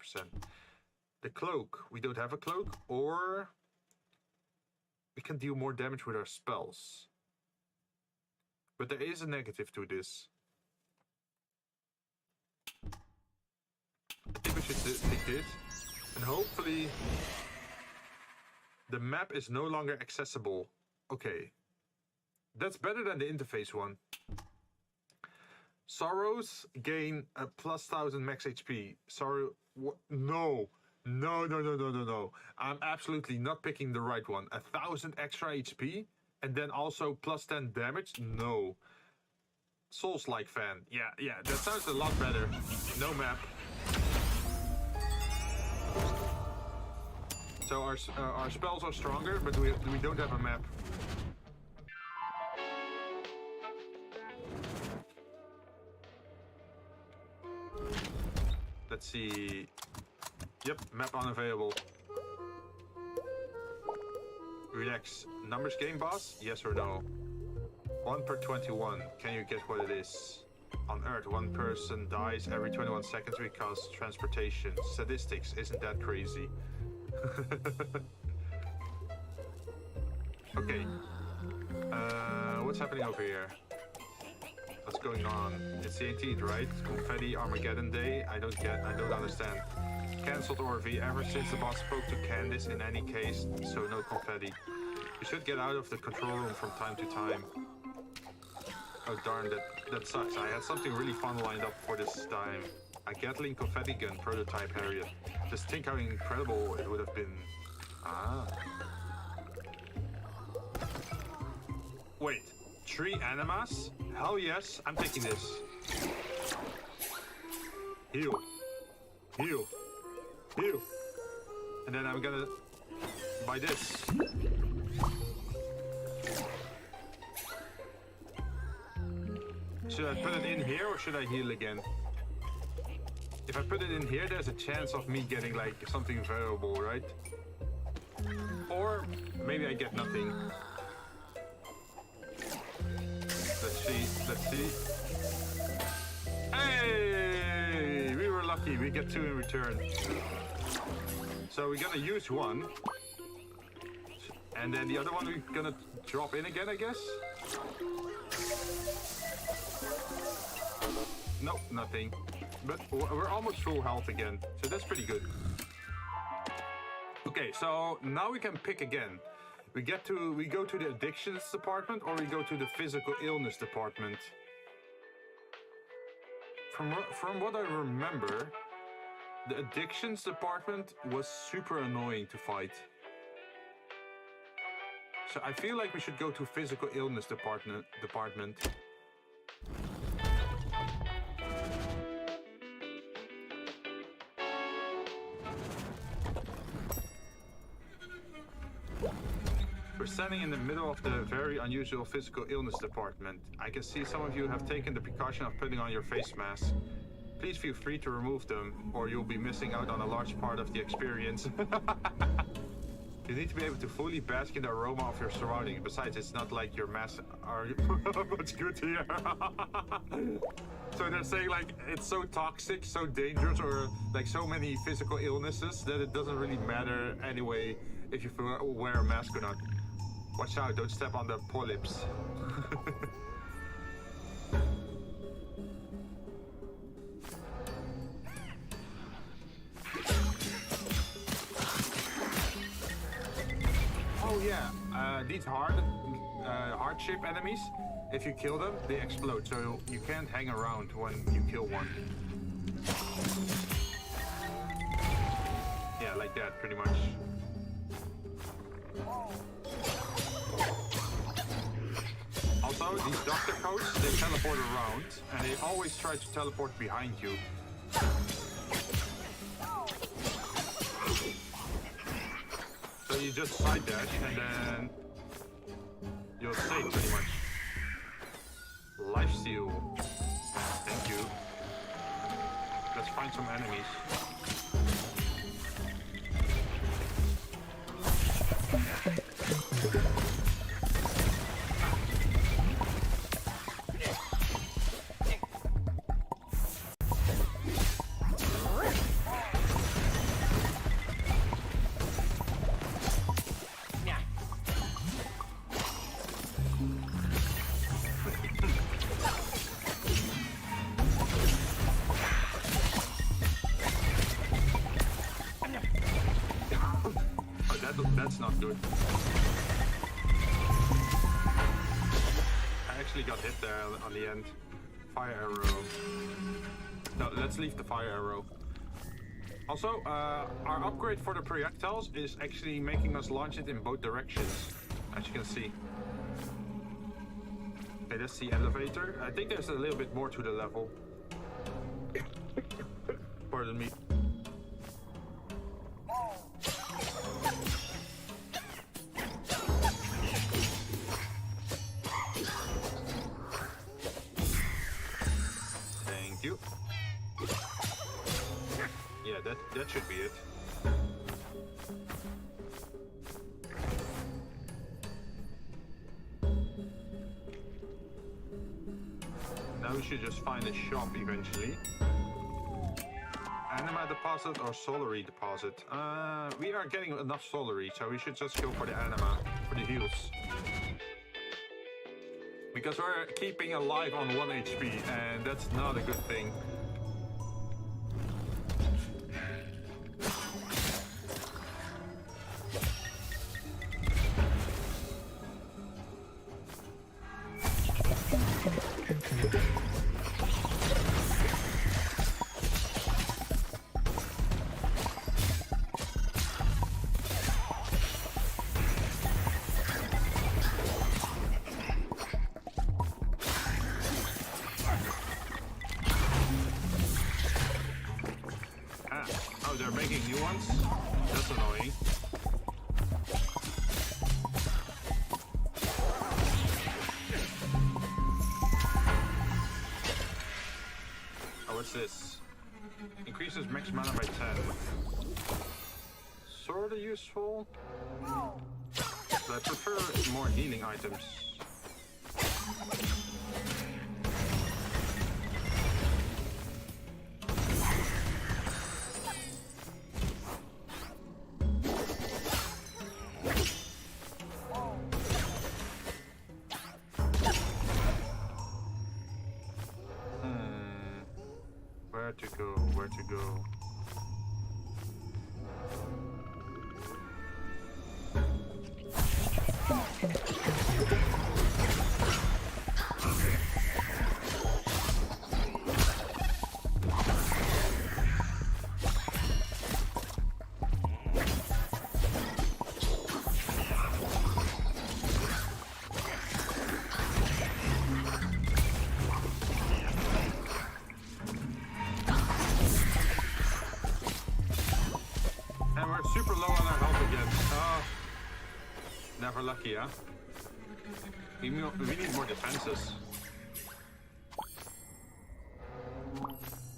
Speaker 1: The cloak. We don't have a cloak. Or we can deal more damage with our spells. But there is a negative to this. I think we should take this. And hopefully the map is no longer accessible. Okay. That's better than the interface one. Sorrows gain a plus 1000 max HP. Sorrow. No. I'm absolutely not picking the right one. 1000 extra HP and then also plus 10 damage? No. Souls-like fan. Yeah, that sounds a lot better. No map. So our spells are stronger, but we don't have a map. Let's see. Yep, map unavailable. Relax. Numbers game, boss? Yes or no? 1 per 21. Can you get what it is? On Earth, one person dies every 21 seconds because transportation. Statistics. Isn't that crazy? Okay. What's happening over here? What's going on? It's the 18th, right? Confetti Armageddon Day? I don't understand. Cancelled ORV ever since the boss spoke to Candice in any case, so no confetti. We should get out of the control room from time to time. Oh darn, that sucks. I had something really fun lined up for this time. A Gatling confetti gun prototype, Harriet. Just think how incredible it would have been. Ah. Wait. 3 animas? Hell yes, I'm taking this. Heal. Heal. Heal. And then I'm gonna buy this. Should I put it in here or should I heal again? If I put it in here, there's a chance of me getting like something valuable, right? Or maybe I get nothing. Let's see. Hey! We were lucky, we get 2 in return. So we're gonna use 1. And then the other one we're gonna drop in again, I guess? Nope, nothing. But we're almost full health again, so that's pretty good. Okay, so now we can pick again. We go to the addictions department or we go to the physical illness department. From what I remember, the addictions department was super annoying to fight. So I feel like we should go to physical illness department. We're standing in the middle of the very unusual physical illness department. I can see some of you have taken the precaution of putting on your face masks. Please feel free to remove them, or you'll be missing out on a large part of the experience. You need to be able to fully bask in the aroma of your surroundings. Besides, it's not like your masks are much good here. So they're saying like it's so toxic, so dangerous, or like so many physical illnesses that it doesn't really matter anyway if you wear a mask or not. Watch out, don't step on the polyps. Oh yeah, these hardship enemies, if you kill them, they explode, so you can't hang around when you kill one. Yeah, like that, pretty much. Also, these doctor codes, they teleport around, and they always try to teleport behind you. So you just side dash, and then you'll save pretty much. Lifesteal. Thank you. Let's find some enemies. That's not good. I actually got hit there on the end. Fire arrow. No, let's leave the fire arrow. Also, our upgrade for the projectiles is actually making us launch it in both directions, as you can see. Okay, that's the elevator. I think there's a little bit more to the level. Pardon me. Yeah, that should be it. Now we should just find a shop eventually. Anima deposit or solary deposit? We are getting enough solary, so we should just go for the anima, for the heals. Because we're keeping alive on 1 HP, and that's not a good thing. They're making new ones? That's annoying. Oh, what's this? Increases max mana by 10. Sorta useful. But I prefer more healing items. Where to go? lucky, huh? We need more defenses.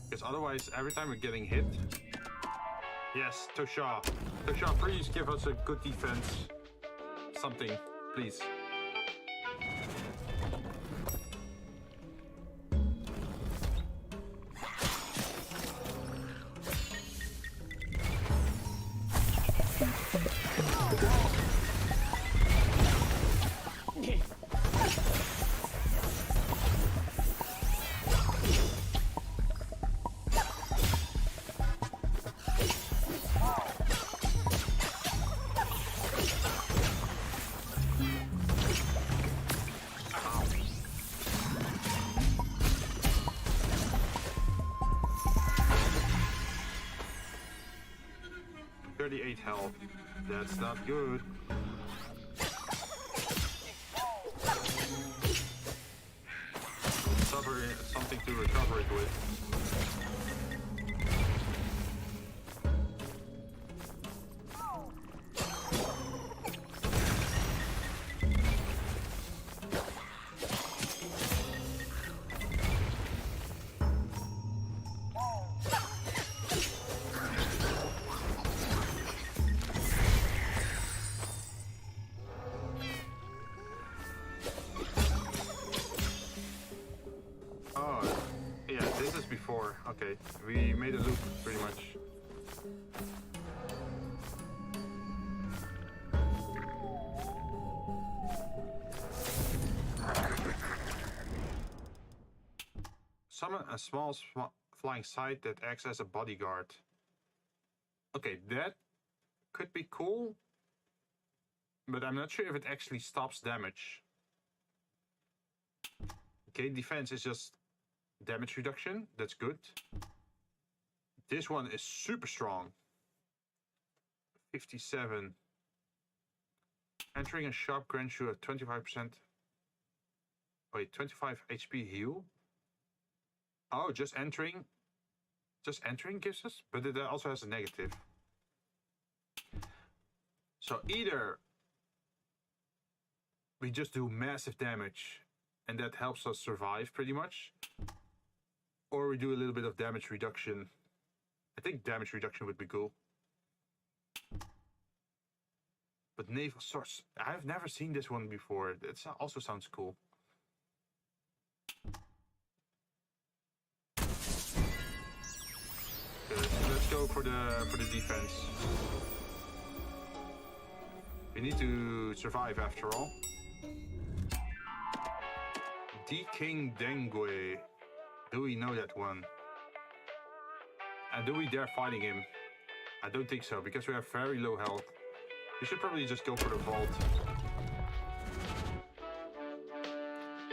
Speaker 1: Because otherwise, every time we're getting hit... Yes, Tosha. Tosha, please give us a good defense. Something, please. Health. That's not good. Something to recover it with. Before. Okay, we made a loop pretty much. Summon a small flying sight that acts as a bodyguard. Okay, that could be cool, but I'm not sure if it actually stops damage. Okay, defense is just damage reduction, that's good. This one is super strong. 57. Entering a sharp grants you a 25%. Wait, 25 HP heal? Oh, just entering. Just entering gives us, but it also has a negative. So either we just do massive damage and that helps us survive pretty much, or we do a little bit of damage reduction. I think damage reduction would be cool. But naval source, I've never seen this one before. That also sounds cool. Good. So let's go for the defense. We need to survive after all. D-King Dengue. Do we know that one? And do we dare fighting him? I don't think so, because we have very low health. We should probably just go for the vault.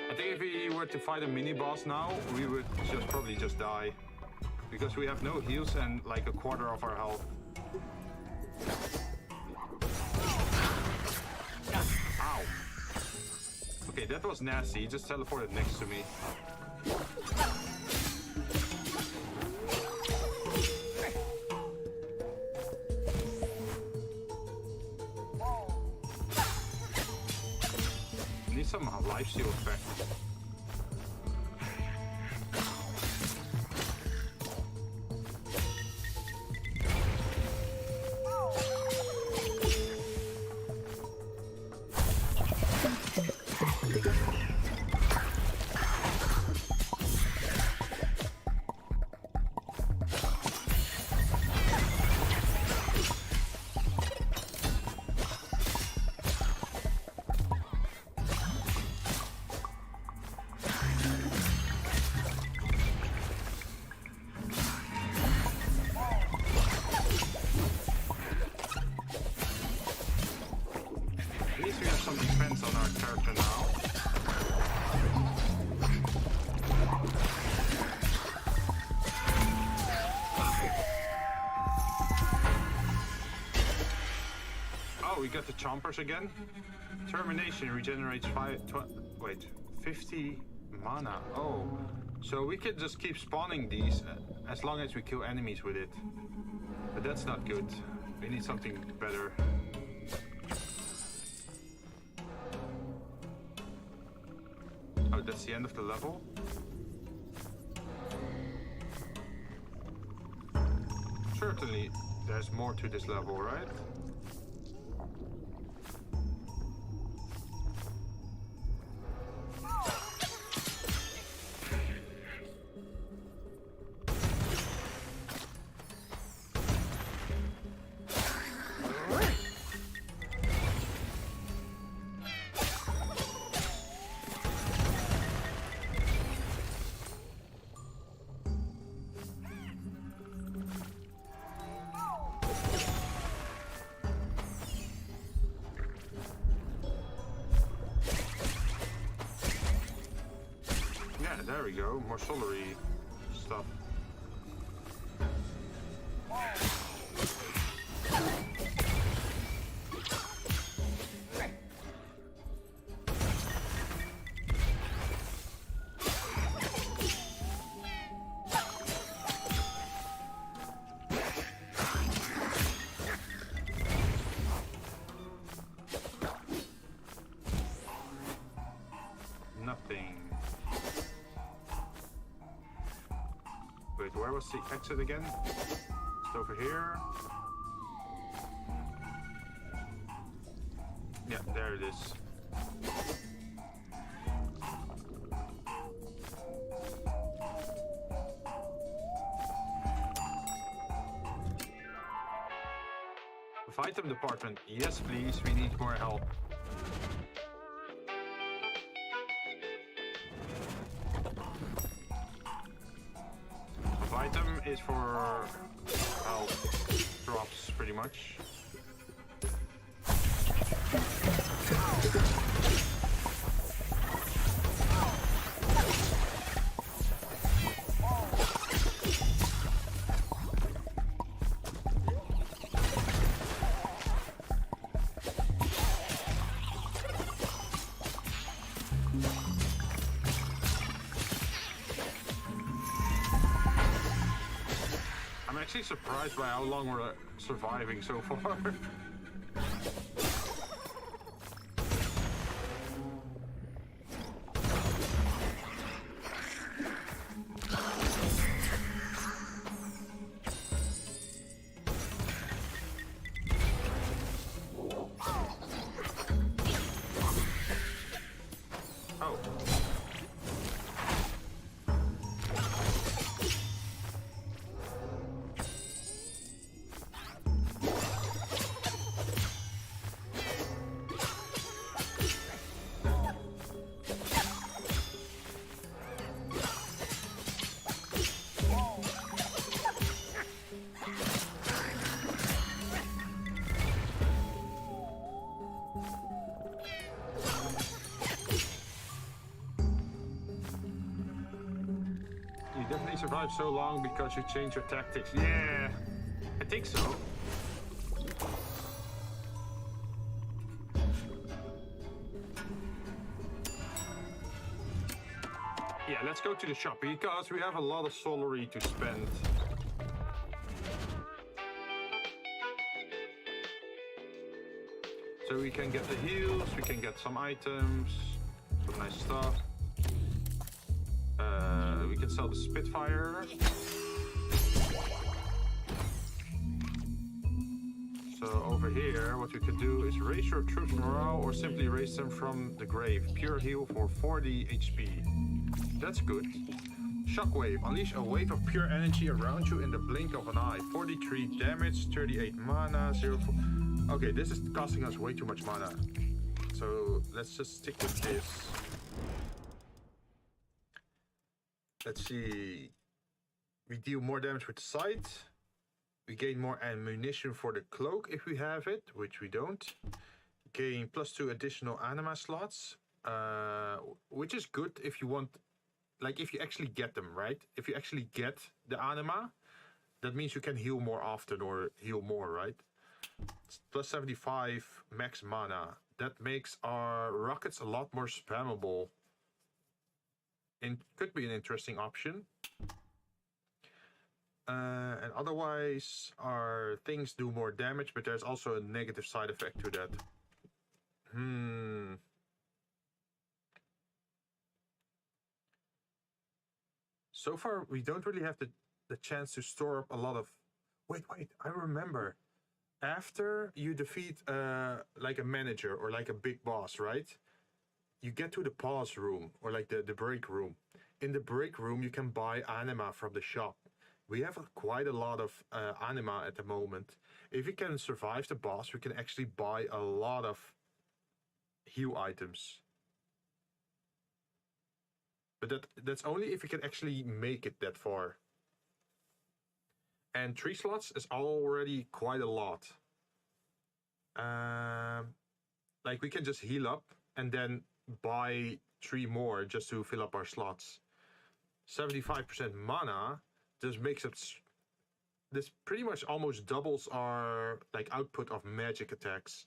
Speaker 1: I think if we were to fight a mini-boss now, we would probably just die. Because we have no heals and like a quarter of our health. Ow! Okay, that was nasty. He just teleported next to me. Need some lifesteal effect. We got the chompers again. Termination regenerates 50 mana. Oh, so we can just keep spawning these as long as we kill enemies with it. But that's not good. We need something better. that's the end of the level. Certainly, there's more to this level, right? There we go, more solary stuff. Nothing. Wait, where was the exit again? It's over here. Yeah, there it is. Item department. Yes, please. We need more help. Item is for health drops, pretty much. I'm actually surprised by how long we're surviving so far. You definitely survived so long because you changed your tactics. Yeah, I think so. Yeah, let's go to the shop because we have a lot of solary to spend. So we can get the heals, we can get some items, some nice stuff. We can sell the Spitfire. So over here, what we could do is raise your troops morale or simply raise them from the grave. Pure heal for 40 HP. That's good. Shockwave. Unleash a wave of pure energy around you in the blink of an eye. 43 damage, 38 mana, 0. Okay, this is costing us way too much mana. So let's just stick with this. Let's see. We deal more damage with the sight. We gain more ammunition for the cloak if we have it, which we don't. Gain +2 additional anima slots, which is good if you want, like if you actually get them, right? If you actually get the anima, that means you can heal more often or heal more, right? It's +75 max mana. That makes our rockets a lot more spammable. And could be an interesting option. And otherwise, our things do more damage, but there's also a negative side effect to that.
Speaker 2: So far, we don't really have the chance to store up a lot of... Wait, I remember. After you defeat like a manager or like a big boss, right? You get to the pause room or like the break room. In the break room, you can buy anima from the shop. We have quite a lot of anima at the moment. If we can survive the boss, we can actually buy a lot of heal items. But that's only if we can actually make it that far. And 3 slots is already quite a lot. Like we can just heal up and then buy 3 more just to fill up our slots. 75% mana just makes it... This pretty much almost doubles our like output of magic attacks.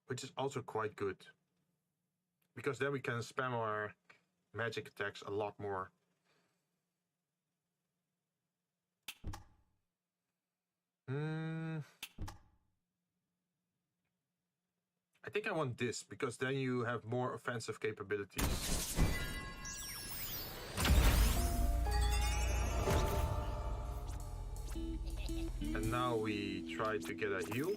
Speaker 2: Which is also quite good. Because then we can spam our magic attacks a lot more. I think I want this, because then you have more offensive capabilities. And now we try to get a heal.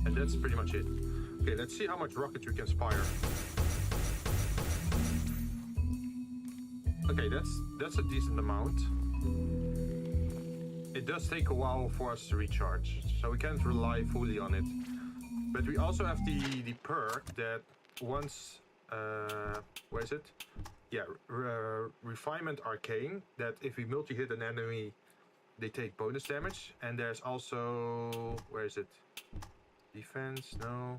Speaker 2: And that's pretty much it. Okay, let's see how much rockets we can spire. Okay, that's a decent amount. It does take a while for us to recharge, so we can't rely fully on it. But we also have the perk that once... where is it? Yeah, Refinement Arcane, that if we multi-hit an enemy, they take bonus damage. And there's also... where is it? Defense, no.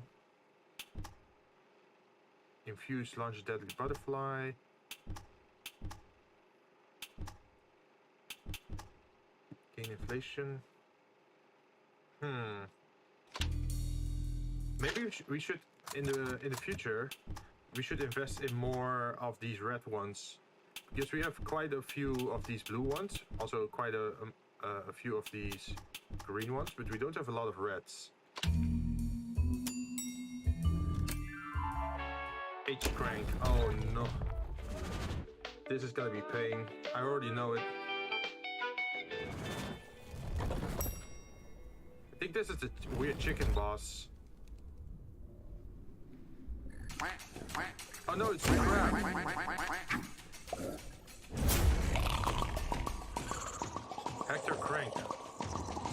Speaker 2: Infuse, launch deadly butterfly. Gain inflation. Maybe we should in the future we should invest in more of these red ones, because we have quite a few of these blue ones, also quite a few of these green ones, but we don't have a lot of reds. H crank. Oh no. This is gonna be pain. I already know it. I think this is a weird chicken boss. Oh no, it's the crab. Hector Crank.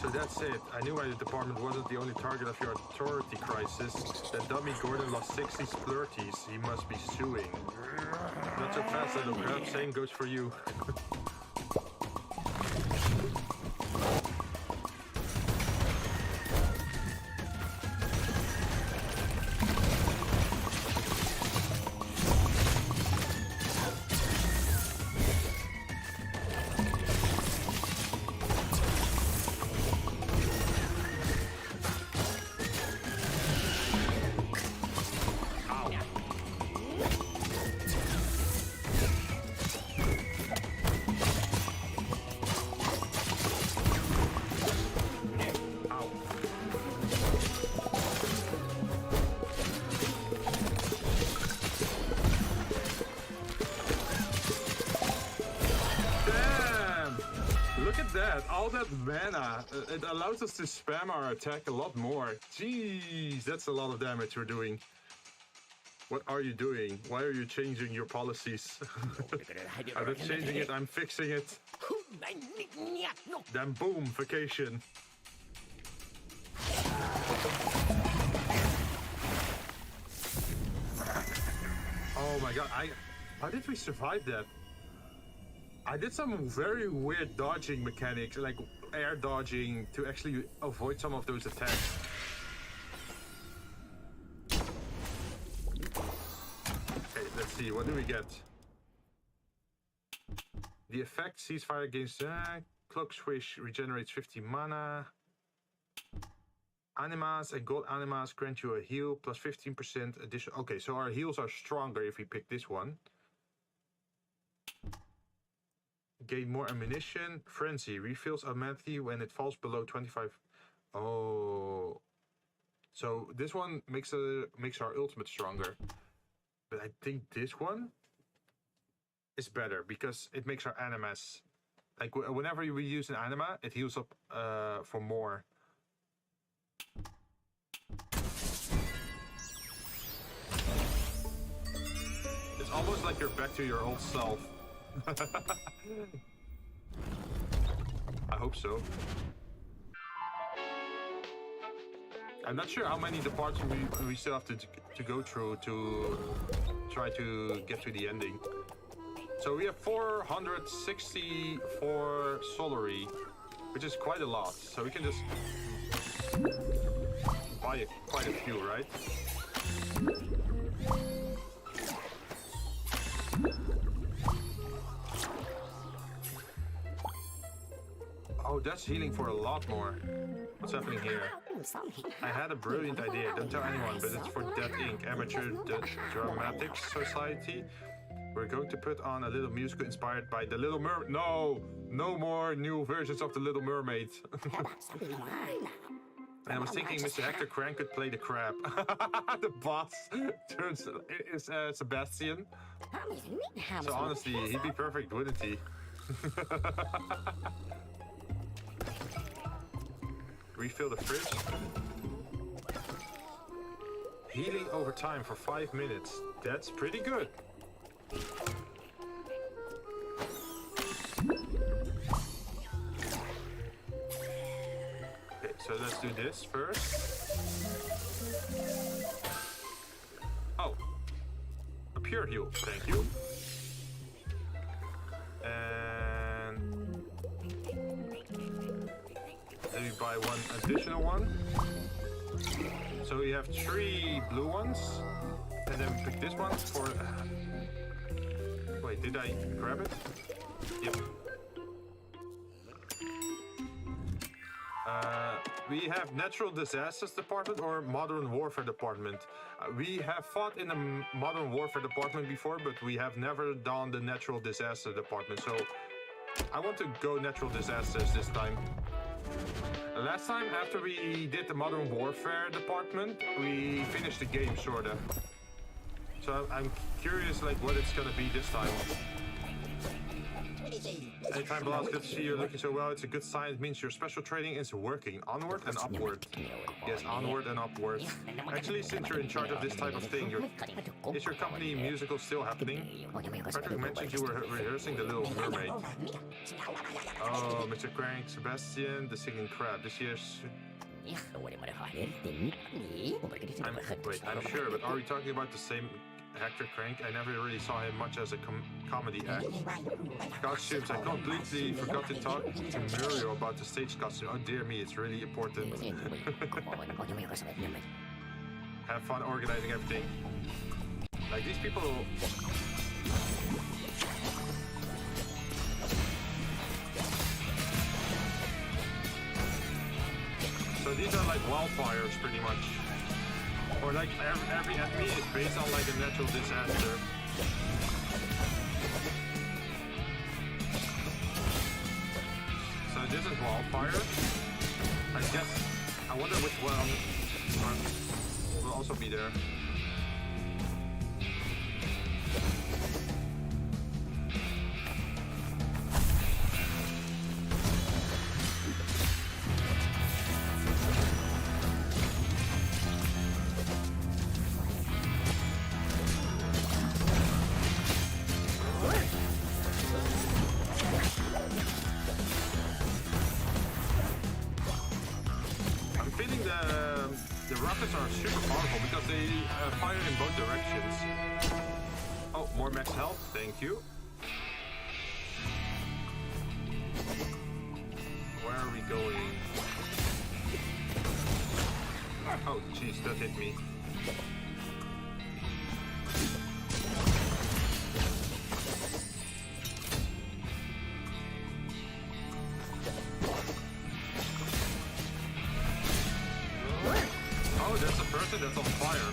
Speaker 2: So that's it. I knew my department wasn't the only target of your authority crisis. That dummy Gordon lost 60 splurties. He must be suing. Not so fast, little crab. Same goes for you. All that mana, it allows us to spam our attack a lot more. Jeez, that's a lot of damage we're doing. What are you doing? Why are you changing your policies? I'm not changing it, I'm fixing it. Then boom, vacation. Oh my god, how did we survive that? I did some very weird dodging mechanics, like air dodging, to actually avoid some of those attacks. Okay, let's see, what do we get? The effect ceasefire against cloak swish regenerates 50 mana. Animas and gold animas grant you a heal plus 15% additional. Okay, so our heals are stronger if we pick this one. Gain more ammunition. Frenzy refills automatically when it falls below 25. Oh.
Speaker 1: So this one makes our ultimate stronger. But I think this one is better because it makes our animas. Like whenever we use an anima, it heals up for more. It's almost like you're back to your old self. I hope so. I'm not sure how many departments we still have to go through to try to get to the ending. So we have 464 Solary, which is quite a lot. So we can just buy quite a few, right? Oh, that's healing for a lot more. What's happening here? I had a brilliant idea. Don't tell anyone, but it's for Dead Ink, Amateur Dramatics Society. We're going to put on a little musical inspired by The Little Mermaid. No! No more new versions of The Little Mermaid. And I was thinking Mr. Hector Crank could play the crab. The boss turns is Sebastian. So honestly, he'd be perfect, wouldn't he? Refill the fridge. Healing over time for 5 minutes. That's pretty good. Okay, so let's do this first. Oh, a pure heal, thank you. And then we buy one additional one. So we have 3 blue ones, and then we pick this one for. Wait, did I grab it? Yep. We have Natural Disasters Department or Modern Warfare Department. We have fought in the Modern Warfare Department before, but we have never done the Natural Disaster Department. So I want to go Natural Disasters this time. Last time, after we did the Modern Warfare Department, we finished the game, sorta. So I'm curious, like, what it's gonna be this time. Anytime, Blas, good to see you looking so well. It's a good sign. It means your special training is working. Onward and upward. Yes, onward and upward. Actually, since you're in charge of this type of thing, is your company musical still happening? Patrick mentioned you were rehearsing The Little Mermaid. Oh, Mr. Crank, Sebastian, the singing crab. This year's... I'm sure, but are we talking about the same Hector Crank? I never really saw him much as a comedy act. Costumes, I completely forgot to talk to Muriel about the stage costume. Oh dear me, it's really important. Have fun organizing everything. Like these people... So these are like wildfires, pretty much. Or like every enemy is based on like a natural disaster. So this is wildfire. I guess, I wonder which one will also be there. The rockets are super powerful because they fire in both directions. Oh, more max health, thank you. Where are we going? Oh, jeez, that hit me. That's on fire.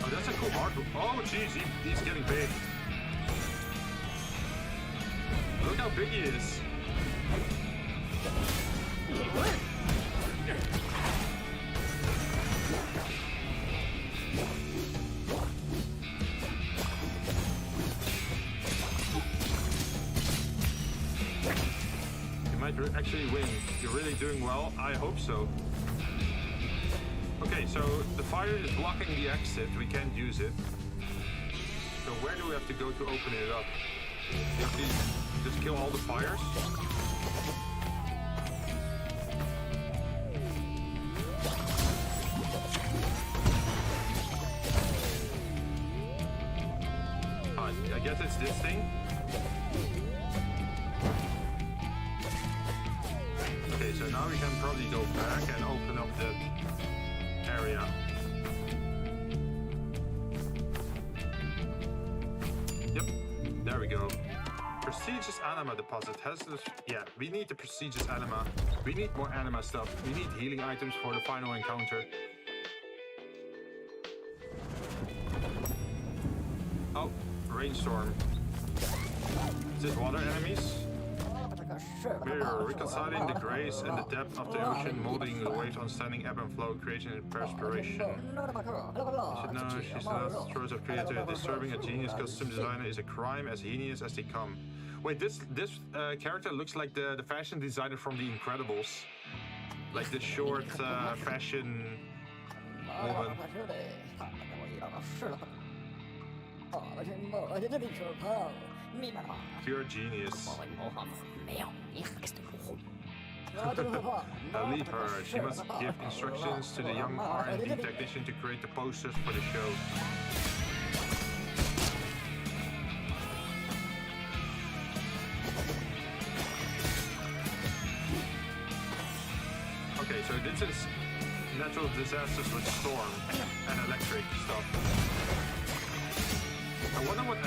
Speaker 1: Oh, that's a cool arc. Oh, jeez, he's getting big. Look how big he is.
Speaker 2: actually win. You're really doing well. I hope so. Okay, so the fire is blocking the exit. We can't use it. So where do we have to go to open it up? You have to just kill all the fires? I guess it's this thing. Okay, so now we can probably go back and open up that area. Yep, there we go. Prestigious anima deposit has this. Yeah, we need the prestigious anima. We need more anima stuff. We need healing items for the final encounter. Oh, rainstorm. Is this water enemies? We're reconciling the grace and the depth of the ocean, molding the waves on standing ebb and flow, creating perspiration. You should know she's not throws of creativity. Disturbing a genius costume designer is a crime as heinous as they come. Wait, this character looks like the fashion designer from The Incredibles. Like the short fashion woman. Pure genius. Now leave her. She must give instructions to the young R&D technician to create the posters for the show. Okay, so this is natural disasters with storm and electric stuff. I wonder what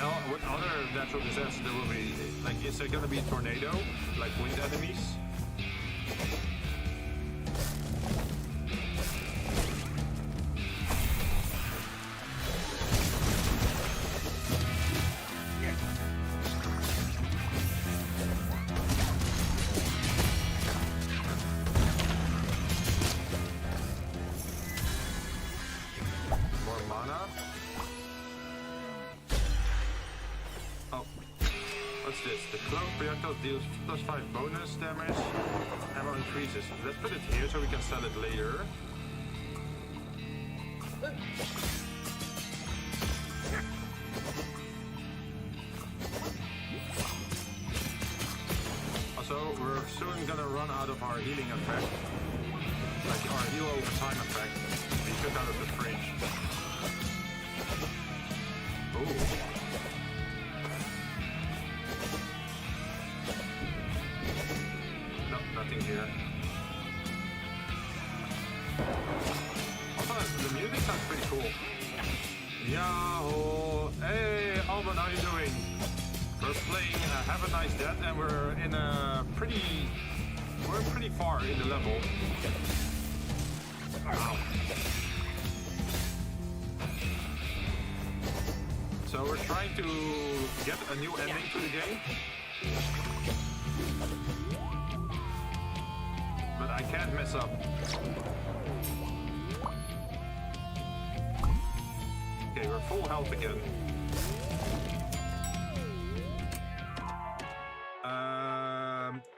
Speaker 2: other natural disasters there will be. Like, is there gonna be a tornado? Like wind enemies? More mana? Oh, what's this? The cloak projectile deals +5 bonus damage. Ammo increases. Let's put it here so we can sell it later. Also, we're soon gonna run out of our healing effect. Like our heal over time effect. We took out of the fridge. Ooh. Nothing here. Also, the music sounds pretty cool. Yahoo! Hey, Alban, how you doing? We're playing Have a Nice Death, and we're in a we're pretty far in the level. Wow. So we're trying to get a new ending to the game. But I can't mess up. Okay, we're full health again.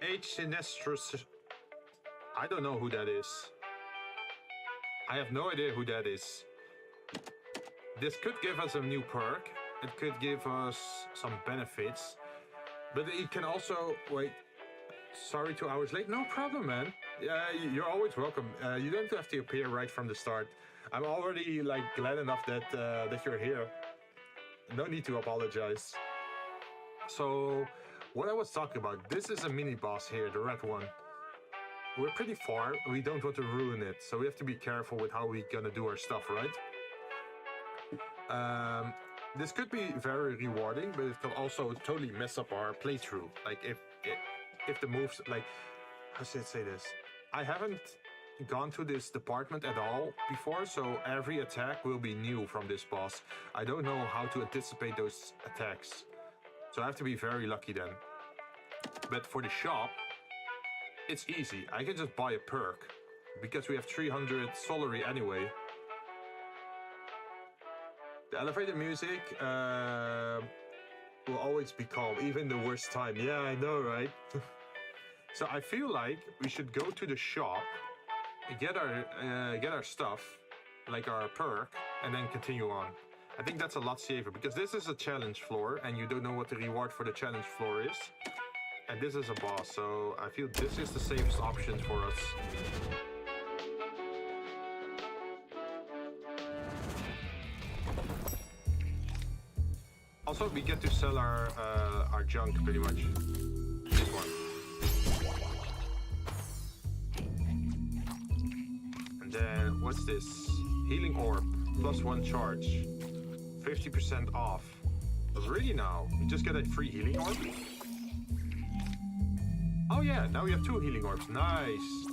Speaker 2: H. Sinestros. I don't know who that is. I have no idea who that is. This could give us a new perk. It could give us some benefits. But it can also... Wait. Sorry, 2 hours late. No problem, man. You're always welcome. You don't have to appear right from the start. I'm already like glad enough that that you're here. No need to apologize. So, what I was talking about, this is a mini boss here, the red one. We're pretty far. We don't want to ruin it, so we have to be careful with how we're gonna do our stuff, right? This could be very rewarding, but it could also totally mess up our playthrough. Like if the moves, like, how should I say this? I haven't gone to this department at all before, so every attack will be new from this boss. I don't know how to anticipate those attacks, so I have to be very lucky then. But for the shop, it's easy. I can just buy a perk, because we have 300 solary anyway. The elevator music will always be calm, even the worst time. Yeah, I know, right? So I feel like we should go to the shop, get our stuff, like our perk, and then continue on. I think that's a lot safer because this is a challenge floor and you don't know what the reward for the challenge floor is. And this is a boss, so I feel this is the safest option for us. Also, we get to sell our junk pretty much. This one. And then what's this? Healing orb, +1 charge, 50% off. Really now? We just get a free healing orb? Oh yeah, now we have 2 healing orbs. Nice.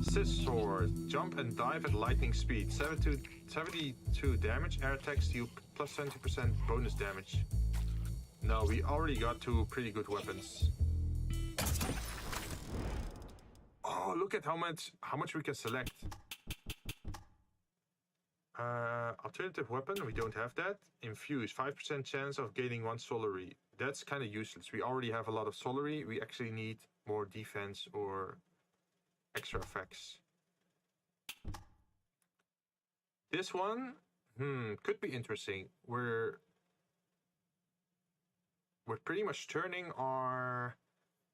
Speaker 2: Scissor, jump and dive at lightning speed. 72 damage. Air attacks deal +20% bonus damage. No, we already got 2 pretty good weapons. Oh, look at how much we can select. Alternative weapon, we don't have that. Infuse, 5% chance of gaining 1 solary. That's kind of useless. We already have a lot of solary. We actually need more defense or extra effects. This one, could be interesting. We're pretty much turning our,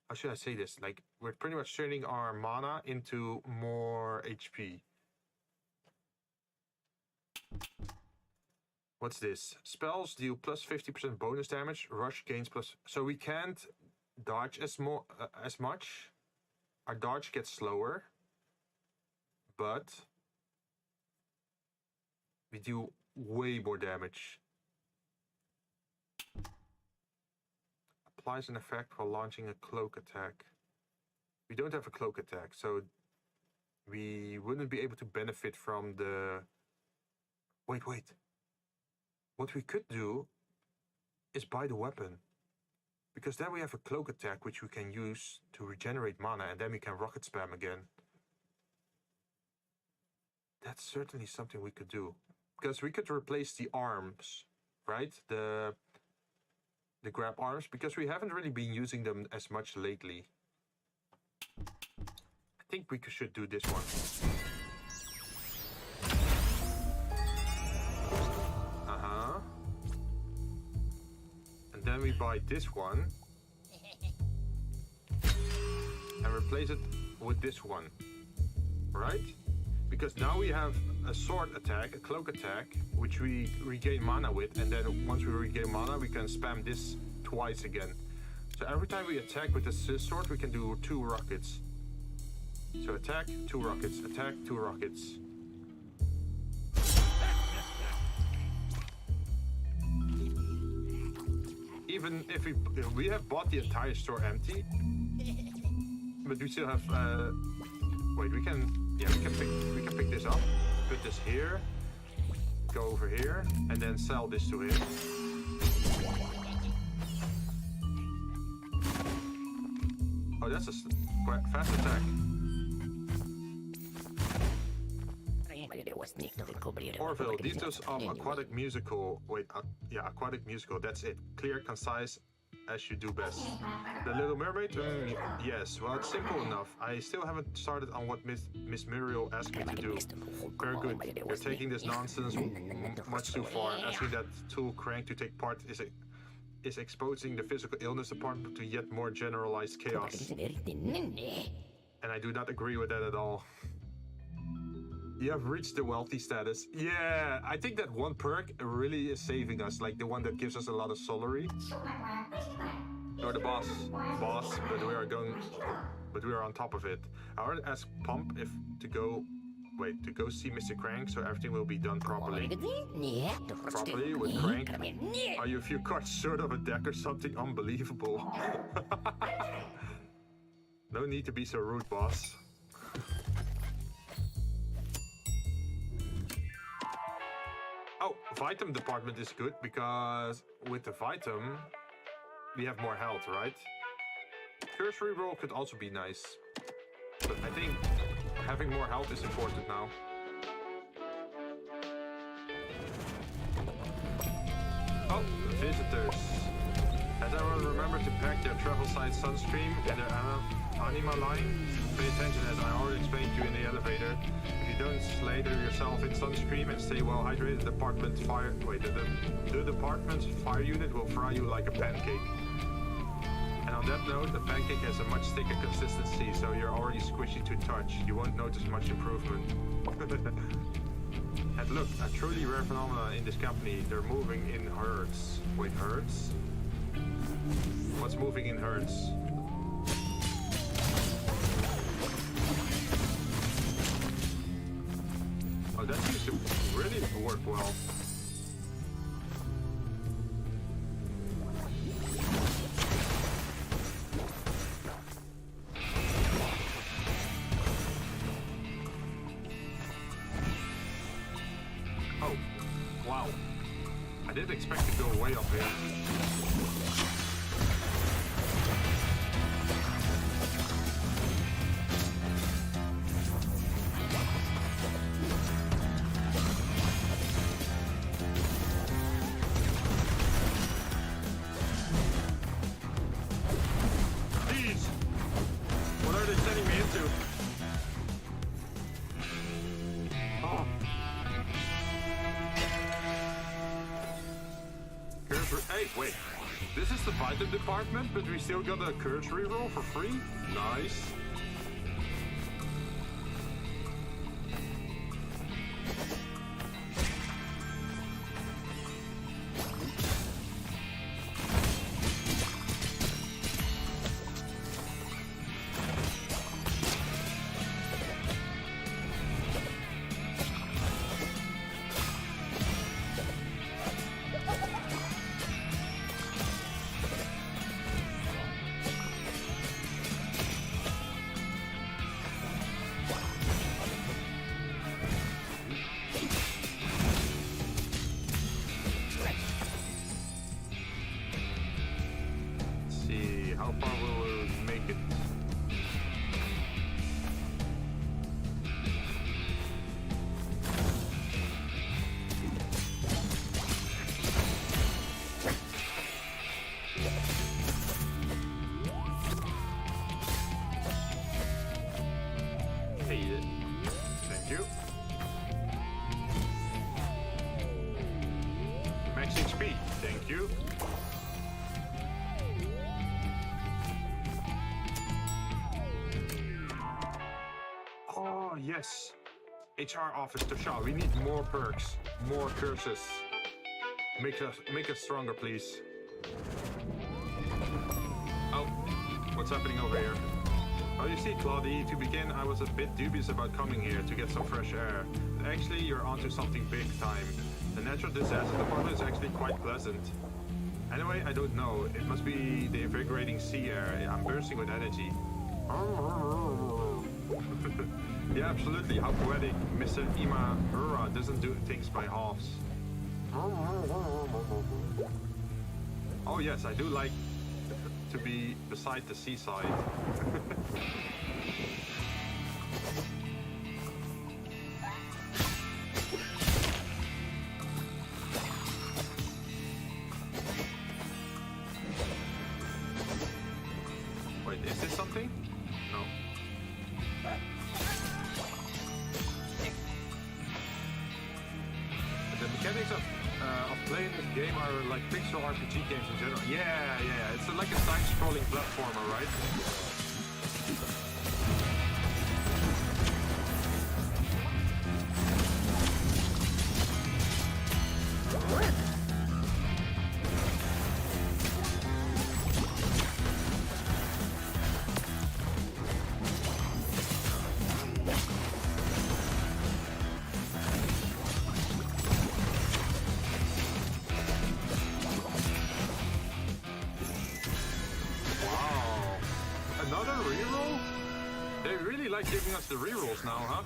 Speaker 2: how should I say this? Like, we're pretty much turning our mana into more HP. What's this? Spells deal +50% bonus damage. Rush gains plus. So we can't dodge as much. Our dodge gets slower, but we do way more damage. Applies an effect while launching a cloak attack. We don't have a cloak attack, so we wouldn't be able to benefit from the. Wait. What we could do is buy the weapon. Because then we have a cloak attack which we can use to regenerate mana and then we can rocket spam again. That's certainly something we could do. Because we could replace the arms, right? The grab arms, because we haven't really been using them as much lately. I think we should do this one. And then we buy this one and replace it with this one, right? Because now we have a sword attack, a cloak attack, which we regain mana with, and then once we regain mana, we can spam this twice again. So every time we attack with the sword, we can do 2 rockets. So attack, 2 rockets, attack, 2 rockets. Even if we have bought the entire store empty, but we still have. Wait, we can pick this up, put this here, go over here, and then sell this to him. Oh, that's a fast attack. Orville, details of aquatic musical. Wait, yeah, aquatic musical. That's it. Clear, concise, as you do best. The Little Mermaid? Yes. Well, it's simple enough. I still haven't started on what Miss Muriel asked me to do. Very good. You're taking this nonsense much too far. Asking that tool Crank to take part is exposing the physical illness department to yet more generalized chaos. And I do not agree with that at all. You have reached the wealthy status. Yeah, I think that one perk really is saving us, like the one that gives us a lot of solary. Or the boss, but we are on top of it. I already asked Pump to go see Mr. Crank, so everything will be done properly. Properly with Crank? Are you a few cards short of a deck or something? Unbelievable. No need to be so rude, boss. Oh, Vitum department is good because with the Vitum, we have more health, right? Cursory roll could also be nice. But I think having more health is important now. Oh, visitors. As everyone remember to pack their travel size sunscreen in their anima line. Pay attention, as I already explained to you in the elevator. If you don't slather yourself in sunscreen and stay well hydrated, the department's fire unit will fry you like a pancake. And on that note, the pancake has a much thicker consistency, so you're already squishy to touch. You won't notice much improvement. And look, a truly rare phenomenon in this company. They're moving in herds. Wait, herds? What's moving in herds? Oh, that seems to really work well. Oh, wow. I didn't expect to go way up here. Hey, wait. This is the Vtuber department, but we still got a curse reroll for free? Nice. How far will we make it? Hey, thank you. Max HP, thank you. Oh, yes. HR office to Shah. We need more perks, more curses. Make us stronger, please. Oh, what's happening over here? Oh, you see, Claudie, to begin, I was a bit dubious about coming here to get some fresh air. But actually, you're onto something big time. The natural disaster department is actually quite pleasant. Anyway, I don't know. It must be the invigorating sea air. I'm bursting with energy. Yeah, absolutely. How poetic. Mr. Imahura doesn't do things by halves. Oh yes, I do like to be beside the seaside. Wait, is this something? No. The mechanics of playing this game are like pixel RPG games in general. Yeah. It's like a side-scrolling platformer, right? Giving us the rerolls now, huh?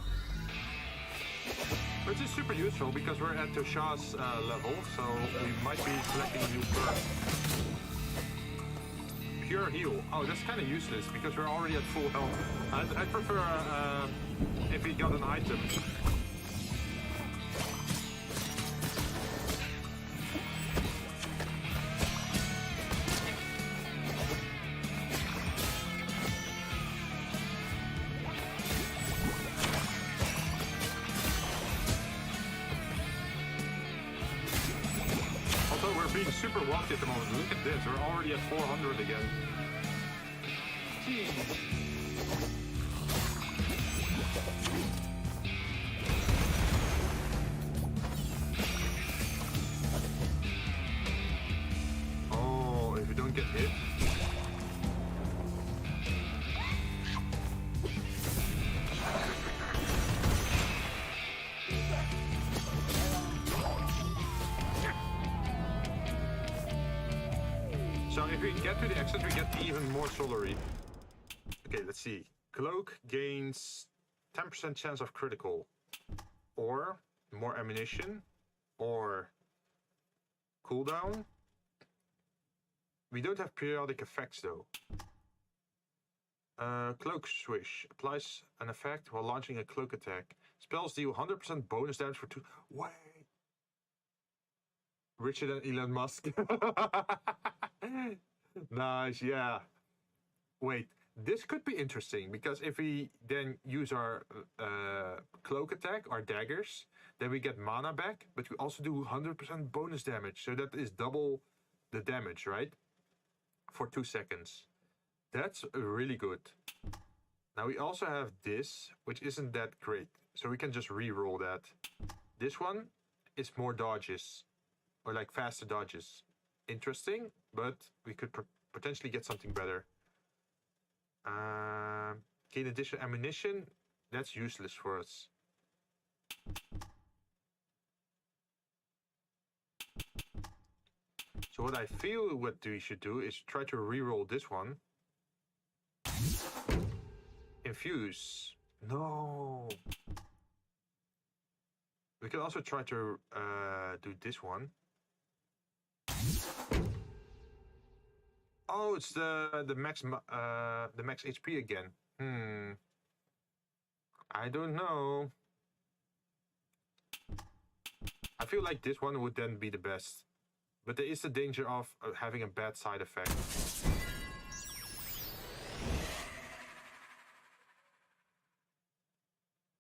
Speaker 2: Which is super useful because we're at Toshaw's level, so we might be selecting a new perk. Pure heal. Oh, that's kind of useless because we're already at full health. I'd prefer if we got an item. we're being super wealthy at the moment. Look at this, we're already at 400 again. Jeez. Oh, if you don't get hit. So if we get to the exit, we get even more solary. Okay, let's see. Cloak gains 10% chance of critical, or more ammunition, or cooldown. We don't have periodic effects though. Cloak swish applies an effect while launching a cloak attack. Spells deal 100% bonus damage for 2. Wait. Richer than Elon Musk. Nice, yeah. Wait, this could be interesting because if we then use our cloak attack, our daggers, then we get mana back, but we also do 100% bonus damage. So that is double the damage, right? For 2 seconds. That's really good. Now we also have this, which isn't that great. So we can just re-roll that. This one is more dodges, or like faster dodges. Interesting, but we could potentially get something better. Gain additional ammunition, that's useless for us. So what I feel what we should do is try to re-roll this one. Infuse. No. We can also try to do this one. Oh, it's the max HP again. I don't know. I feel like this one would then be the best, but there is the danger of having a bad side effect.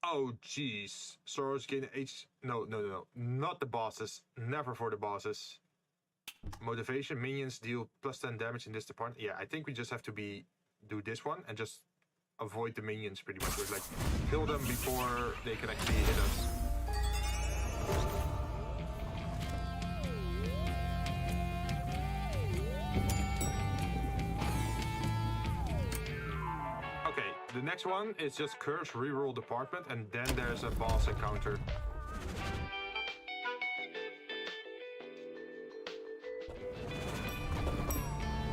Speaker 2: Oh jeez, Soros gain H. No, not the bosses. Never for the bosses. Motivation, minions deal plus 10 damage in this department. Yeah, I think we just have to do this one and just avoid the minions pretty much. Like, kill them before they can actually hit us. Okay, the next one is just curse reroll department, and then there's a boss encounter.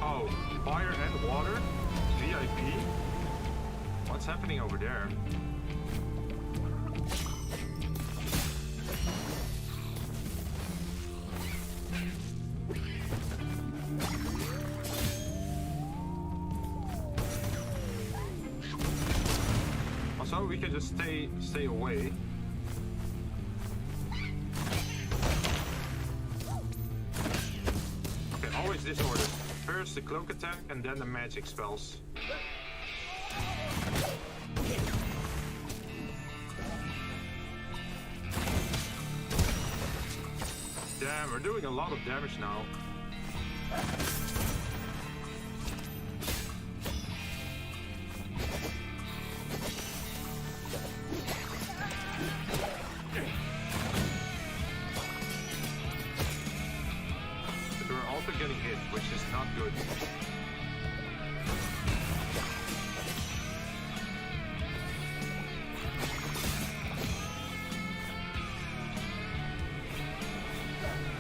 Speaker 2: Oh, fire and water? VIP? What's happening over there? Also, we can just stay away. Okay, always this order. First the cloak attack and then the magic spells. Damn, we're doing a lot of damage now. Getting hit, which is not good.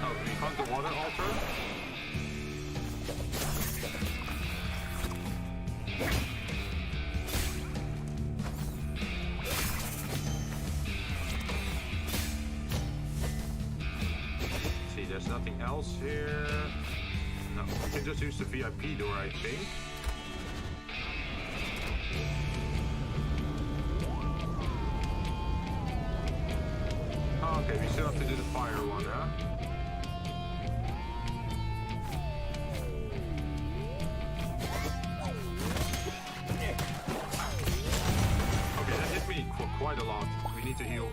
Speaker 2: Oh, we found the water altar. See, there's nothing else here. No, we can just use the VIP door, I think. Oh, okay, we still have to do the fire one, huh? Okay, that hit me for quite a lot. We need to heal.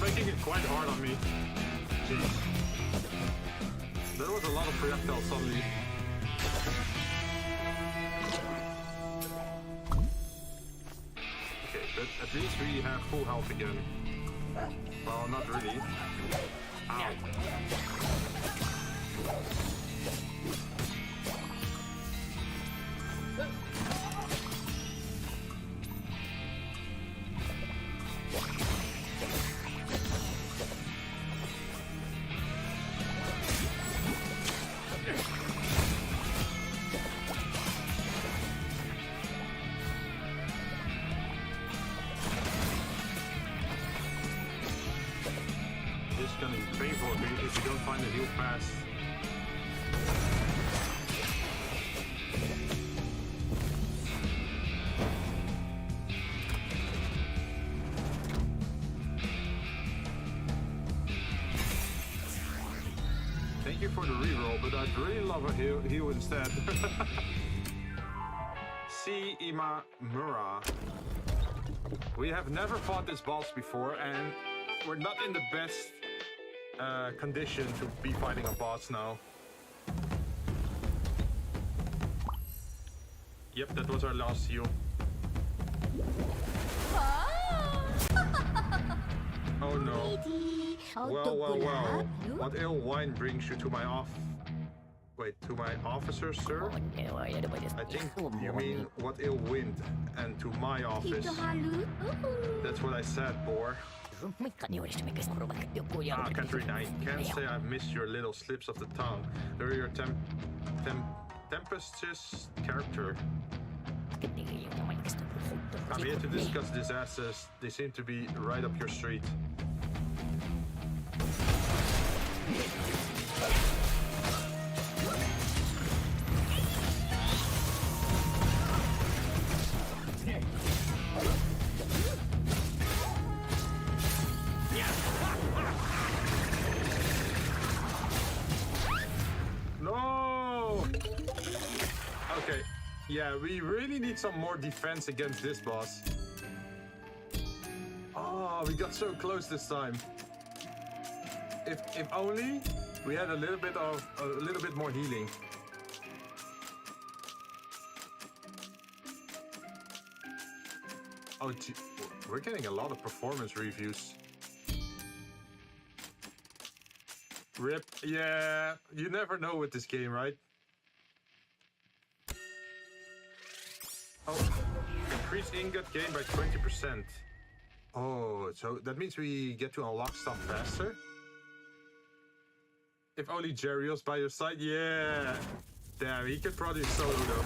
Speaker 2: making it quite hard on me. Jeez. There was a lot of projectiles suddenly. Okay, but at least we have full health again. Well, not really. Ow. It's gonna be painful if you don't find a heal fast. Thank you for the reroll, but I'd really love a heal instead. See Imamura. We have never fought this boss before, and we're not in the best condition to be fighting a boss now. Yep, that was our last heal. Oh no. Well. What ill wine brings you to my to my officer, sir? I think you mean what ill wind, and to my office. That's what I said, boar. Katrina, I can't say I've missed your little slips of the tongue. They're your tempestuous character. I'm here to discuss disasters. They seem to be right up your street. No! Okay, yeah, we really need some more defense against this boss. Oh, we got so close this time. If only we had a little bit more healing. Oh, we're getting a lot of performance reviews. Rip, yeah, you never know with this game, right? Oh, increase ingot gain by 20%. Oh, so that means we get to unlock stuff faster? If only Jerry was by your side, yeah. Damn, he could probably solo though.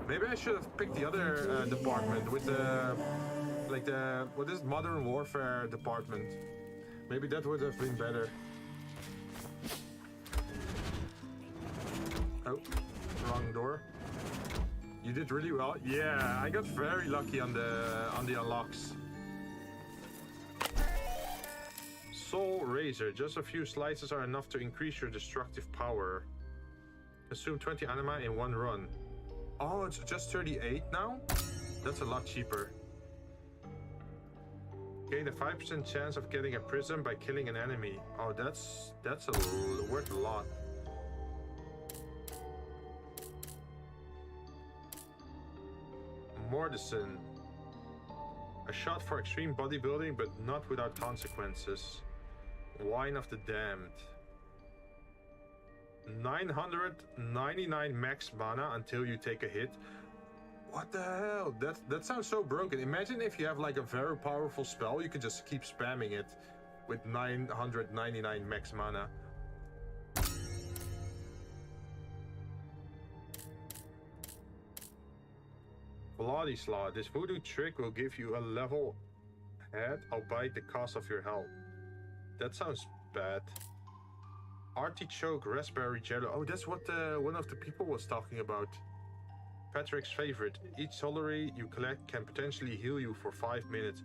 Speaker 2: Maybe I should have picked the other department with the, what is it, Modern Warfare department. Maybe that would have been better. Oh, wrong door. You did really well. Yeah, I got very lucky on the unlocks. Soul Razor. Just a few slices are enough to increase your destructive power. Consume 20 anima in one run. Oh, it's just 38 now? That's a lot cheaper. Gain a 5% chance of getting a prism by killing an enemy. Oh, that's worth a lot. Mortison. A shot for extreme bodybuilding, but not without consequences. Wine of the Damned. 999 max mana until you take a hit. What the hell? That sounds so broken. Imagine if you have like a very powerful spell, you can just keep spamming it with 999 max mana. Bloody Slaw. This voodoo trick will give you a level head, albeit the cost of your health. That sounds bad. Artichoke Raspberry Jello. Oh, that's what one of the people was talking about. Patrick's favorite. Each Solary you collect can potentially heal you for 5 minutes.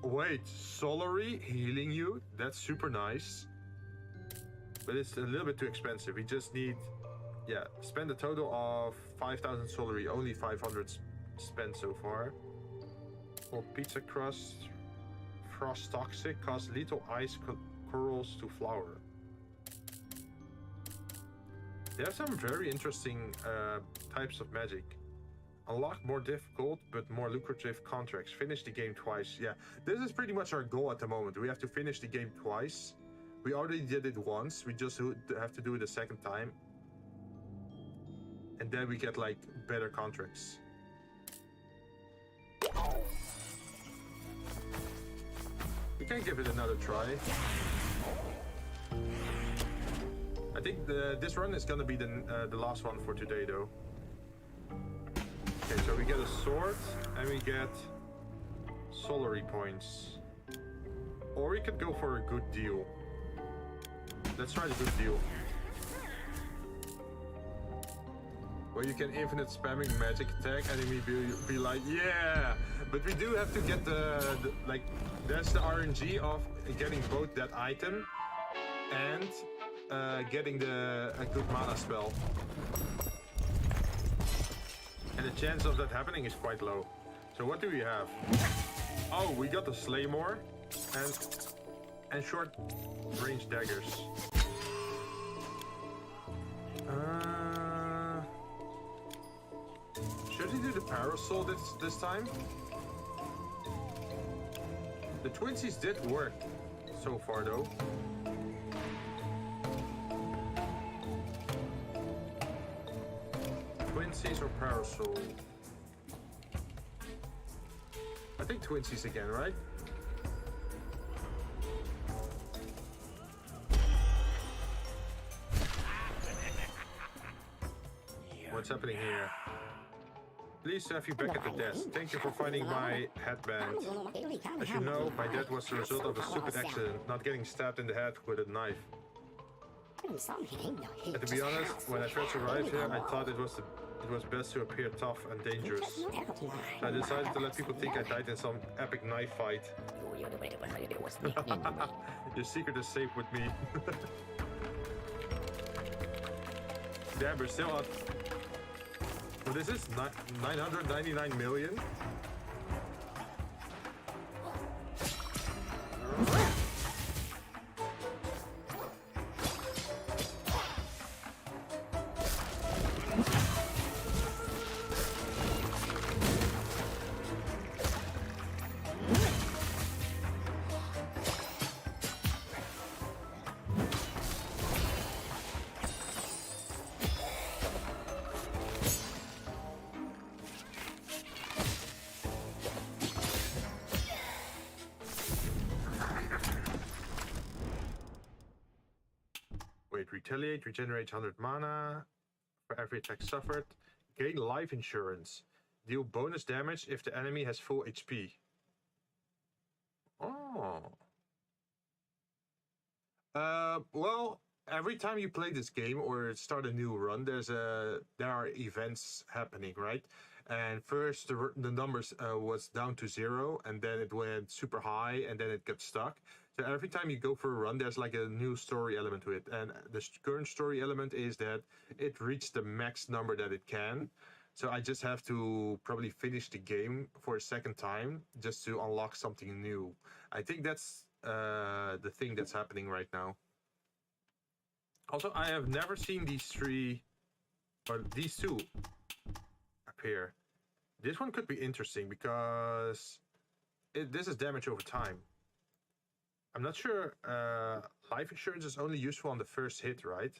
Speaker 2: Wait, Solary healing you? That's super nice. But it's a little bit too expensive. We just need, yeah, spend a total of 5,000 Solary. Only 500 spent so far. Old pizza crust. frost toxic, cause lethal ice corals to flower. They have some very interesting types of magic. Unlock more difficult but more lucrative contracts. Finish the game twice. Yeah, this is pretty much our goal at the moment. We have to finish the game twice. We already did it once. We just have to do it a second time. And then we get like better contracts. We can give it another try. I think this run is gonna be the last one for today though. Okay, so we get a sword and we get solary points. Or we could go for a good deal. Let's try the good deal. Where you can infinite spamming magic attack, enemy be like, yeah! But we do have to get the like, that's the RNG of getting both that item and getting a good mana spell. And the chance of that happening is quite low. So what do we have? Oh, we got the Slaymore and short range daggers. Should we do the parasol this time? The twinsies did work so far though. Twinsies or parasol? I think twinsies again, right? What's happening here? Pleased to have you back at the desk. Thank you for finding my headband. As you know, my death was the result of a stupid accident, not getting stabbed in the head with a knife. And to be honest, when I first arrived here, I thought it was best to appear tough and dangerous. So I decided to let people think I died in some epic knife fight. Your secret is safe with me. Damn, we're still at... What is this? 999 million? Retaliate, regenerate 100 mana for every attack suffered. Gain life insurance. Deal bonus damage if the enemy has full HP. Oh. Well, every time you play this game or start a new run, there are events happening, right? And first the numbers was down to 0, and then it went super high, and then it got stuck. So every time you go for a run, there's like a new story element to it. And the current story element is that it reached the max number that it can. So I just have to probably finish the game for a second time just to unlock something new. I think that's the thing that's happening right now. Also, I have never seen these two appear. This one could be interesting because this is damage over time. I'm not sure. Life insurance is only useful on the first hit, right?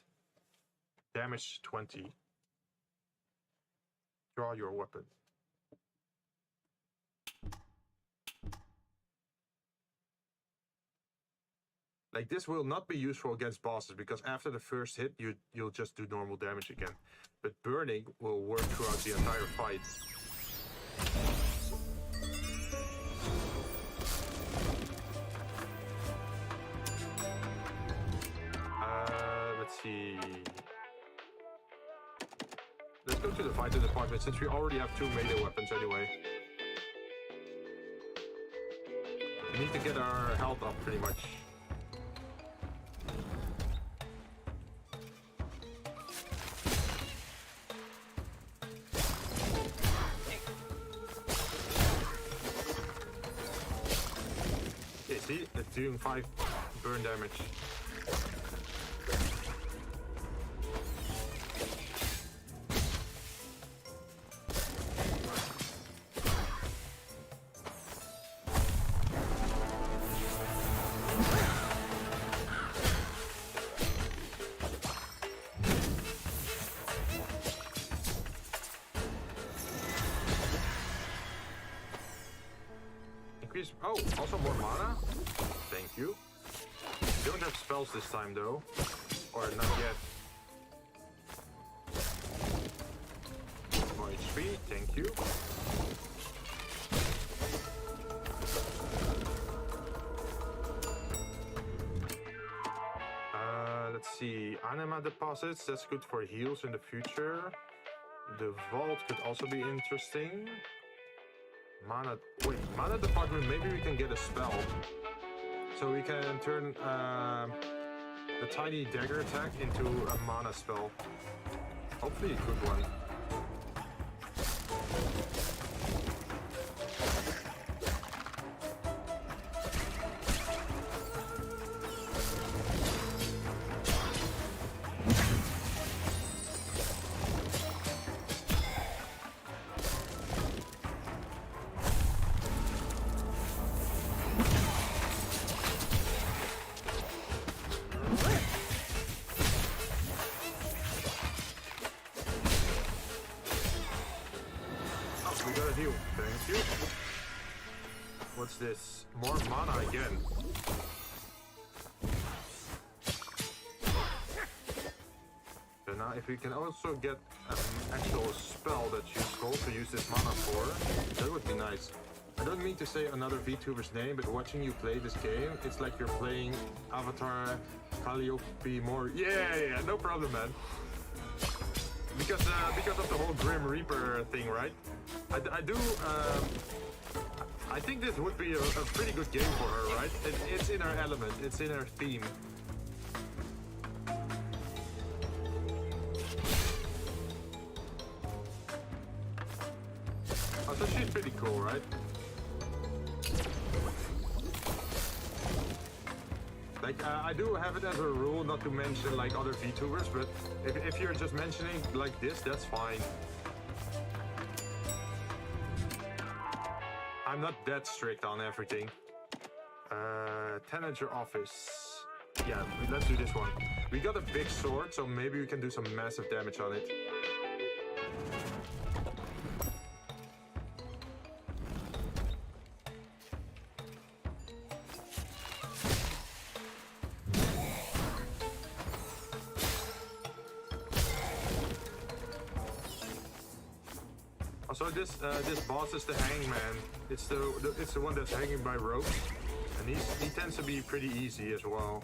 Speaker 2: Damage 20. Draw your weapon. Like, this will not be useful against bosses because after the first hit, you'll just do normal damage again. But burning will work throughout the entire fight. Let's see. Let's go to the fighter department since we already have 2 melee weapons anyway. We need to get our health up pretty much. see, it's doing 5 burn damage. Increase. Oh, also more mana. Thank you. Don't have spells this time though, or not yet. More HP. Thank you. Let's see. Anima deposits. That's good for heals in the future. The vault could also be interesting. Mana. Wait, mana department. Maybe we can get a spell. So we can turn the tiny dagger attack into a mana spell. Hopefully a good one. We got a heal. Thank you. What's this? More mana again. So now if we can also get an actual spell that's useful to use this mana for, that would be nice. I don't mean to say another VTuber's name, but watching you play this game, it's like you're playing Avatar Calliope more. Yeah, no problem, man. Because of the whole Grim Reaper thing, right? I think this would be a pretty good game for her, right? It's in her element, it's in her theme. Oh, so she's pretty cool, right? Like, I do have it as a rule not to mention like other VTubers, but if you're just mentioning like this, that's fine. I'm not that strict on everything. Tanager office. Yeah, let's do this one. We got a big sword, so maybe we can do some massive damage on it. So this boss is the hangman. It's the one that's hanging by ropes, and he tends to be pretty easy as well.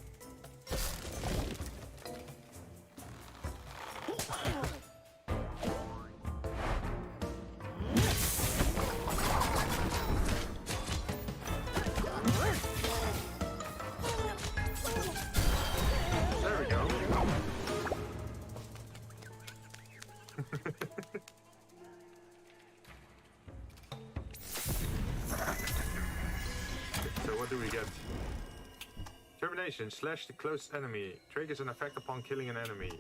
Speaker 2: There we go. So what do we get? Termination. Slash the closest enemy. Triggers an effect upon killing an enemy.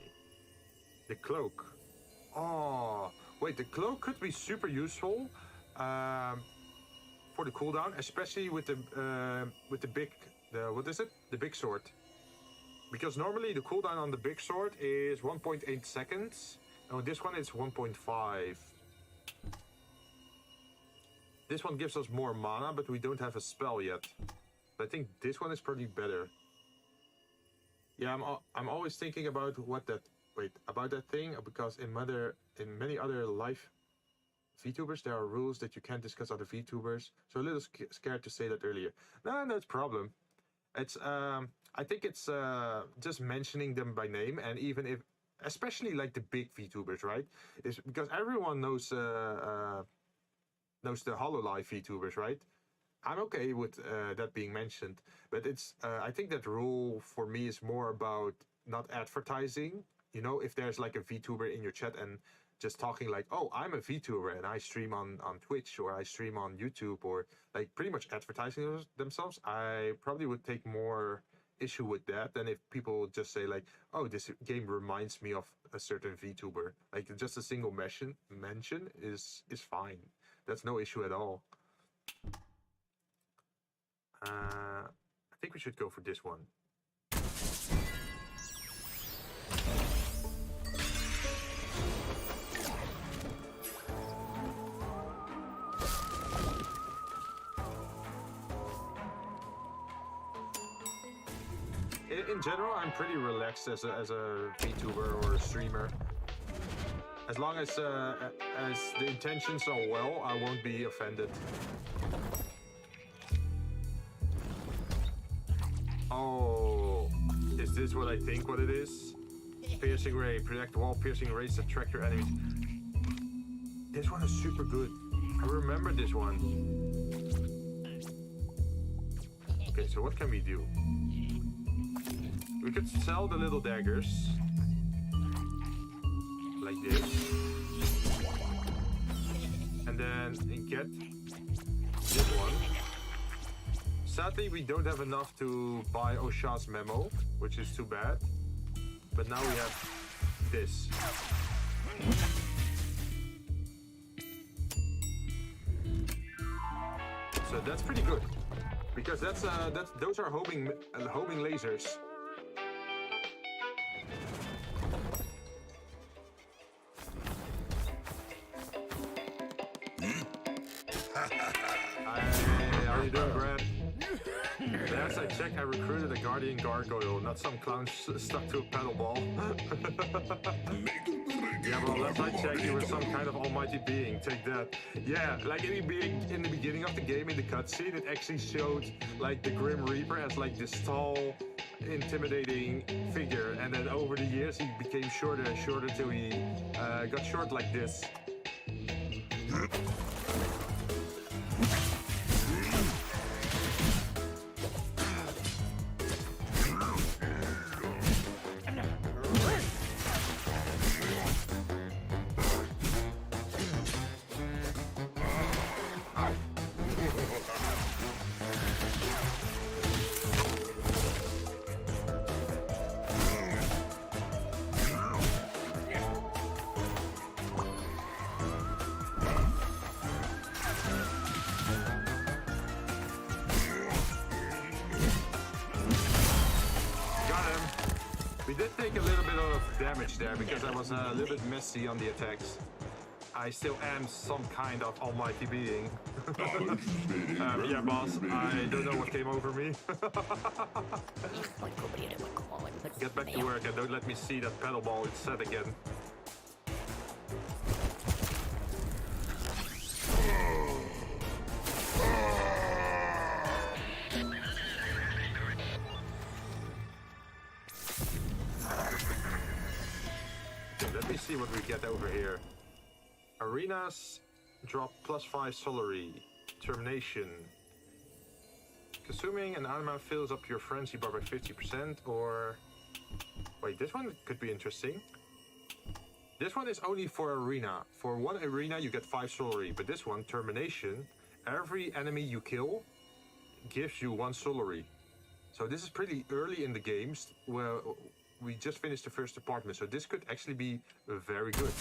Speaker 2: The cloak. Oh, wait. The cloak could be super useful for the cooldown, especially with the big what is it? The big sword. Because normally the cooldown on the big sword is 1.8 seconds. And with this one it's 1.5. This one gives us more mana, but we don't have a spell yet. I think this one is probably better. Yeah, I'm always thinking about about that thing, because in many other live VTubers there are rules that you can't discuss other VTubers. So a little scared to say that earlier. No problem. It's I think it's just mentioning them by name, and even if, especially like the big VTubers, right? Is because everyone knows the HoloLive VTubers, right? I'm okay with that being mentioned, but it's I think that rule for me is more about not advertising. You know, if there's like a VTuber in your chat and just talking like, oh, I'm a VTuber and I stream on Twitch or I stream on YouTube, or like pretty much advertising themselves, I probably would take more issue with that than if people just say like, oh, this game reminds me of a certain VTuber. Like just a single mention is fine. That's no issue at all. I think we should go for this one. In general, I'm pretty relaxed as a VTuber or a streamer. As long as the intentions are well, I won't be offended. Oh, is this what I think what it is? Piercing ray, protect wall piercing rays that track your enemies. This one is super good. I remember this one. Okay, so what can we do? We could sell the little daggers. Like this. And then get this one. Sadly, we don't have enough to buy Osha's memo, which is too bad. But now we have this. So that's pretty good. Because those are homing lasers. How you doing, Brad? Last I checked, I recruited a guardian gargoyle, not some clown stuck to a pedal ball. Yeah, well, last I checked, you were some kind of almighty being. Take that. Yeah, like in the beginning of the game, in the cutscene, it actually showed like the Grim Reaper as like this tall, intimidating figure, and then over the years he became shorter and shorter till he got short like this. Damage there because I was a little bit messy on the attacks. I still am some kind of almighty being. Yeah, boss, I don't know what came over me. Get back to work and don't let me see that pedal ball is set again. See what we get over here. Arenas drop +5 Solary. Termination. Consuming an anima fills up your frenzy bar by 50%, or... Wait, this one could be interesting. This one is only for arena. For one arena you get 5 Solary, but this one, Termination, every enemy you kill gives you 1 Solary. So this is pretty early in the games, where we just finished the first department, so this could actually be very good.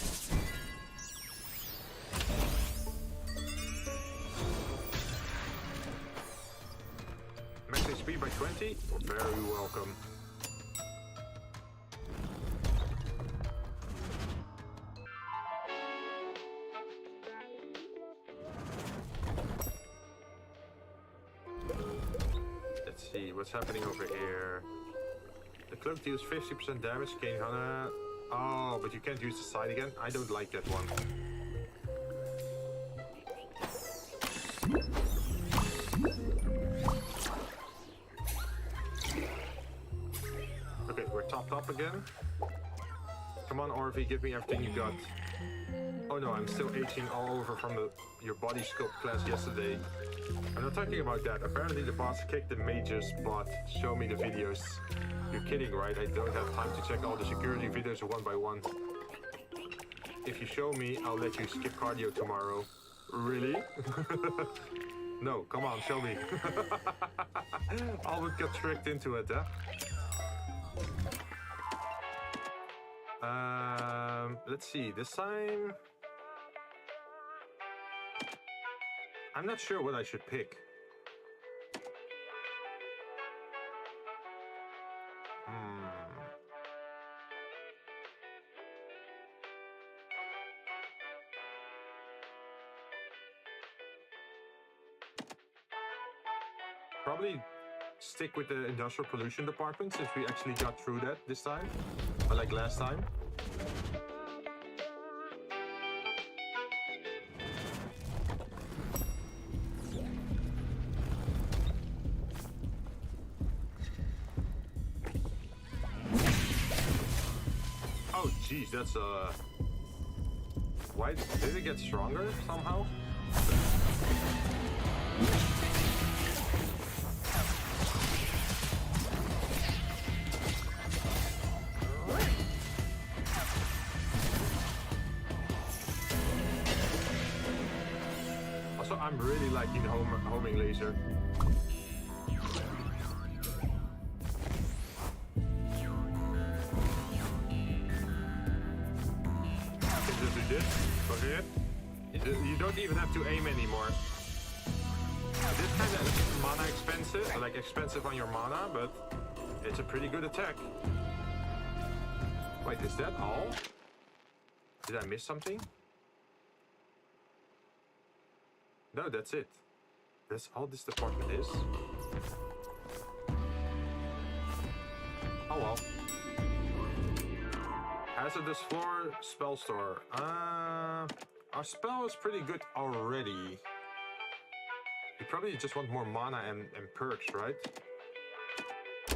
Speaker 2: Max HP by 20? Very welcome. Let's see what's happening over here. The cloak deals 50% damage, gain 100. Oh, but you can't use the side again. I don't like that one. Okay, we're topped up again. Come on, RV, give me everything you got. Oh no, I'm still aging all over from your body sculpt class yesterday. I'm not talking about that. Apparently the boss kicked the mage's butt. Show me the videos. You're kidding, right? I don't have time to check all the security videos one by one. if you show me, I'll let you skip cardio tomorrow. Really? No, come on, show me. I would get tricked into it, huh? Let's see, this time... I'm not sure what I should pick. Probably stick with the industrial pollution department since we actually got through that this time, or like last time. Oh jeez, that's why did it get stronger somehow? Also, I'm really liking homing laser. You don't even have to aim anymore. It is kind of mana expensive, like expensive on your mana, but it's a pretty good attack. Wait, is that all? Did I miss something? No, that's it. That's all this department is. Oh well. Hazardous floor, spell store. Our spell is pretty good already. You probably just want more mana and perks, right?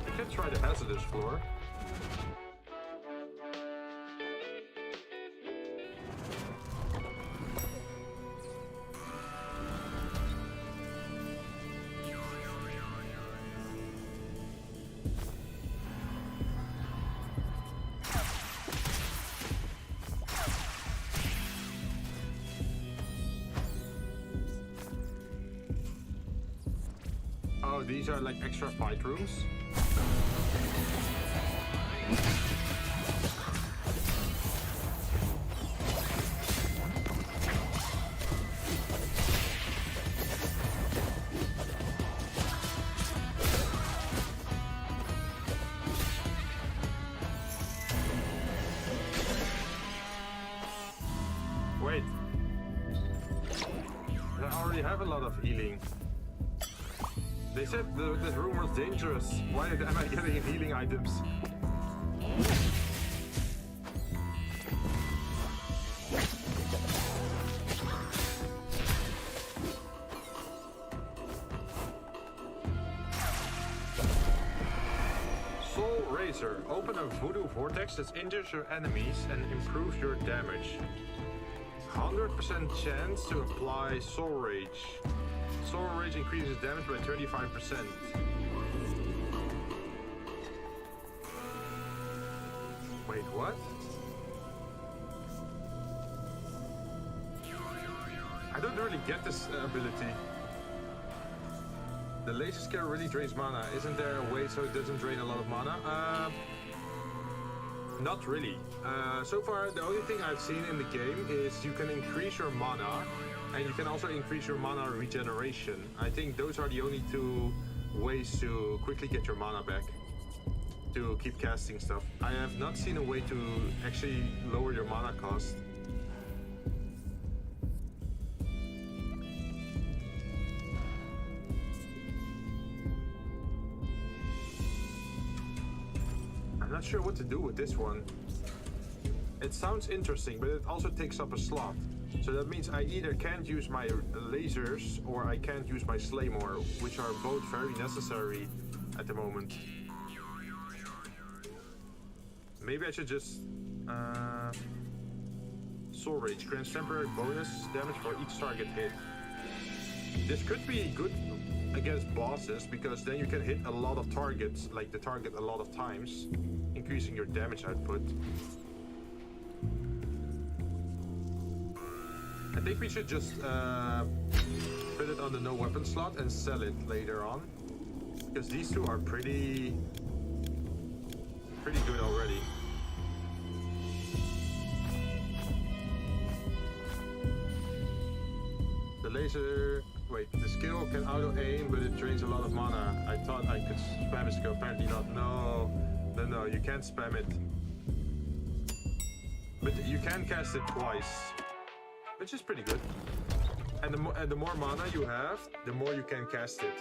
Speaker 2: We can try the hazardous floor. Oh, these are like extra fight rooms. Wait. I already have a lot of healing. They said this room was dangerous. Why am I getting healing items? Soul Razor. Open a voodoo vortex that injures your enemies and improves your damage. 100% chance to apply Soul Rage. Soul Rage increases damage by 35%. Wait, what? I don't really get this ability. The laser scale really drains mana. Isn't there a way so it doesn't drain a lot of mana? Not really. So far, the only thing I've seen in the game is you can increase your mana, and you can also increase your mana regeneration. I think those are the only two ways to quickly get your mana back, to keep casting stuff. I have not seen a way to actually lower your mana cost. I'm not sure what to do with this one. It sounds interesting, but it also takes up a slot. So that means I either can't use my lasers or I can't use my Slaymore, which are both very necessary at the moment. Maybe I should just... Soul Rage grants temporary bonus damage for each target hit. This could be good against bosses because then you can hit a lot of targets, like the target a lot of times, increasing your damage output. I think we should just put it on the no weapon slot and sell it later on. Because these two are pretty good already. The laser... Wait, the skill can auto-aim, but it drains a lot of mana. I thought I could spam a skill, apparently not. No, you can't spam it. But you can cast it twice, which is pretty good. And the more mana you have, the more you can cast it.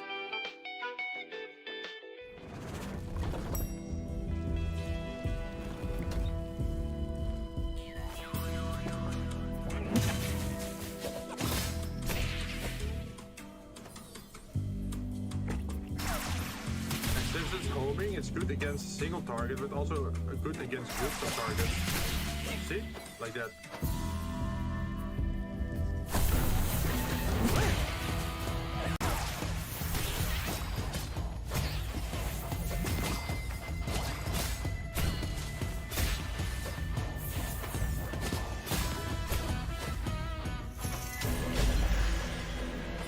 Speaker 2: It's good against single target, but also good against groups of targets. See? Like that.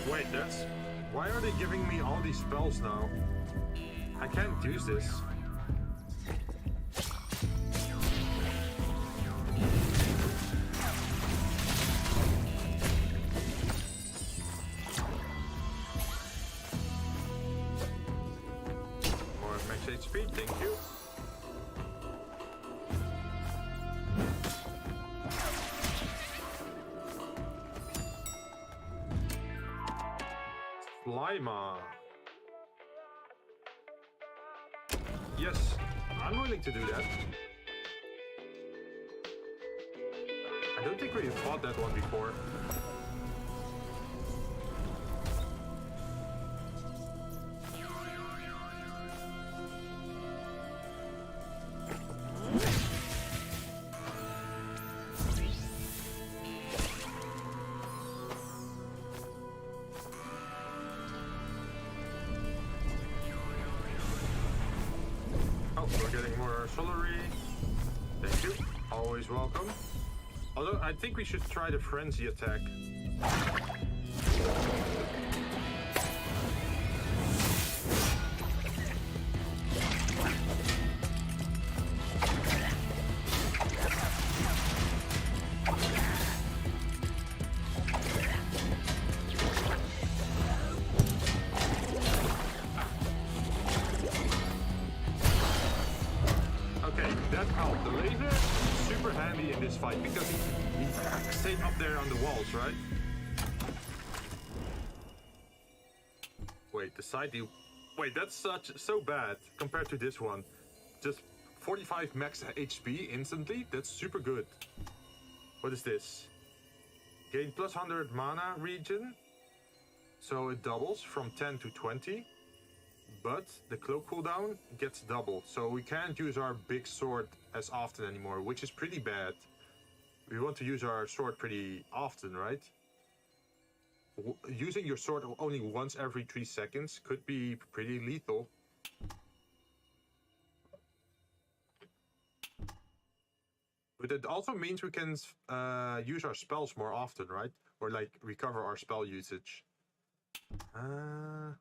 Speaker 2: Wait, that's... Why are they giving me all these spells now? I can't use this. More max HP, thank you. Slima. Yes, I'm willing to do that. I don't think we fought that one before. We're getting more artillery. Thank you. Always welcome. Although I think we should try the frenzy attack. Fight because he stayed up there on the walls, right? Wait, the side view. Wait, that's so bad compared to this one. Just 45 max HP instantly. That's super good. What is this? Gain plus 100 mana region, so it doubles from 10 to 20. But the cloak cooldown gets doubled, so we can't use our big sword as often anymore, which is pretty bad. We want to use our sword pretty often, right? Using your sword only once every 3 seconds could be pretty lethal. But it also means we can use our spells more often, right? Or like recover our spell usage. I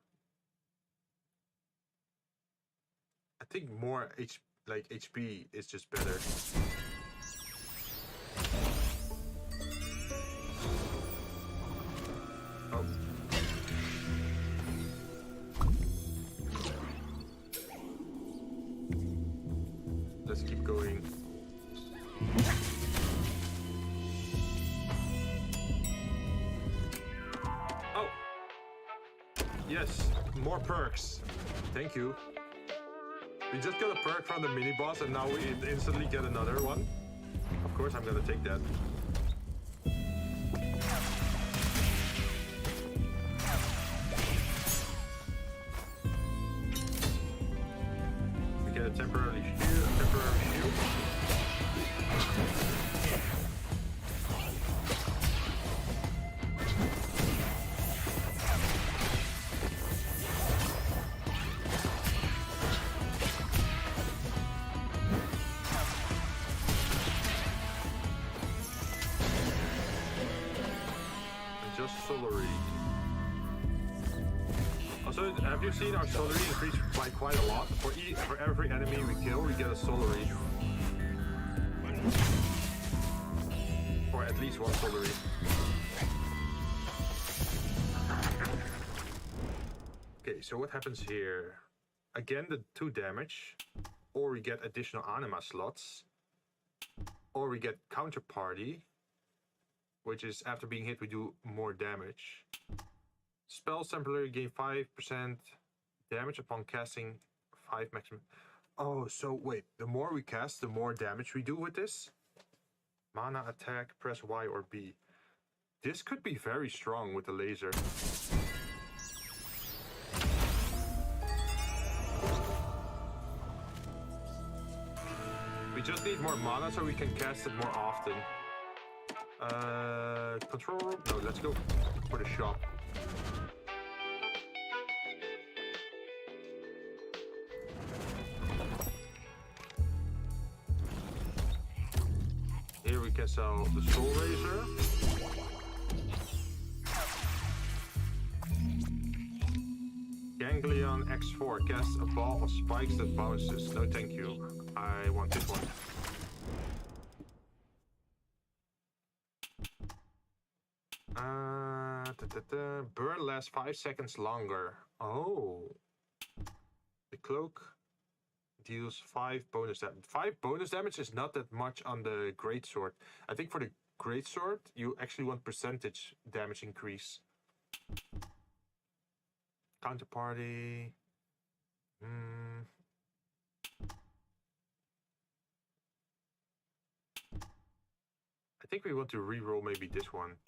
Speaker 2: think more HP is just better. Oh. Let's keep going. Oh! Yes, more perks. Thank you. We just got a perk from the mini-boss and now we instantly get another one. Of course I'm gonna take that. We get a temporary shield. have you seen our solar increase by quite a lot? For every enemy we kill, we get a solar. Or at least one solar. Okay, so what happens here? Again, the 2 damage, or we get additional anima slots, or we get counterparty, which is after being hit we do more damage. Spells temporarily gain 5% damage upon casting 5 maximum. Oh, so wait, the more we cast, the more damage we do with this? Mana attack, press Y or B. This could be very strong with the laser. We just need more mana so we can cast it more often. Control room? No, let's go for the shop. Here we can sell the Soul Razor. Ganglion X4 casts a ball of spikes that bounces. No thank you. I want this one. Burn lasts 5 seconds longer. Oh. The cloak deals 5 bonus damage. 5 bonus damage is not that much on the greatsword. I think for the greatsword, you actually want percentage damage increase. Counterparty. I think we want to reroll maybe this one.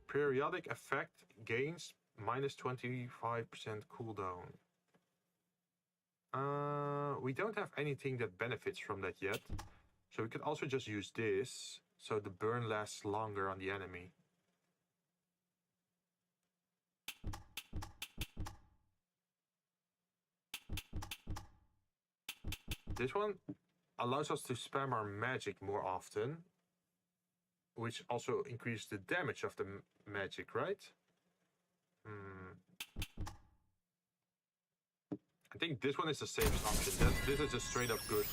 Speaker 2: Periodic effect gains minus 25% cooldown. We don't have anything that benefits from that yet. So we could also just use this, so the burn lasts longer on the enemy. This one allows us to spam our magic more often, which also increases the damage of the magic, right? I think this one is the safest option. This is just straight up good.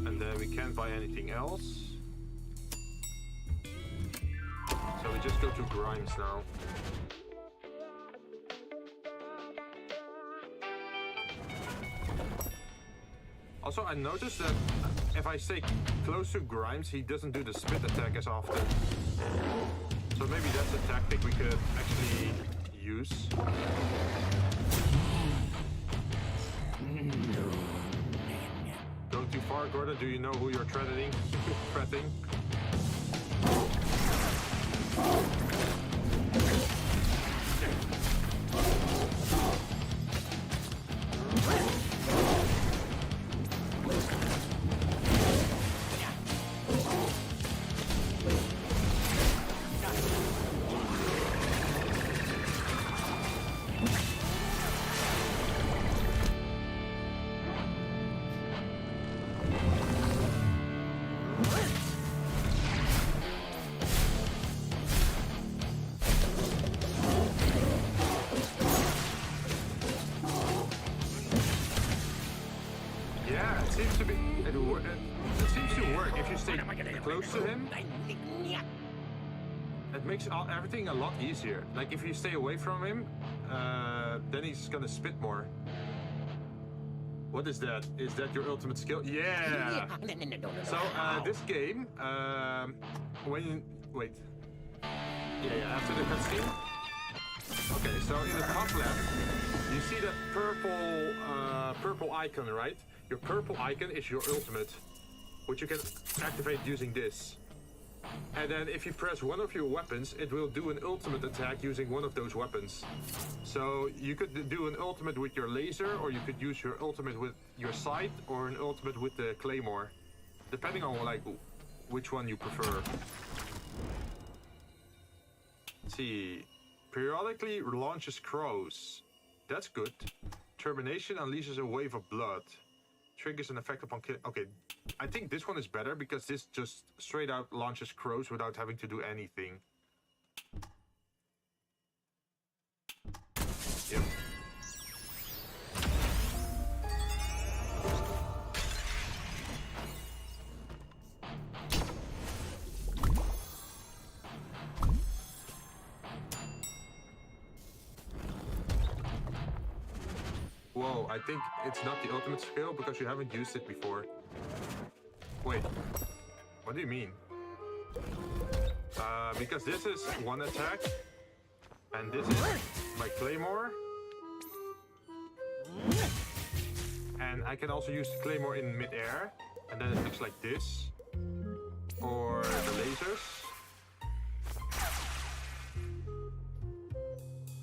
Speaker 2: And then we can't buy anything else. So we just go to Grimes now. Also, I noticed that if I stay close to Grimes, he doesn't do the spit attack as often. So maybe that's a tactic we could actually use. Going too far, Gordon? Do you know who you're threatening? Close to him, it makes everything a lot easier. Like if you stay away from him, then he's gonna spit more. What is that? Is that your ultimate skill? Yeah! So this game, after the cutscene. Okay, so in the top left, you see that purple icon, right? Your purple icon is your ultimate, which you can activate using this. And then if you press one of your weapons, it will do an ultimate attack using one of those weapons. So you could do an ultimate with your laser, or you could use your ultimate with your scythe, or an ultimate with the claymore, depending on like which one you prefer. Let's see. Periodically launches crows. That's good. Termination unleashes a wave of blood. Triggers an effect upon kill. Okay, I think this one is better because this just straight out launches crows without having to do anything. Yep. Whoa, I think it's not the ultimate skill because you haven't used it before. Wait, what do you mean? Because this is one attack, and this is my claymore. And I can also use the claymore in mid-air, and then it looks like this. Or the lasers.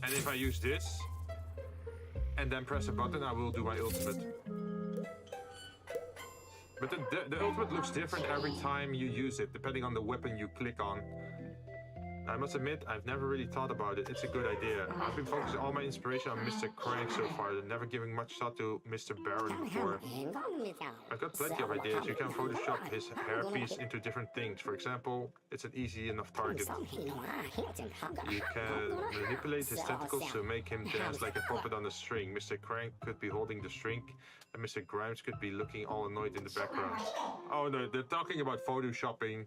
Speaker 2: And if I use this, and then press a button, I will do my ultimate. But the ultimate looks different every time you use it, depending on the weapon you click on. I must admit, I've never really thought about it. It's a good idea. I've been focusing all my inspiration on Mr. Crank so far, never giving much thought to Mr. Baron before. I've got plenty of ideas. You can Photoshop his hairpiece into different things. For example, it's an easy enough target. You can manipulate his tentacles to make him dance like a puppet on a string. Mr. Crank could be holding the string, and Mr. Grimes could be looking all annoyed in the background. Oh no, they're talking about Photoshopping.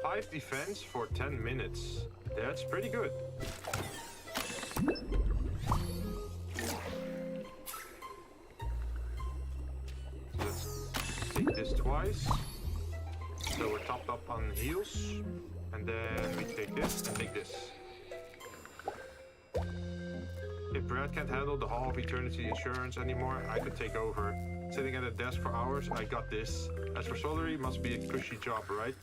Speaker 2: 5 defense for 10 minutes. That's pretty good. Let's take this twice. So we're topped up on heals. And then we take this and take this. If Brad can't handle the Hall of Eternity insurance anymore, I could take over. Sitting at a desk for hours, I got this. As for salary, must be a cushy job, right?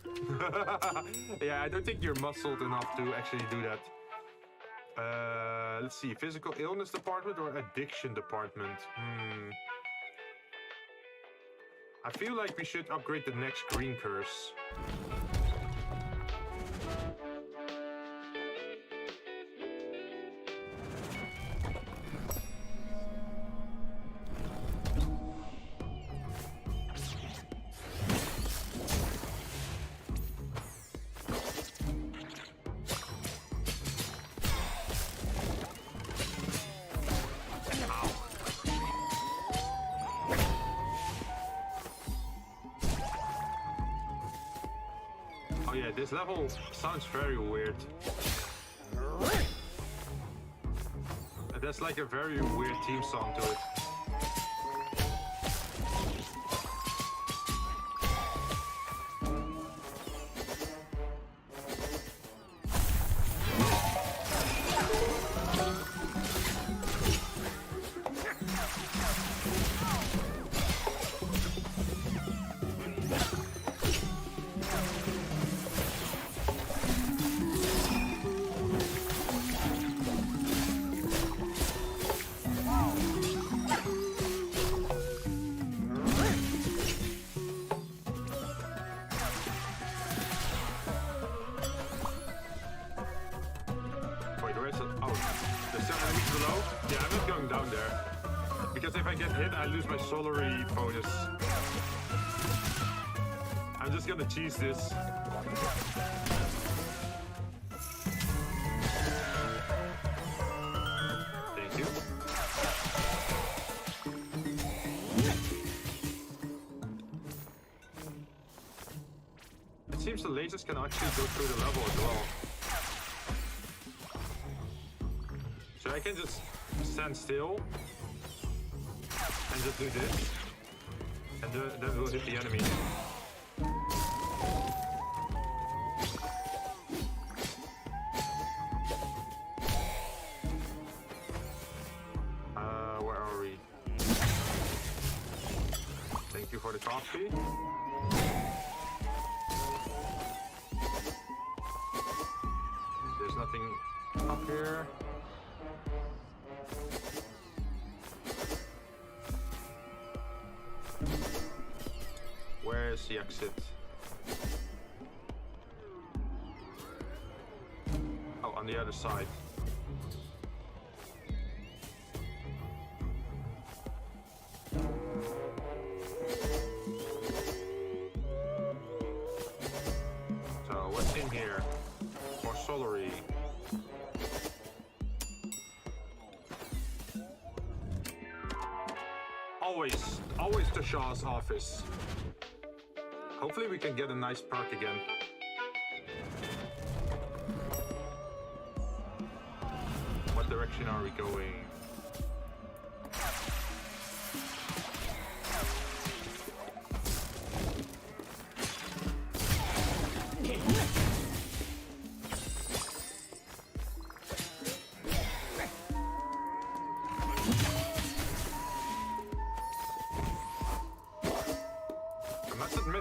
Speaker 2: Yeah, I don't think you're muscled enough to actually do that. Let's see, physical illness department or addiction department? I feel like we should upgrade the next green curse. Oh yeah, this level sounds very weird. There's like a very weird theme song to it. Salary bonus. I'm just gonna cheese this. Thank you. It seems the lasers can actually go through the level as well. So I can just stand still and just do this, and then we'll hit the enemy. Where are we? Thank you for the coffee. There's nothing up here. Where's the exit? Oh, on the other side. always to Shaw's office. Hopefully we can get a nice perk again. What direction are we going?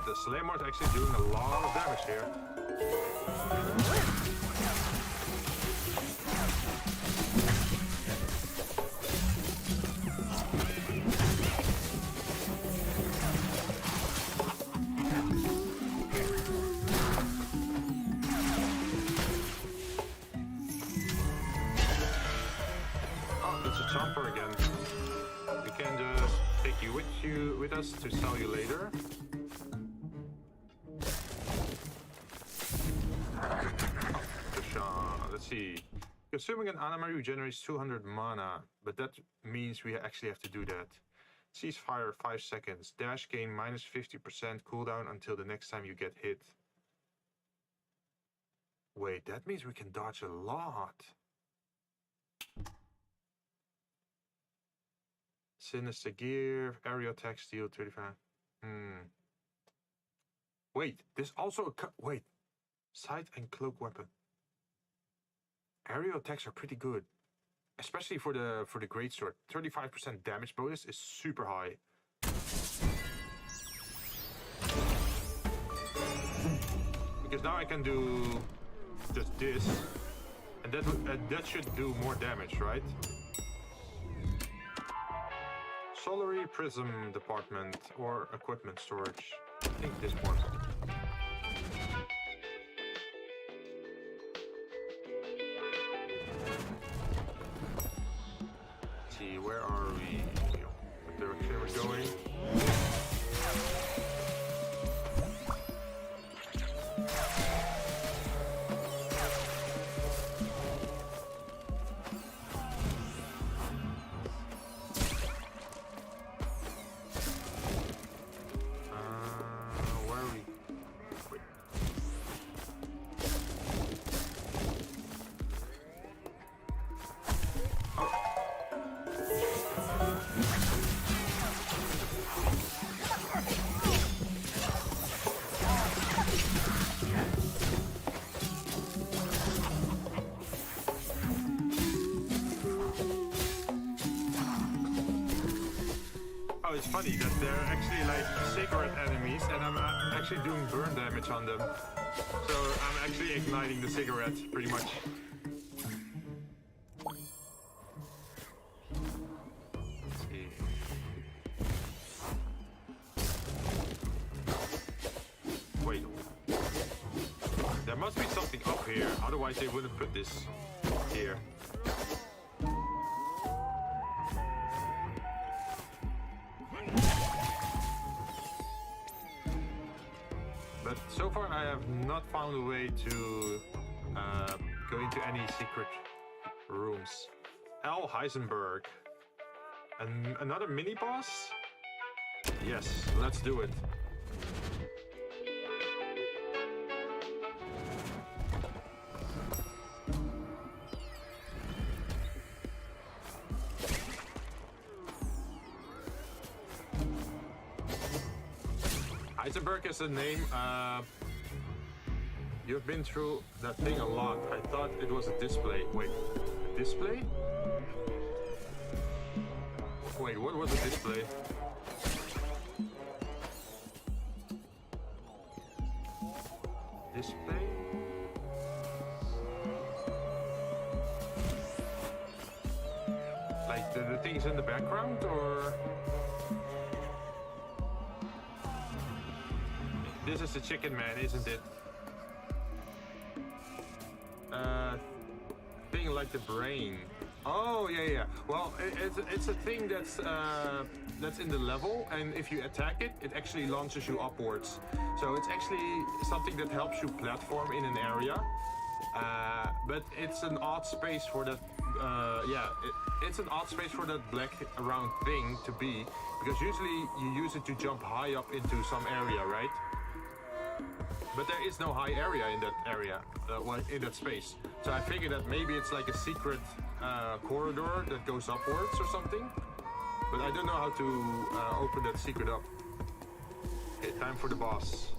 Speaker 2: The Slaymore is actually doing a lot of damage here. Oh, it's a chomper again. We can just take you with us to sell you later. Let's see. Consuming an Anamari regenerates 200 mana, but that means we actually have to do that. Ceasefire 5 seconds. Dash gain minus 50% cooldown until the next time you get hit. Wait, that means we can dodge a lot. Sinister gear, area attack, steal 35. Wait, there's also a wait. Sight and cloak weapon. Aerial attacks are pretty good, especially for the greatsword. 35% damage bonus is super high. Because now I can do just this, and that should do more damage, right? Solary Prism Department or equipment storage. I think this one. Where are we? What direction are we going? Where are we? Wait. Oh, it's funny that they're actually like cigarette enemies, and I'm actually doing burn damage on them. So I'm actually igniting the cigarette, pretty much. Let's see. Wait. There must be something up here, otherwise they wouldn't put this here. But so far I have not found a way to go into any secret rooms. L. Heisenberg. Another mini-boss? Yes, let's do it. Heisenberg is a name. You've been through that thing a lot. I thought it was a display. Wait, a display? Wait, what was a display? Display? Like the things in the background, or? This is the chicken man, isn't it? Thing like the brain. Oh yeah. Well, it's a thing that's in the level, and if you attack it, it actually launches you upwards. So it's actually something that helps you platform in an area. But it's an odd space for that it's an odd space for that black round thing to be, because usually you use it to jump high up into some area, right? But there is no high area in that area, in that space. So I figured that maybe it's like a secret corridor that goes upwards or something. But I don't know how to open that secret up. Okay, time for the boss.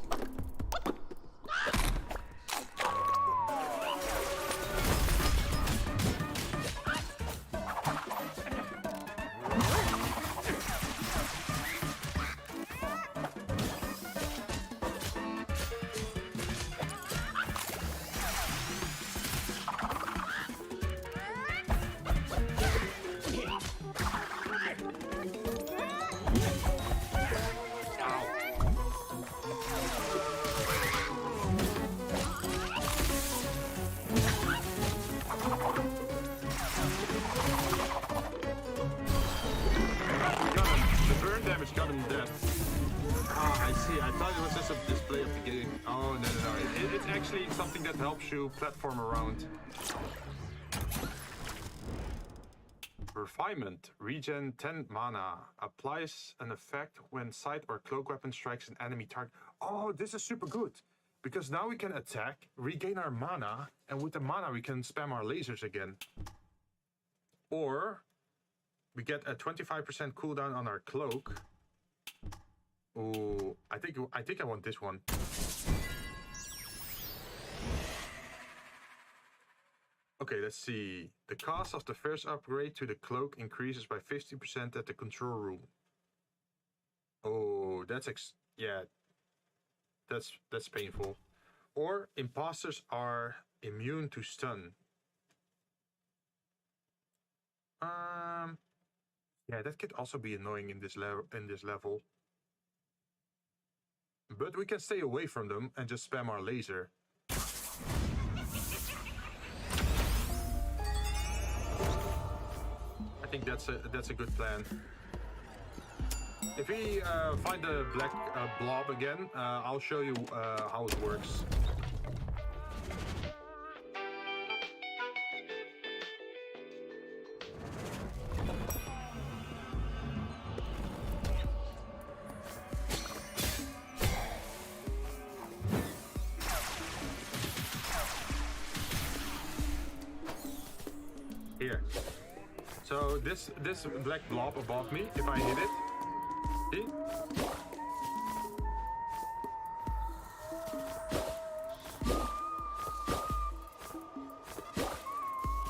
Speaker 2: Something that helps you platform around. Refinement. Regen 10 mana. Applies an effect when sight or cloak weapon strikes an enemy target. Oh, this is super good. Because now we can attack, regain our mana, and with the mana we can spam our lasers again. Or we get a 25% cooldown on our cloak. Oh, I think I want this one. Okay, let's see. The cost of the first upgrade to the cloak increases by 50% at the control room. Oh, that's painful. Or imposters are immune to stun. Yeah, that could also be annoying in this level. But we can stay away from them and just spam our laser. I think that's a good plan. If we find the black blob again, I'll show you how it works. Here. So this black blob above me, if I hit it, see?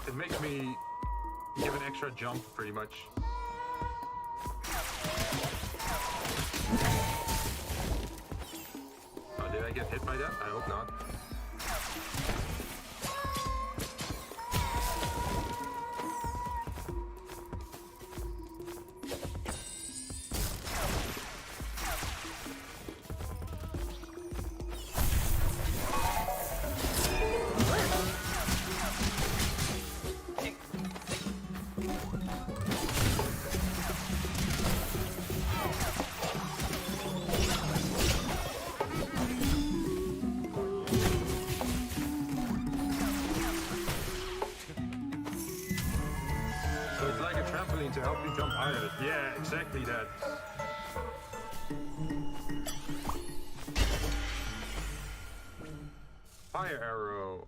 Speaker 2: It makes me give an extra jump, pretty much. Oh, did I get hit by that? I hope not. To help you jump out of it. Yeah, exactly that. Fire arrow.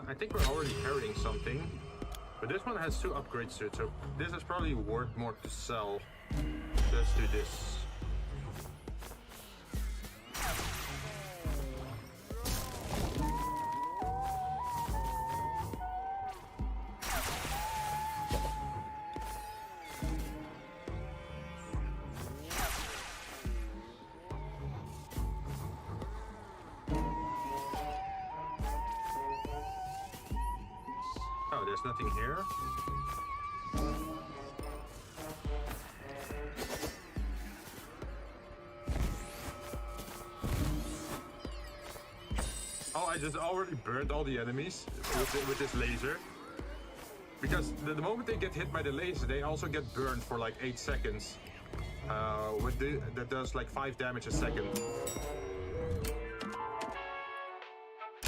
Speaker 2: I think we're already carrying something. But this one has 2 upgrades to it, so this is probably worth more to sell. Let's do this. There's nothing here. Oh, I just already burned all the enemies with this laser. Because the moment they get hit by the laser, they also get burned for like 8 seconds. That does like 5 damage a second.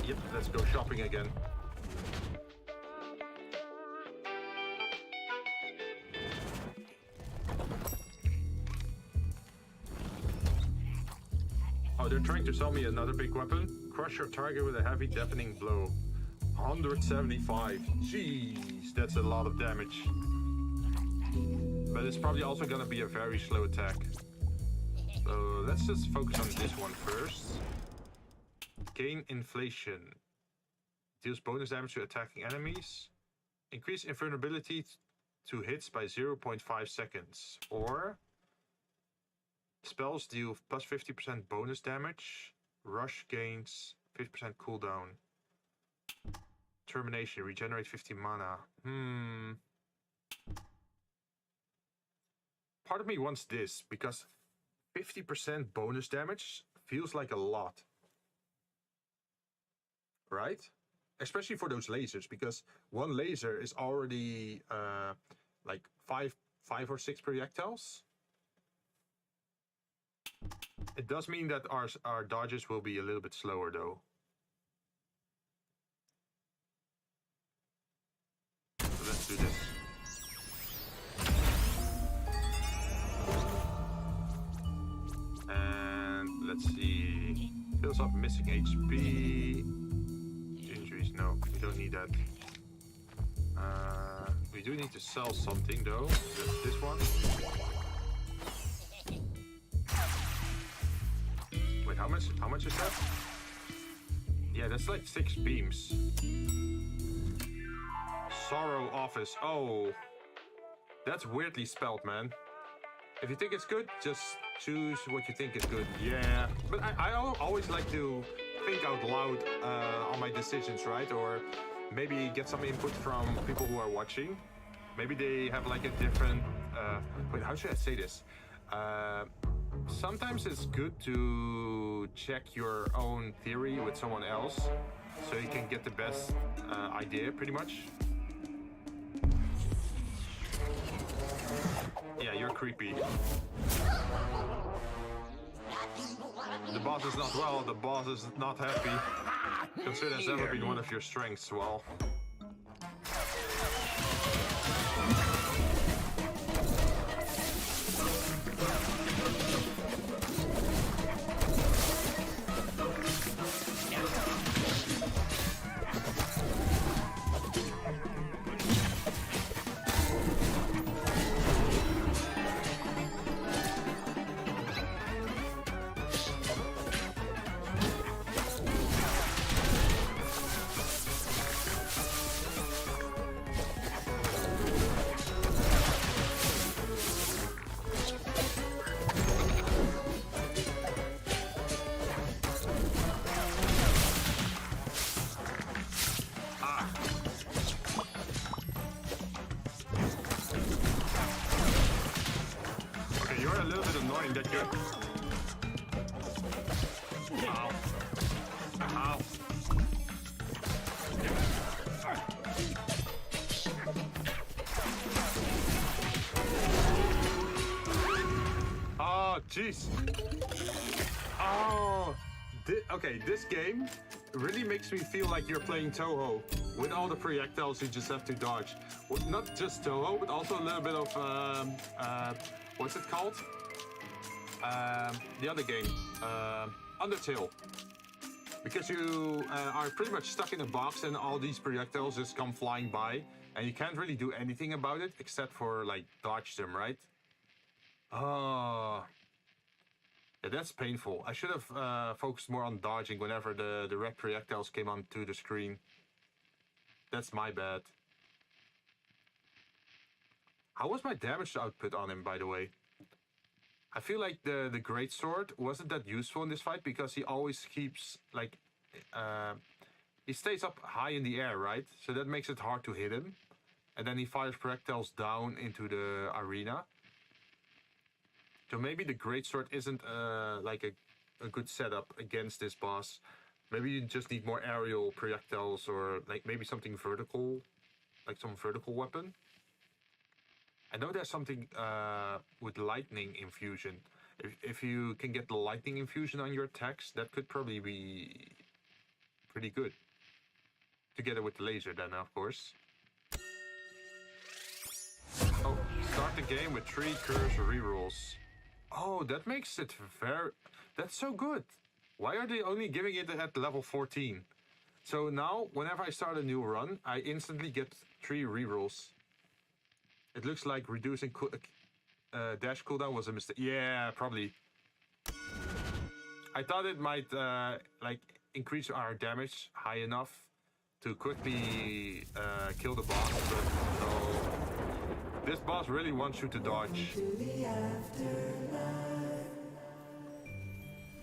Speaker 2: Yep, let's go shopping again. Oh, they're trying to sell me another big weapon. Crush your target with a heavy deafening blow. 175. Jeez, that's a lot of damage. But it's probably also gonna be a very slow attack. So let's just focus on this one first. Gain inflation. Deals bonus damage to attacking enemies. Increase invulnerability to hits by 0.5 seconds. Or spells deal plus 50% bonus damage. Rush gains 50% cooldown. Termination, regenerate 50 mana. Part of me wants this because 50% bonus damage feels like a lot. Right? Especially for those lasers, because one laser is already like five or six projectiles. It does mean that our dodges will be a little bit slower though. So let's do this. And let's see. Fills up missing HP. Injuries, no, we don't need that. We do need to sell something though. That's this one. Wait, how much is that? Yeah, that's like 6 beams. Sorrow Office. Oh, that's weirdly spelled, man. If you think it's good, just choose what you think is good. Yeah, but I always like to think out loud on my decisions, right? Or maybe get some input from people who are watching. Maybe they have like a different... wait, how should I say this? Sometimes it's good to check your own theory with someone else so you can get the best idea, pretty much. Yeah, you're creepy. The boss is not well, the boss is not happy. Consider that's ever been one of your strengths, well. Jeez. Oh, okay, this game really makes me feel like you're playing Toho. With all the projectiles you just have to dodge. Not just Toho, but also a little bit of, what's it called? The other game, Undertale. Because you are pretty much stuck in a box and all these projectiles just come flying by. And you can't really do anything about it except for, like, dodge them, right? Oh... Yeah, that's painful. I should have focused more on dodging whenever the red projectiles came onto the screen. That's my bad. How was my damage output on him, by the way? I feel like the greatsword wasn't that useful in this fight because he always keeps, like... he stays up high in the air, right? So that makes it hard to hit him. And then he fires projectiles down into the arena. So maybe the greatsword isn't like a good setup against this boss. Maybe you just need more aerial projectiles or like maybe something vertical, like some vertical weapon. I know there's something with lightning infusion. If you can get the lightning infusion on your attacks, that could probably be pretty good. Together with the laser then, of course. Oh, start the game with 3 curse rerolls. Oh, that makes it very... That's so good. Why are they only giving it at level 14? So now, whenever I start a new run, I instantly get 3 rerolls. It looks like reducing dash cooldown was a mistake. Yeah, probably. I thought it might like increase our damage high enough to quickly kill the boss, but no. This boss really wants you to dodge.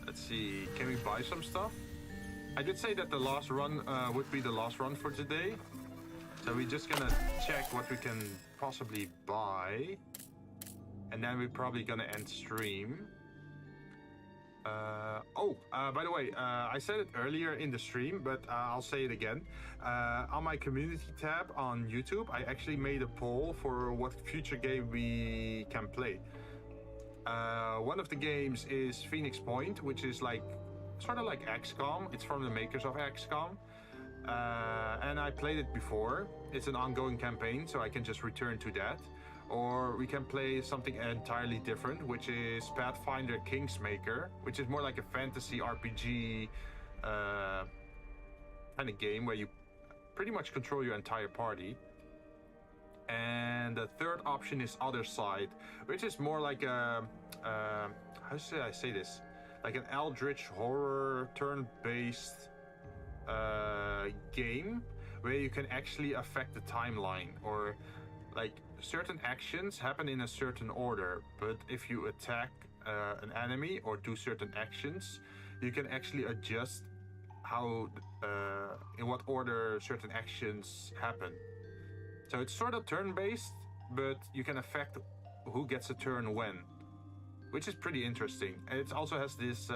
Speaker 2: Let's see, can we buy some stuff? I did say that the last run would be the last run for today. So we're just gonna check what we can possibly buy. And then we're probably gonna end stream. By the way, I said it earlier in the stream, but I'll say it again. On my community tab on YouTube, I actually made a poll for what future game we can play. One of the games is Phoenix Point, which is like sort of like XCOM. It's from the makers of XCOM. And I played it before. It's an ongoing campaign, so I can just return to that. Or we can play something entirely different, which is Pathfinder Kingsmaker, which is more like a fantasy RPG kind of game where you pretty much control your entire party. And the third option is Other Side, which is more like a how should I say this? Like an eldritch horror turn-based game where you can actually affect the timeline, or like certain actions happen in a certain order, but if you attack an enemy or do certain actions, you can actually adjust how in what order certain actions happen. So it's sort of turn-based, but you can affect who gets a turn when, which is pretty interesting. And it also has this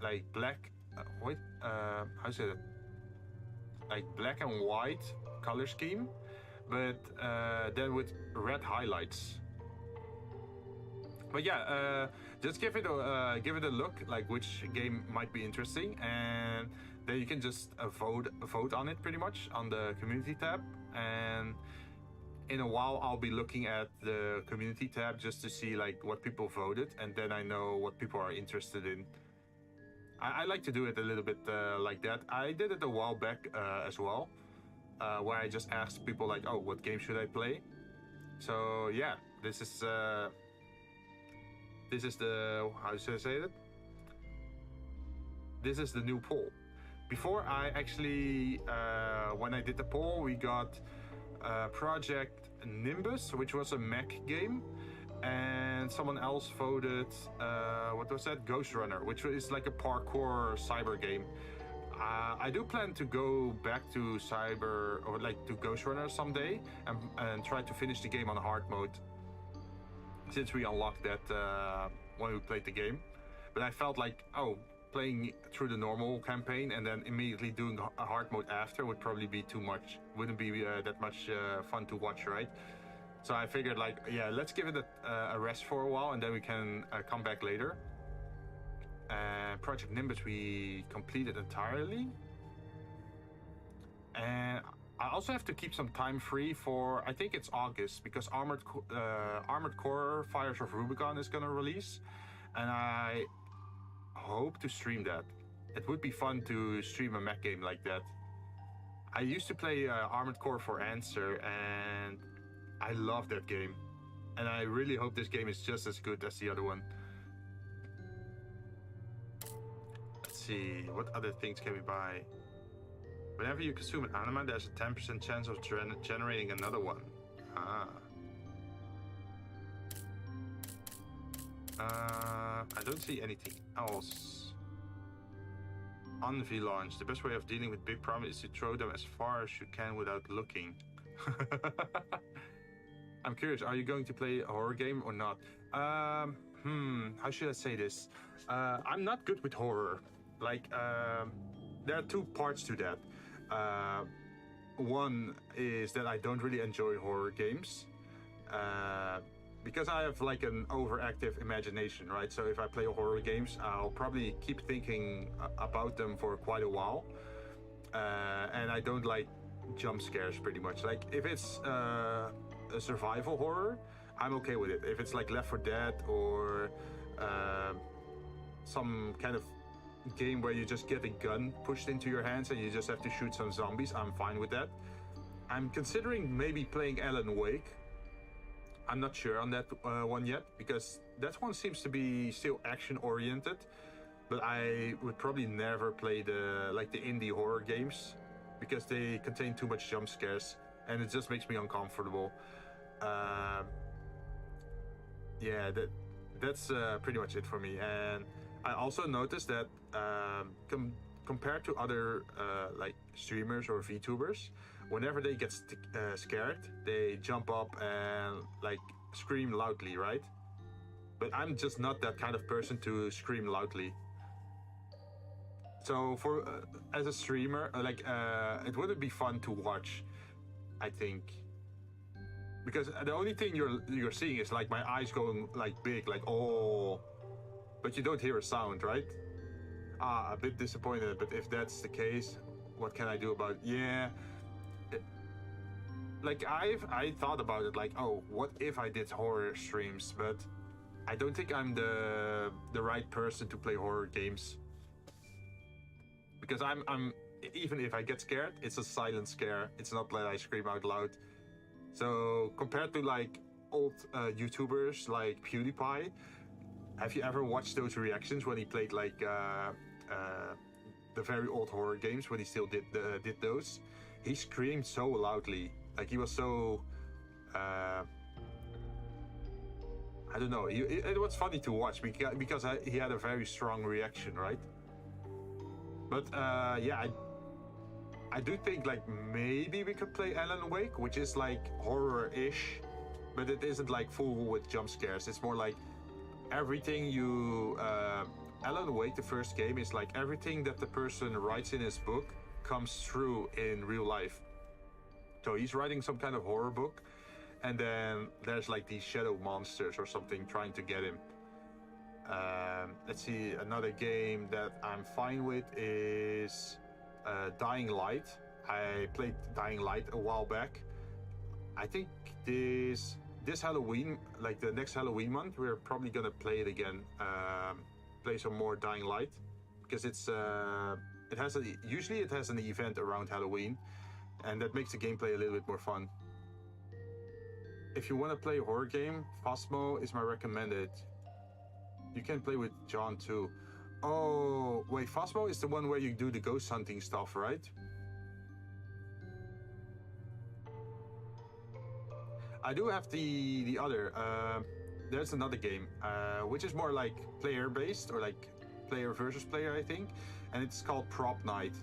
Speaker 2: like black how say it, like black and white color scheme, but then with red highlights. But yeah, just give it a look, like which game might be interesting, and then you can just vote on it pretty much on the community tab. And in a while, I'll be looking at the community tab just to see like what people voted, and then I know what people are interested in. I like to do it a little bit like that. I did it a while back as well. Where I just asked people like, oh, what game should I play? So yeah, this is the, how should I say it? This is the new poll. Before I actually, when I did the poll, we got Project Nimbus, which was a mech game, and someone else voted, what was that? Ghost Runner, which is like a parkour cyber game. I do plan to go back to cyber, or like to Ghost Runner someday, and try to finish the game on hard mode, since we unlocked that when we played the game. But I felt like, oh, playing through the normal campaign and then immediately doing a hard mode after would probably be too much. Wouldn't be that much fun to watch, right? So I figured like, yeah, let's give it a rest for a while, and then we can come back later. Project Nimbus we completed entirely, and I also have to keep some time free for, I think it's August, because Armored Core Fires of Rubicon is gonna release, and I hope to stream that. It would be fun to stream a mech game like that. I used to play Armored Core for Answer, and I love that game, and I really hope this game is just as good as the other one. See, what other things can we buy? Whenever you consume an anima, there's a 10% chance of generating another one. I don't see anything else. On V-launch, the best way of dealing with big problems is to throw them as far as you can without looking. I'm curious, are you going to play a horror game or not? How should I say this? I'm not good with horror. Like, there are two parts to that. One is that I don't really enjoy horror games. Because I have like an overactive imagination, right? So if I play horror games, I'll probably keep thinking about them for quite a while. And I don't like jump scares pretty much. Like if it's a survival horror, I'm okay with it. If it's like Left 4 Dead or some kind of
Speaker 1: game where you just get a gun pushed into your hands and you just have to shoot some zombies, I'm fine with that. I'm considering maybe playing Alan Wake. I'm not sure on that one yet, because that one seems to be still action oriented, but I would probably never play the indie horror games because they contain too much jump scares and it just makes me uncomfortable. Yeah, that's pretty much it for me. And I also noticed that compared to other streamers or VTubers, whenever they get scared, they jump up and scream loudly, right? But I'm just not that kind of person to scream loudly. So for as a streamer, it wouldn't be fun to watch, I think, because the only thing you're seeing is my eyes going big, oh, but you don't hear a sound, right? A bit disappointed, but if that's the case, what can I do about it? Yeah. I thought about it, oh, what if I did horror streams? But I don't think I'm the right person to play horror games, because I'm even if I get scared, it's a silent scare. It's not that I scream out loud. So compared to old YouTubers like PewDiePie, have you ever watched those reactions when he played the very old horror games, when he still did those? He screamed so loudly, he was so I don't know. It was funny to watch because he had a very strong reaction, right? But yeah, I do think maybe we could play Alan Wake, which is horror-ish, but it isn't full with jump scares. It's more everything you Alan Wake, the first game, is everything that the person writes in his book comes true in real life. So he's writing some kind of horror book, and then there's these shadow monsters or something trying to get him. Let's see, another game that I'm fine with is Dying Light. I played Dying Light a while back. I think this Halloween, the next Halloween month, we're probably gonna play it again. Play some more Dying Light, because usually it has an event around Halloween, and that makes the gameplay a little bit more fun. If you want to play a horror game, Phasmo is my recommended. You can play with John too. Oh, wait, Phasmo is the one where you do the ghost hunting stuff, right? I do have the other. There's another game, which is more player-based, or player versus player, I think. And it's called Prop Night,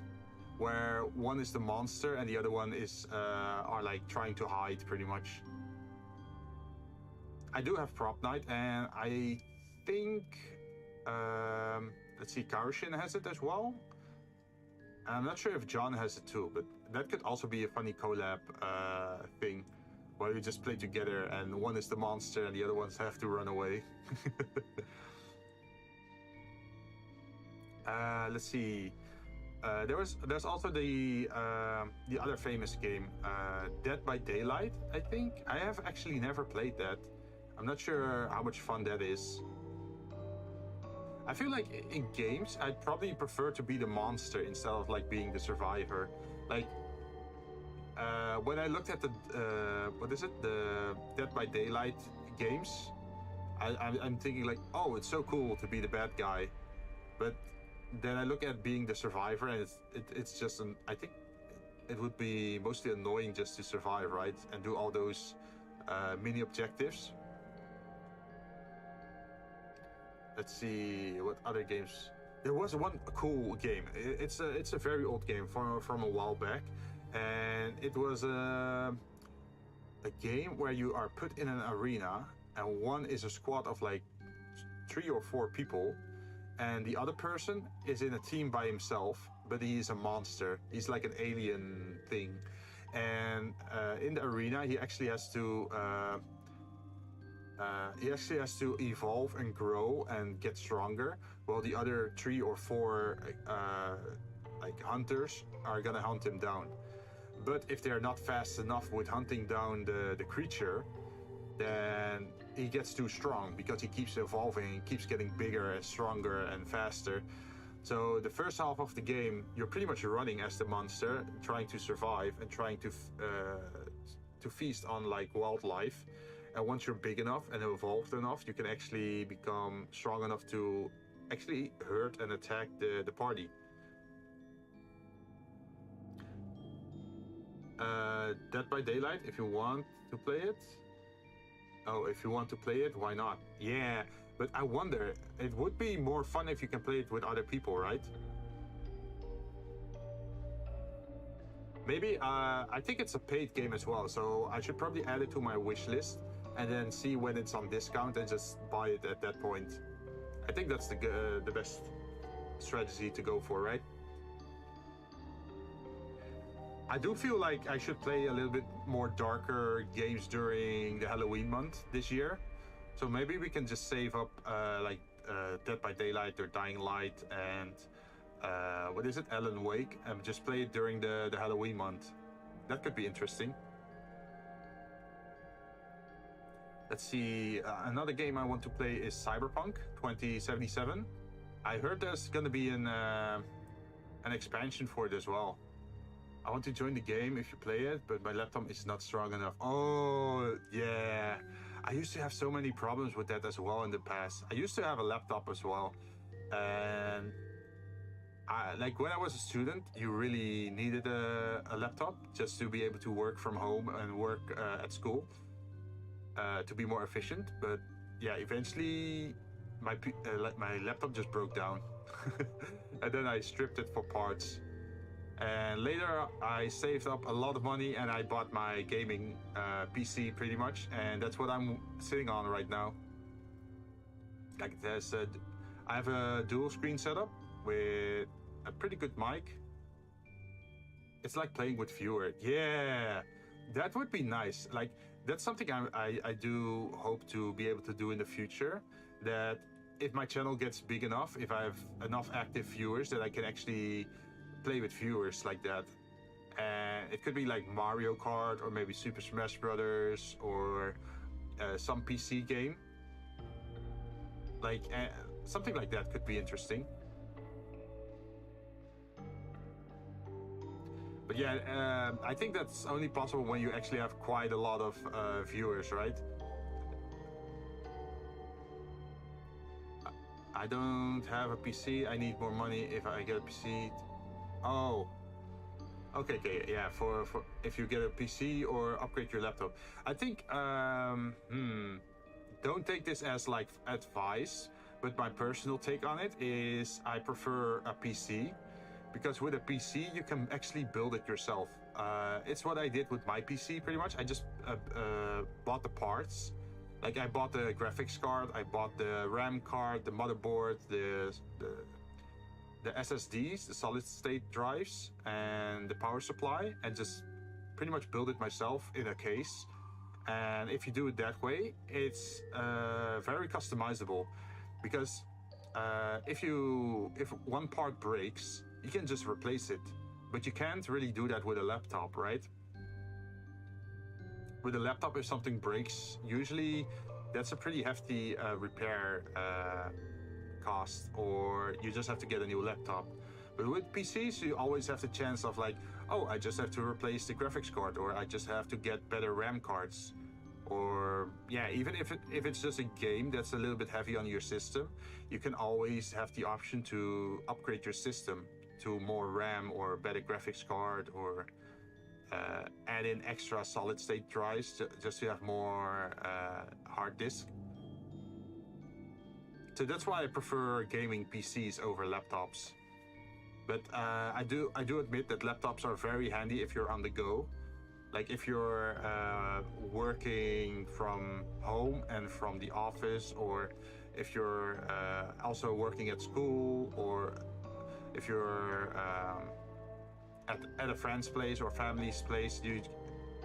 Speaker 1: where one is the monster and the other one is are trying to hide, pretty much. I do have Prop Night, and I think let's see, Karushin has it as well. I'm not sure if John has it too, but that could also be a funny collab thing, where you just play together and one is the monster and the other ones have to run away. Let's see. There's also the other famous game, Dead by Daylight, I think. I have actually never played that. I'm not sure how much fun that is. I feel in games, I'd probably prefer to be the monster instead of being the survivor. When I looked at the the Dead by Daylight games, I'm thinking oh, it's so cool to be the bad guy, but then I look at being the survivor, and it's just I think it would be mostly annoying just to survive, right, and do all those mini objectives. Let's see what other games. There was one cool game. It's a very old game from a while back, and it was a game where you are put in an arena, and one is a squad of 3 or 4 people, and the other person is in a team by himself, but he is a monster. He's like an alien thing, and in the arena he actually has to evolve and grow and get stronger, while the other 3 or 4 hunters are gonna hunt him down. But if they're not fast enough with hunting down the creature, then he gets too strong, because he keeps evolving, he keeps getting bigger and stronger and faster. So the first half of the game, you're pretty much running as the monster, trying to survive and trying to feast on like wildlife. And once you're big enough and evolved enough, you can actually become strong enough to actually hurt and attack the party. Dead by Daylight, if you want to play it. Oh, if you want to play it, why not? Yeah, but I wonder, it would be more fun if you can play it with other people, right? Maybe, I think it's a paid game as well, so I should probably add it to my wish list and then see when it's on discount and just buy it at that point. I think that's the best strategy to go for, right? I do feel like I should play a little bit more darker games during the Halloween month this year. So maybe we can just save up Dead by Daylight or Dying Light and what is it, Alan Wake, and just play it during the Halloween month. That could be interesting. Let's see, another game I want to play is Cyberpunk 2077. I heard there's gonna be an expansion for it as well. I want to join the game if you play it, but my laptop is not strong enough. Oh, yeah. I used to have so many problems with that as well in the past. I used to have a laptop as well. And like when I was a student, you really needed a laptop just to be able to work from home and work at school to be more efficient. But yeah, eventually my laptop just broke down. And then I stripped it for parts. And later I saved up a lot of money and I bought my gaming PC pretty much, and that's what I'm sitting on right now. Like I have a dual screen setup with a pretty good mic. It's like playing with viewer. Yeah, that would be nice. Like that's something I do hope to be able to do in the future. That if my channel gets big enough, if I have enough active viewers, that I can actually play with viewers like that. And it could be like Mario Kart or maybe Super Smash Brothers or some PC game. Like something like that could be interesting. But yeah, I think that's only possible when you actually have quite a lot of viewers, right? I don't have a PC. I need more money if I get a PC. Oh, okay, yeah. For if you get a PC or upgrade your laptop, I think don't take this as like advice, but my personal take on it is I prefer a PC because with a PC you can actually build it yourself. It's what I did with my PC pretty much. I just bought the parts. Like I bought the graphics card, I bought the RAM card, the motherboard, the SSDs, the solid state drives, and the power supply, and just pretty much build it myself in a case. And if you do it that way, it's very customizable, because if one part breaks, you can just replace it, but you can't really do that with a laptop, right? With a laptop, if something breaks, usually that's a pretty hefty repair cost, or you just have to get a new laptop. But with PCs, you always have the chance of like, oh, I just have to replace the graphics card, or I just have to get better RAM cards. Or yeah, even if it's just a game that's a little bit heavy on your system, you can always have the option to upgrade your system to more RAM or better graphics card, or add in extra solid state drives just to have more hard disk. So that's why I prefer gaming PCs over laptops. But I do admit that laptops are very handy if you're on the go. Like if you're working from home and from the office, or if you're also working at school, or if you're at a friend's place or family's place,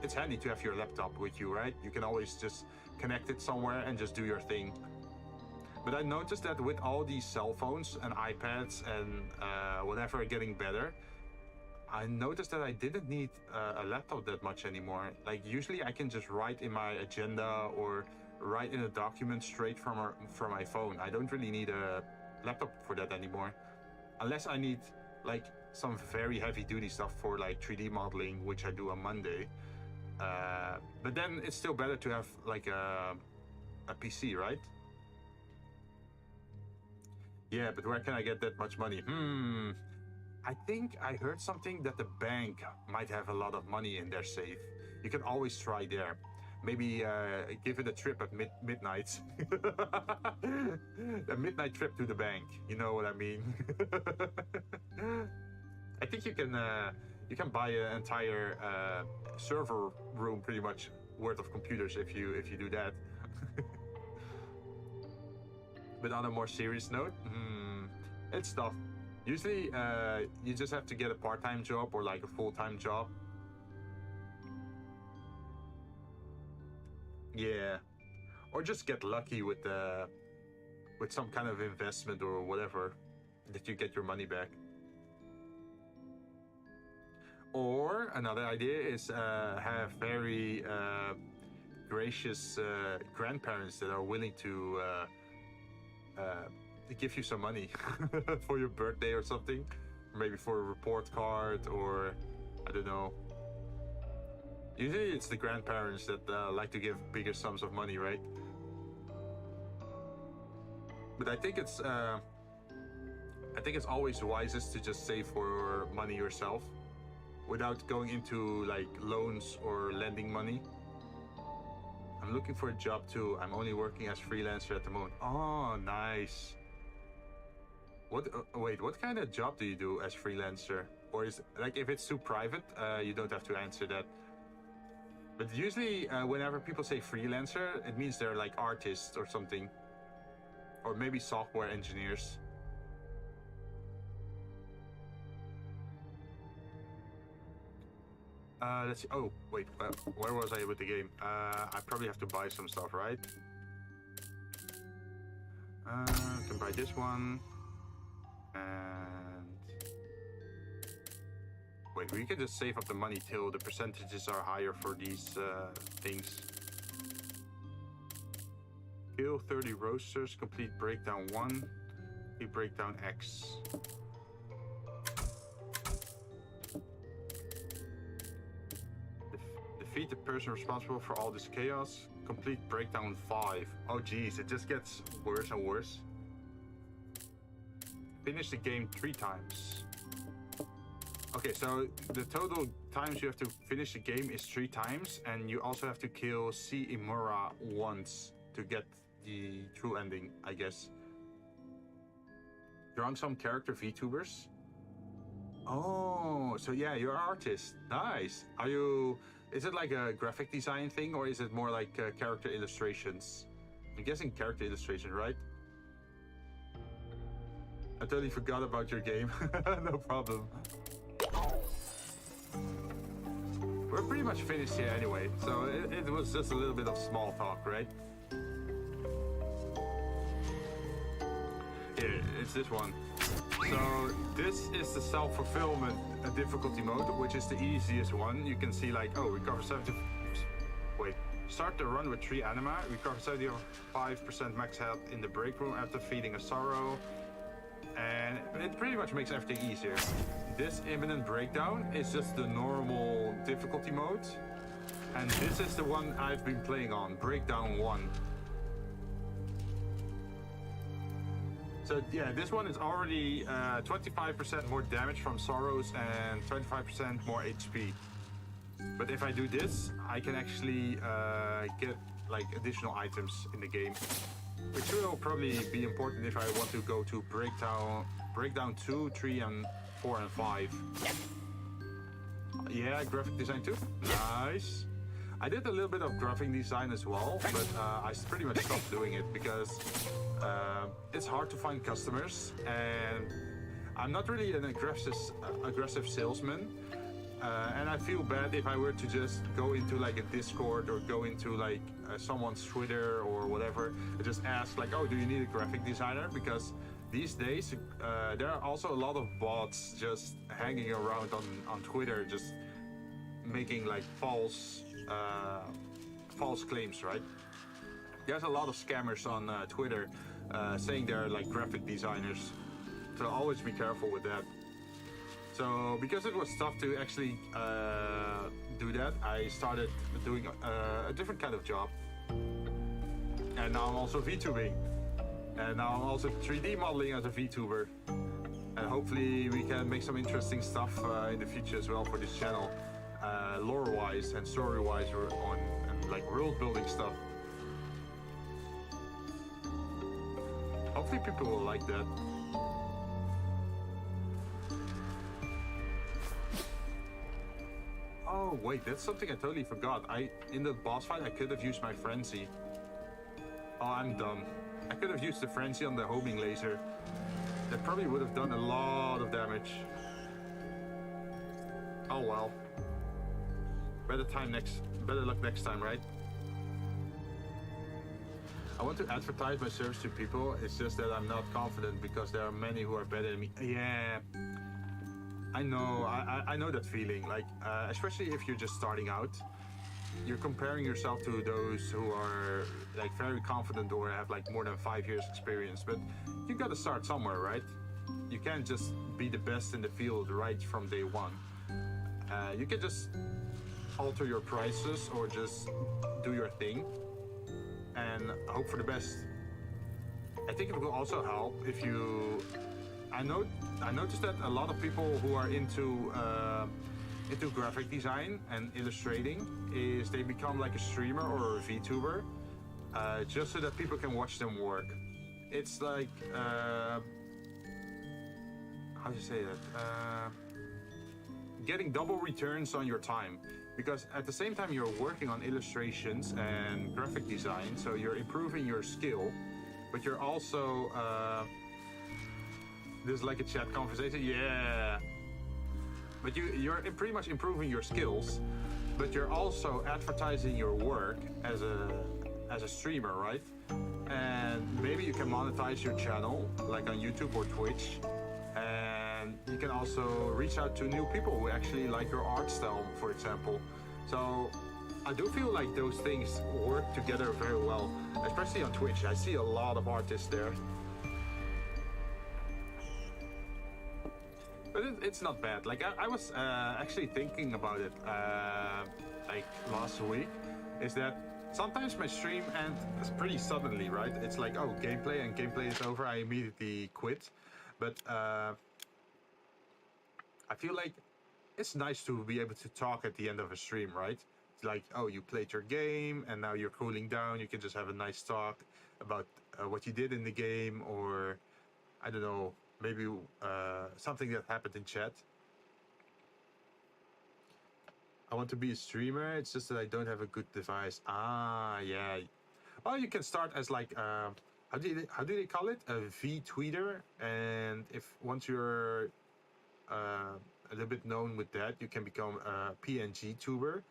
Speaker 1: it's handy to have your laptop with you, right? You can always just connect it somewhere and just do your thing. But I noticed that with all these cell phones and iPads and whatever getting better, I noticed that I didn't need a laptop that much anymore. Like usually I can just write in my agenda or write in a document straight from my phone. I don't really need a laptop for that anymore. unless I need like some very heavy duty stuff for like 3D modeling, which I do on Monday. But then it's still better to have like a PC, right? Yeah, but where can I get that much money? I think I heard something that the bank might have a lot of money in their safe. You can always try there. Maybe give it a trip at midnight. A midnight trip to the bank. You know what I mean? I think you can buy an entire server room pretty much worth of computers if you do that. But on a more serious note, it's tough. Usually, you just have to get a part-time job or like a full-time job. Yeah, or just get lucky with some kind of investment or whatever that you get your money back. Or another idea is have very gracious grandparents that are willing to give you some money for your birthday or something, maybe for a report card, or I don't know. Usually it's the grandparents that like to give bigger sums of money, right? But I think it's always wisest to just save for money yourself without going into like loans or lending money. I'm looking for a job too. I'm only working as freelancer at the moment. Oh, nice. Wait, what kind of job do you do as freelancer? Or is like if it's too private, you don't have to answer that. But usually, whenever people say freelancer, it means they're like artists or something, or maybe software engineers. Let's see. Oh, wait, where was I with the game? I probably have to buy some stuff, right? Can buy this one. And wait, we can just save up the money till the percentages are higher for these things. Kill 30 roasters, complete breakdown 1, complete breakdown X. Defeat the person responsible for all this chaos, complete breakdown 5. Oh geez, it just gets worse and worse. Finish the game 3 times. Okay, so the total times you have to finish the game is 3 times, and you also have to kill C. Imura once to get the true ending, I guess. You're on some character VTubers? Oh, so yeah, you're an artist. Nice. Is it like a graphic design thing, or is it more like character illustrations? I'm guessing character illustration, right? I totally forgot about your game. No problem. We're pretty much finished here anyway, so it was just a little bit of small talk, right? Here, it's this one. So this is the self-fulfillment difficulty mode, which is the easiest one. You can see like, oh, recover 70... Wait. Start the run with 3 anima. Recover 75% max health in the break room after feeding a sorrow. And it pretty much makes everything easier. This imminent breakdown is just the normal difficulty mode. And this is the one I've been playing on, breakdown 1. So yeah, this one is already 25% more damage from sorrows and 25% more HP. But if I do this, I can actually get like additional items in the game, which will probably be important if I want to go to breakdown 2, 3, and 4, and 5. Yeah, graphic design too. Nice. I did a little bit of graphic design as well, but I pretty much stopped doing it because it's hard to find customers, and I'm not really an aggressive salesman. And I feel bad if I were to just go into like a Discord or go into like someone's Twitter or whatever and just ask like, oh, do you need a graphic designer? Because these days there are also a lot of bots just hanging around on Twitter, just making like false claims, right? There's a lot of scammers on Twitter saying they're like graphic designers. So always be careful with that. So because it was tough to actually do that, I started doing a different kind of job. And now I'm also VTubing. And now I'm also 3D modeling as a VTuber. And hopefully we can make some interesting stuff in the future as well for this channel. Lore-wise and story-wise on and like world-building stuff. Hopefully people will like that. Oh wait, that's something I totally forgot. In the boss fight I could have used my frenzy. Oh, I'm dumb. I could have used the frenzy on the homing laser. That probably would have done a lot of damage. Oh well. Better luck next time, right? I want to advertise my service to people. It's just that I'm not confident because there are many who are better than me. Yeah. I know, I know that feeling, like, especially if you're just starting out, you're comparing yourself to those who are like very confident or have like more than 5 years experience, but you gotta start somewhere, right? You can't just be the best in the field right from day one. You can just alter your prices or just do your thing and hope for the best. I think it will also help if you I noticed that a lot of people who are into graphic design and illustrating is they become like a streamer or a VTuber, just so that people can watch them work. It's like how do you say that? Getting double returns on your time, because at the same time you're working on illustrations and graphic design, so you're improving your skill, but you're also there's like a chat conversation, yeah. But you're pretty much improving your skills, but you're also advertising your work as a streamer, right? And maybe you can monetize your channel, like on YouTube or Twitch. And you can also reach out to new people who actually like your art style, for example. So I do feel like those things work together very well, especially on Twitch. I see a lot of artists there. But it's not bad. Like I was actually thinking about it like last week, is that sometimes my stream ends pretty suddenly, right? It's like, oh, gameplay is over, I immediately quit. But I feel like it's nice to be able to talk at the end of a stream, right? It's like, oh, you played your game and now you're cooling down, you can just have a nice talk about what you did in the game, or I don't know, maybe something that happened in chat. I want to be a streamer, it's just that I don't have a good device. Ah, yeah. Well, you can start as like, how do they call it? A V-tweeter. And once you're a little bit known with that, you can become a PNG tuber,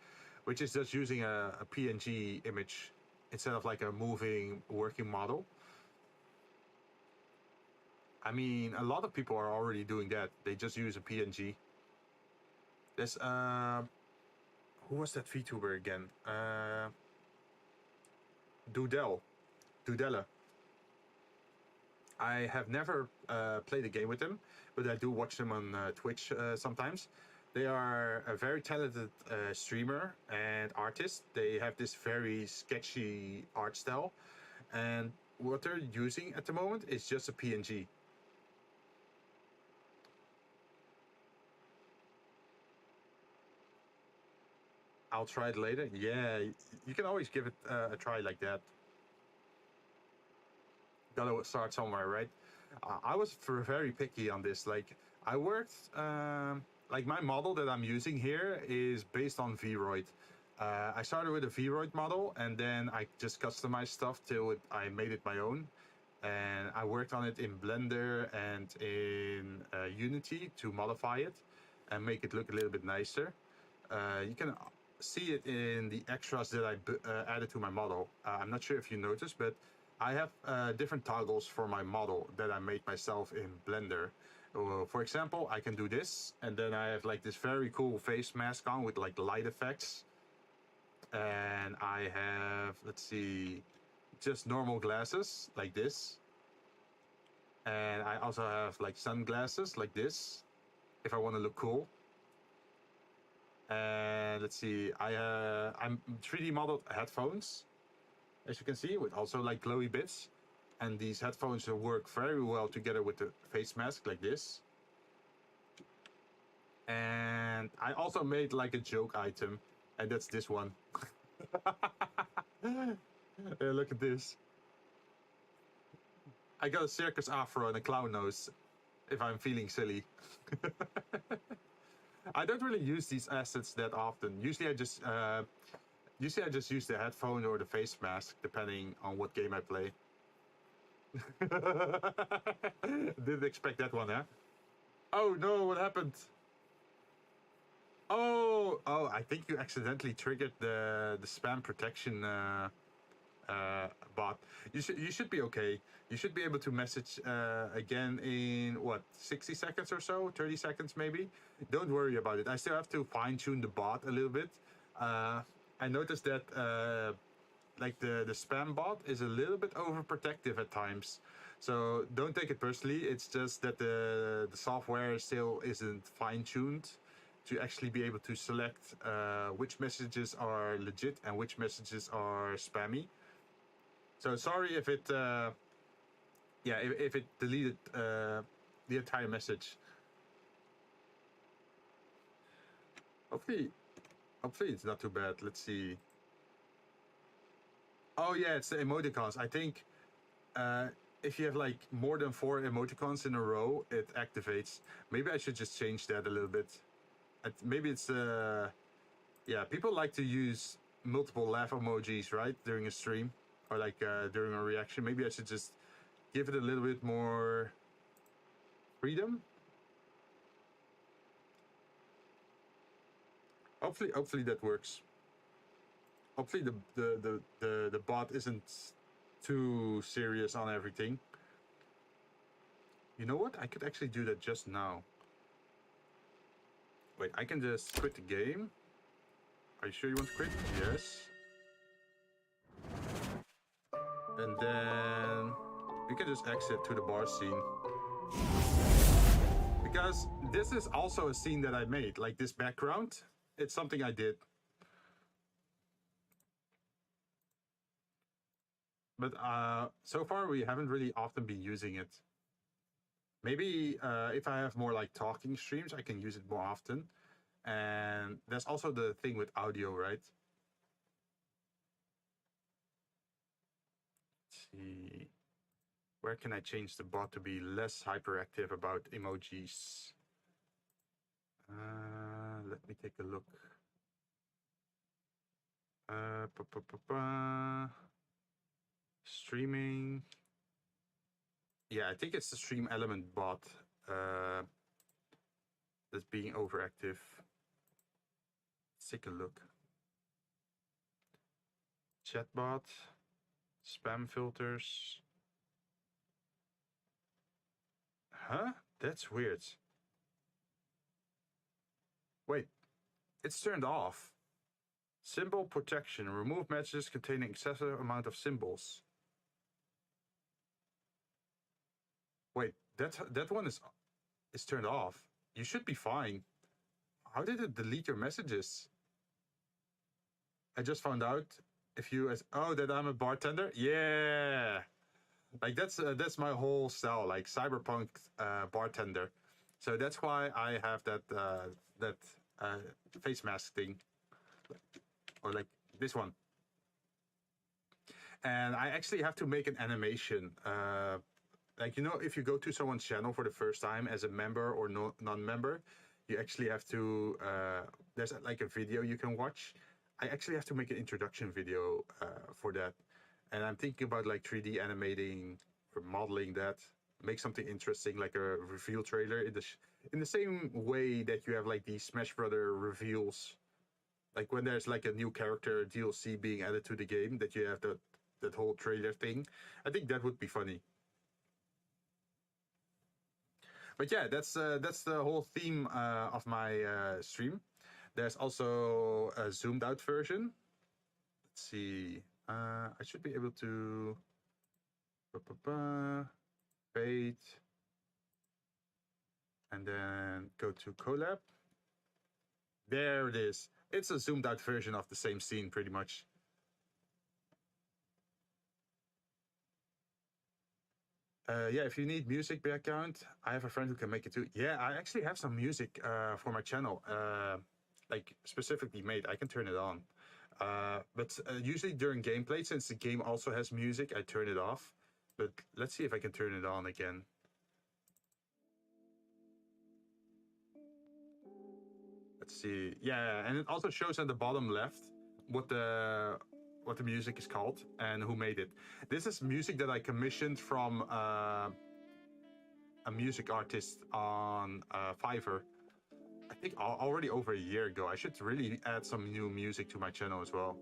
Speaker 1: which is just using a PNG image instead of like a moving working model. I mean, a lot of people are already doing that. They just use a PNG. There's who was that VTuber again? Dudella. I have never played a game with them, but I do watch them on Twitch sometimes. They are a very talented streamer and artist. They have this very sketchy art style, and what they're using at the moment is just a PNG. I'll try it later. Yeah, you can always give it a try like that. Gotta start somewhere, right? I was very picky on this. Like, I worked, like my model that I'm using here is based on V-roid. I started with a V-roid model, and then I just customized stuff till I made it my own. And I worked on it in Blender and in Unity to modify it and make it look a little bit nicer. You can see it in the extras that I added to my model. I'm not sure if you noticed, but I have different toggles for my model that I made myself in Blender. For example, I can do this, and then I have like this very cool face mask on with like light effects. And I have, let's see, just normal glasses like this. And I also have like sunglasses like this, if I want to look cool. And let's see, I'm 3D modeled headphones, as you can see, with also like glowy bits. And these headphones will work very well together with the face mask like this. And I also made like a joke item, and that's this one. Look at this. I got a circus afro and a clown nose if I'm feeling silly. I don't really use these assets that often. Usually I just use the headphone or the face mask depending on what game I play. Didn't expect that one, huh? Oh no, what happened? Oh, I think you accidentally triggered the spam protection bot. You should be okay. You should be able to message again in what, 60 seconds or so, 30 seconds maybe. Don't worry about it. I still have to fine tune the bot a little bit. I noticed that like the spam bot is a little bit overprotective at times. So don't take it personally. It's just that the software still isn't fine tuned to actually be able to select which messages are legit and which messages are spammy. So sorry if it, if it deleted the entire message. Hopefully it's not too bad. Let's see. Oh yeah, it's the emoticons. I think if you have like more than 4 emoticons in a row, it activates. Maybe I should just change that a little bit. Maybe it's people like to use multiple laugh emojis, right, during a stream or like during a reaction. Maybe I should just give it a little bit more freedom. Hopefully that works. Hopefully the bot isn't too serious on everything. You know what? I could actually do that just now. Wait, I can just quit the game. Are you sure you want to quit? Yes. And then you can just exit to the bar scene. Because this is also a scene that I made, like this background. It's something I did. But so far we haven't really often been using it. Maybe if I have more like talking streams, I can use it more often. And there's also the thing with audio, right? Let's see. Where can I change the bot to be less hyperactive about emojis? Let me take a look. Streaming. Yeah, I think it's the stream element bot that's being overactive. Let's take a look. Chatbot, spam filters. Huh? That's weird. Wait, it's turned off. Symbol protection. Remove messages containing excessive amount of symbols. Wait, that one is turned off. You should be fine. How did it delete your messages? I just found out if you that I'm a bartender. Yeah, like that's my whole style, like cyberpunk bartender. So that's why I have that face mask thing, or like this one. And I actually have to make an animation. Like, you know, if you go to someone's channel for the first time as a member or non-member, you actually have to, there's like a video you can watch. I actually have to make an introduction video for that. And I'm thinking about like 3D animating or modeling that, make something interesting, like a reveal trailer in the same way that you have like these Smash Brother reveals. Like when there's like a new character DLC being added to the game, that you have that whole trailer thing. I think that would be funny. But yeah, that's the whole theme of my stream. There's also a zoomed out version. Let's see. I should be able to. fade, and then go to collab. There it is. It's a zoomed out version of the same scene, pretty much. Yeah, if you need music background, I have a friend who can make it too. Yeah, I actually have some music for my channel, like specifically made. I can turn it on. But usually during gameplay, since the game also has music, I turn it off. But let's see if I can turn it on again. Let's see. Yeah, and it also shows at the bottom left what the music is called and who made it. This is music that I commissioned from a music artist on Fiverr. I think already over a year ago. I should really add some new music to my channel as well.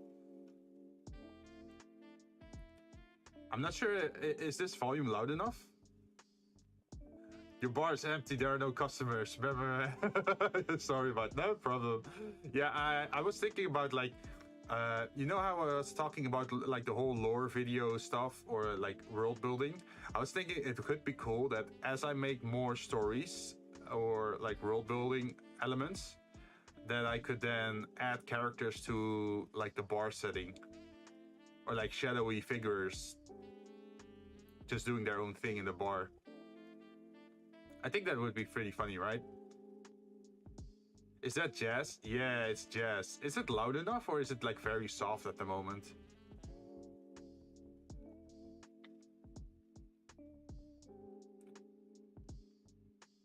Speaker 1: I'm not sure, is this volume loud enough? Your bar is empty, there are no customers. Remember? Sorry about no problem. Yeah, I was thinking about like, you know how I was talking about like the whole lore video stuff or like world building? I was thinking it could be cool that as I make more stories or like world building elements, that I could then add characters to like the bar setting or like shadowy figures just doing their own thing in the bar. I think that would be pretty funny, right? Is that jazz? Yeah, it's jazz. Is it loud enough or is it like very soft at the moment?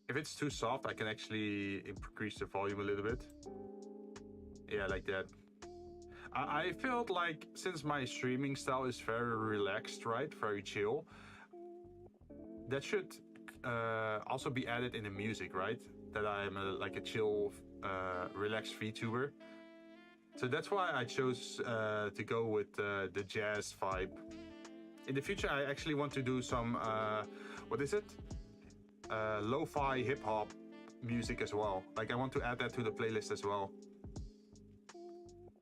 Speaker 1: If it's too soft, I can actually increase the volume a little bit. Yeah, like that. I felt like since my streaming style is very relaxed, right? Very chill. That should also be added in the music, right? That I'm like a chill, relaxed VTuber. So that's why I chose to go with the jazz vibe. In the future, I actually want to do some, what is it? Lo-fi hip-hop music as well. Like I want to add that to the playlist as well.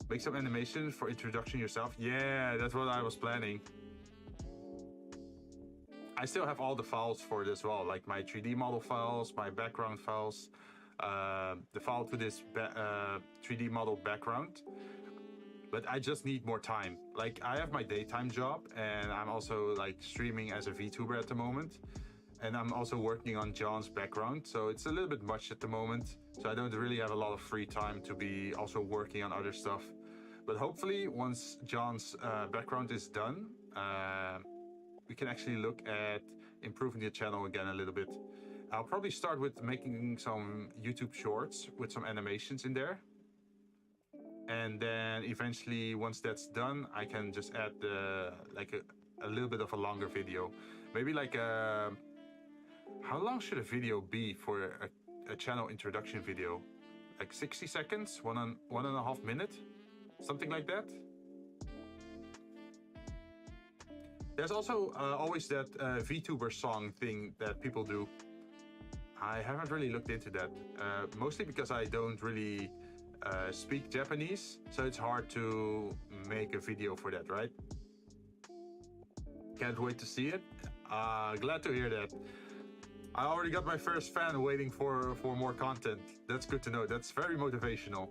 Speaker 1: Make some animations for introduction yourself. Yeah, that's what I was planning. I still have all the files for it as well, like my 3D model files, my background files, the file to this 3D model background. But I just need more time. Like I have my daytime job and I'm also like streaming as a VTuber at the moment. And I'm also working on John's background, so it's a little bit much at the moment. So I don't really have a lot of free time to be also working on other stuff. But hopefully once John's background is done, we can actually look at improving the channel again a little bit. I'll probably start with making some YouTube shorts with some animations in there. And then eventually, once that's done, I can just add like a little bit of a longer video. Maybe like how long should a video be for a channel introduction video? Like 60 seconds, one and a half minute, something like that. There's also always that VTuber song thing that people do. I haven't really looked into that, mostly because I don't really speak Japanese, so it's hard to make a video for that, right? Can't wait to see it. Glad to hear that. I already got my first fan waiting for more content. That's good to know. That's very motivational.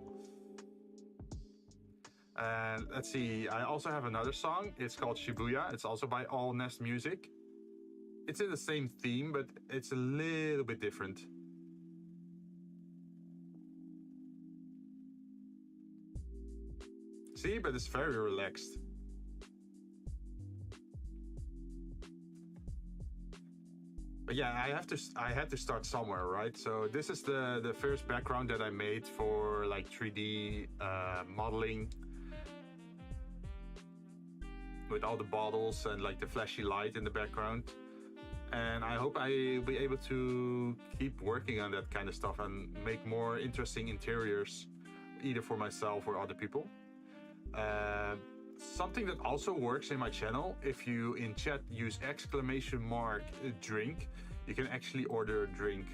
Speaker 1: And let's see, I also have another song. It's called Shibuya. It's also by All Nest Music. It's in the same theme, but it's a little bit different. See, but it's very relaxed. But yeah, I had to start somewhere, right? So this is the first background that I made for like 3D modeling with all the bottles and like the flashy light in the background. And I hope I'll be able to keep working on that kind of stuff and make more interesting interiors, either for myself or other people. Something that also works in my channel, if you in chat use !drink, you can actually order a drink.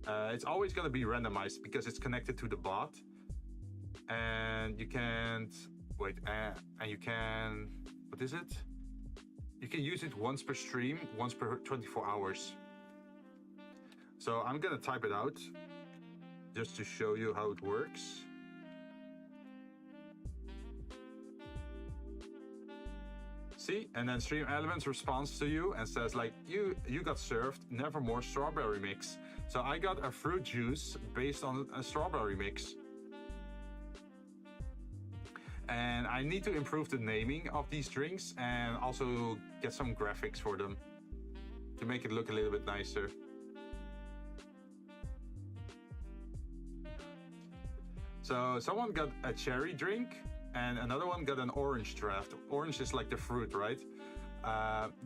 Speaker 1: It's always going to be randomized because it's connected to the bot. And you can't, wait, and you can, what is it? You can use it once per stream, once per 24 hours. So I'm gonna type it out just to show you how it works. See, and then Stream Elements responds to you and says like, you got served Nevermore strawberry mix. So I got a fruit juice based on a strawberry mix. And I need to improve the naming of these drinks and also get some graphics for them to make it look a little bit nicer. So someone got a cherry drink and another one got an orange draft. Orange is like the fruit, right?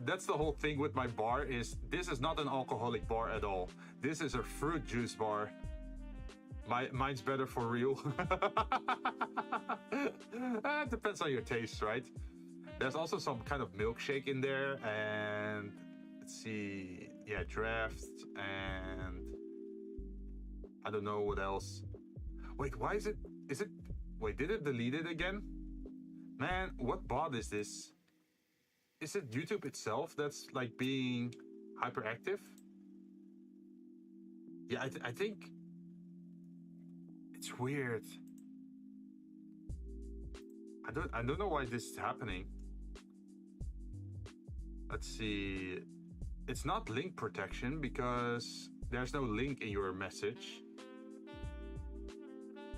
Speaker 1: That's the whole thing with my bar is this is not an alcoholic bar at all. This is a fruit juice bar. Mine's better for real. It depends on your taste, right? There's also some kind of milkshake in there and let's see, yeah, draft and I don't know what else. Wait, why is it, wait, did it delete it again? Man, what bot is this? Is it YouTube itself that's like being hyperactive? Yeah, I think it's weird. I don't know why this is happening. Let's see. It's not link protection because there's no link in your message.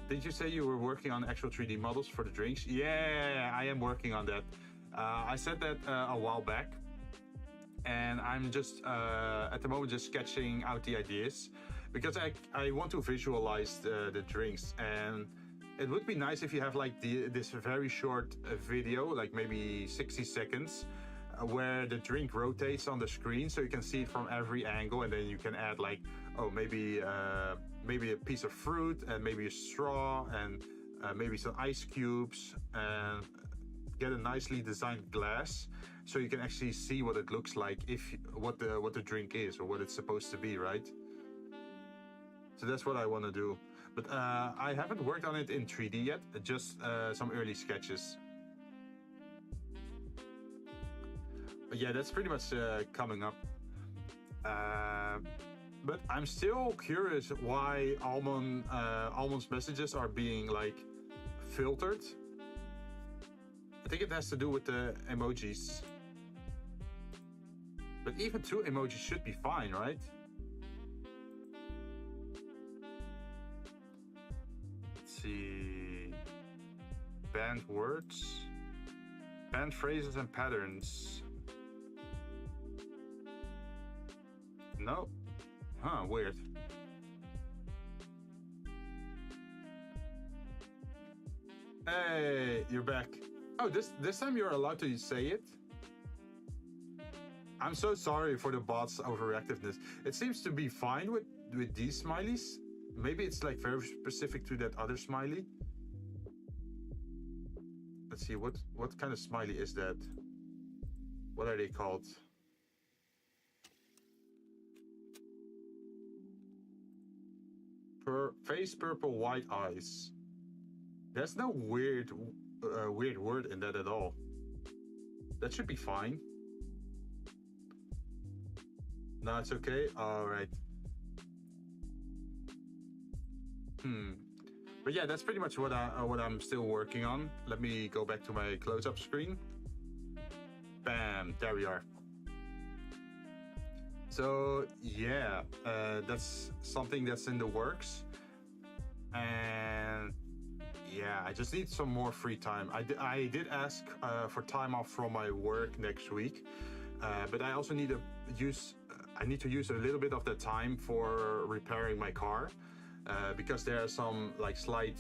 Speaker 1: Did you say you were working on actual 3D models for the drinks? Yeah, I am working on that. I said that a while back. And I'm just, at the moment, just sketching out the ideas. Because I want to visualize the drinks. And it would be nice if you have like this very short video, like maybe 60 seconds, where the drink rotates on the screen so you can see it from every angle, and then you can add like, oh, maybe a piece of fruit and maybe a straw and maybe some ice cubes and get a nicely designed glass so you can actually see what it looks like, what the drink is or what it's supposed to be, right? So that's what I want to do. But I haven't worked on it in 3D yet, just some early sketches. But yeah, that's pretty much coming up. But I'm still curious why Almond's messages are being like filtered. I think it has to do with the emojis. But even 2 emojis should be fine, right? Let's see. Banned words. Banned phrases and patterns. No. Huh, weird. Hey, you're back. Oh, this time you're allowed to say it? I'm so sorry for the bot's overactiveness. It seems to be fine with these smileys. Maybe it's like very specific to that other smiley. Let's see, what kind of smiley is that? What are they called? Face purple, white eyes. There's no weird word in that at all. That should be fine. No, it's okay. All right. But yeah, that's pretty much what I'm still working on. Let me go back to my close-up screen. Bam, there we are. So yeah, that's something that's in the works, and yeah, I just need some more free time. I did ask for time off from my work next week, but I also need to use a little bit of that time for repairing my car, because there are some like slight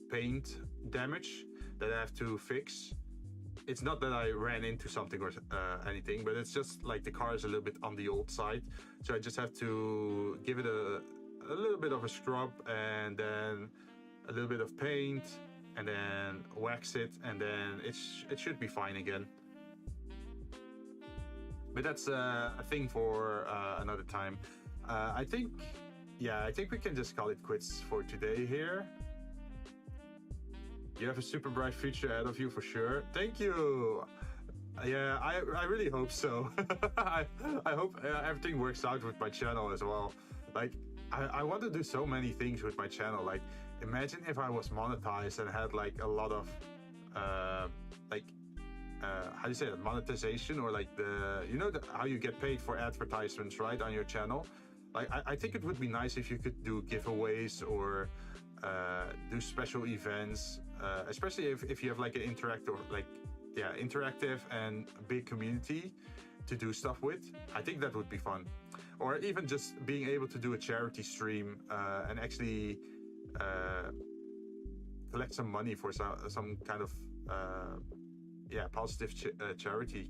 Speaker 1: paint damage that I have to fix. It's not that I ran into something or anything, but it's just like the car is a little bit on the old side. So I just have to give it a little bit of a scrub and then a little bit of paint and then wax it, and then it should be fine again. But that's a thing for another time. I think we can just call it quits for today here. You have a super bright future ahead of you for sure. Thank you. Yeah, I really hope so. I hope everything works out with my channel as well. Like, I want to do so many things with my channel. Like, imagine if I was monetized and had like a lot of, like, how do you say it? Monetization, or like how you get paid for advertisements, right, on your channel. Like, I think it would be nice if you could do giveaways or do special events, especially if you have like an interactive and a big community to do stuff with. I think that would be fun. Or even just being able to do a charity stream and actually collect some money for some kind of positive charity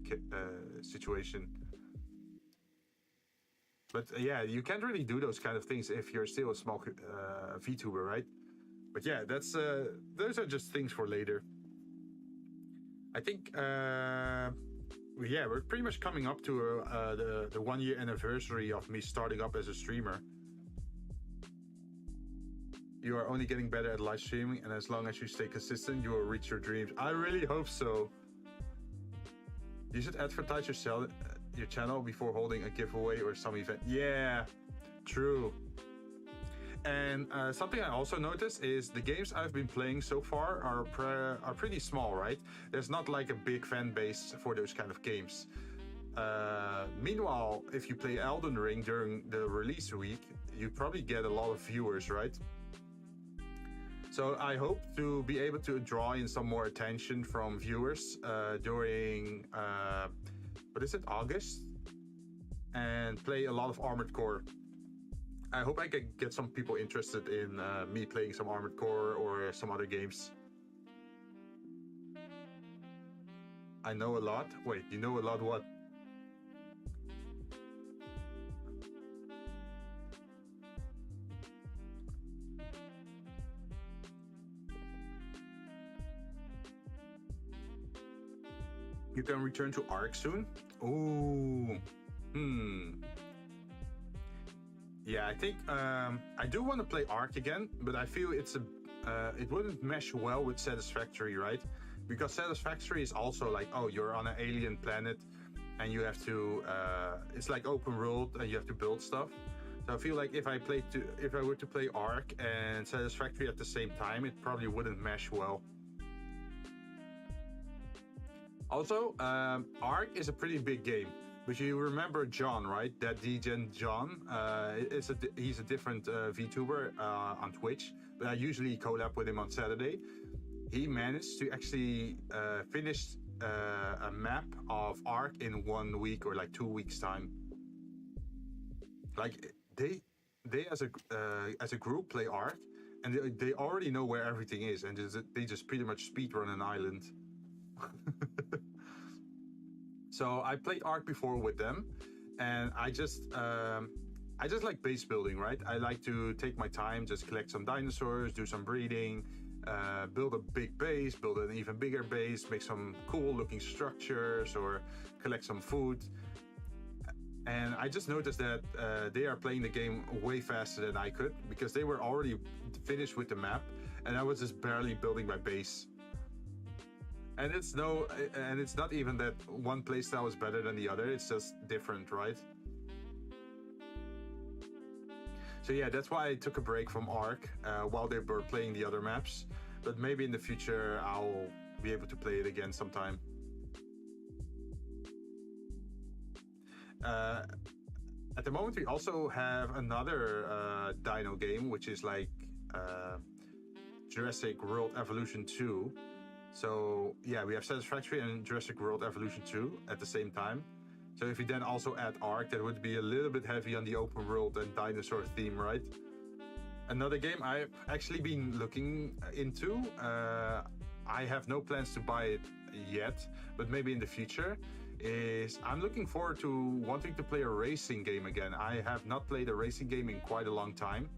Speaker 1: situation. But yeah, you can't really do those kind of things if you're still a small VTuber, right? But yeah, that's those are just things for later. I think we're pretty much coming up to the 1 year anniversary of me starting up as a streamer. You are only getting better at live streaming, and as long as you stay consistent, you will reach your dreams. I really hope so. You should advertise your channel before holding a giveaway or some event. Yeah, true. And something I also noticed is the games I've been playing so far are pretty small, right? There's not like a big fan base for those kind of games. Meanwhile, if you play Elden Ring during the release week, you probably get a lot of viewers, right? So I hope to be able to draw in some more attention from viewers during, August? And play a lot of Armored Core. I hope I can get some people interested in me playing some Armored Core or some other games. I know a lot? Wait, you know a lot what? You can return to Ark soon? Ooh. Yeah, I think I do want to play Ark again, but I feel it wouldn't mesh well with Satisfactory, right? Because Satisfactory is also like, oh, you're on an alien planet and you have to it's like open world and you have to build stuff. So I feel like if I were to play Ark and Satisfactory at the same time, it probably wouldn't mesh well. Also, Ark is a pretty big game. But you remember John, right? That degen John. He's a different VTuber on Twitch, but I usually collab with him on Saturday. He managed to actually finish a map of Ark in 1 week or like 2 weeks time. Like they as a group play Ark, and they already know where everything is, and they just pretty much speedrun an island. So I played Ark before with them, and I just like base building, right? I like to take my time, just collect some dinosaurs, do some breeding, build a big base, build an even bigger base, make some cool looking structures, or collect some food. And I just noticed that they are playing the game way faster than I could, because they were already finished with the map, and I was just barely building my base. And it's not even that one playstyle is better than the other, it's just different, right? So yeah, that's why I took a break from Ark while they were playing the other maps. But maybe in the future I'll be able to play it again sometime. At the moment we also have another dino game, which is like Jurassic World Evolution 2. So yeah, we have Satisfactory and Jurassic World Evolution 2 at the same time. So if you then also add Ark, that would be a little bit heavy on the open world and dinosaur theme, right? Another game I've actually been looking into, I have no plans to buy it yet, but maybe in the future, is I'm looking forward to wanting to play a racing game again. I have not played a racing game in quite a long time.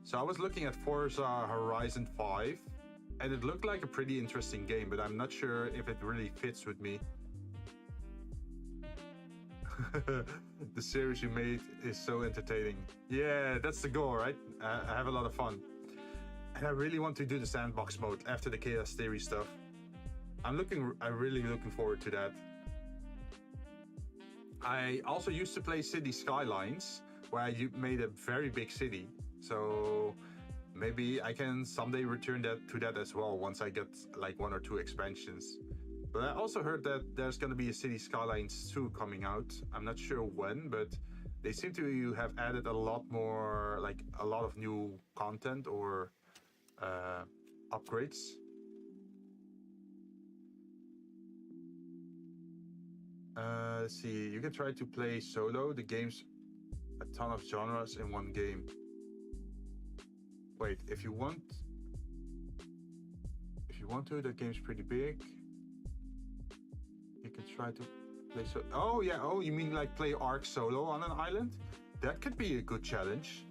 Speaker 1: So I was looking at Forza Horizon 5, and it looked like a pretty interesting game, but I'm not sure if it really fits with me. The series you made is so entertaining. Yeah, that's the goal, right? I have a lot of fun. And I really want to do the sandbox mode after the Chaos Theory stuff. I'm really looking forward to that. I also used to play City Skylines, where I made a very big city. So maybe I can someday return to that as well once I get like 1 or 2 expansions. But I also heard that there's going to be a City Skylines 2 coming out. I'm not sure when, but they seem to have added a lot more, like a lot of new content or upgrades. Let's see, you can try to play solo. The game's a ton of genres in one game. Wait, if you want to, that game's pretty big. You can try to play oh yeah, oh you mean like play Ark solo on an island? That could be a good challenge.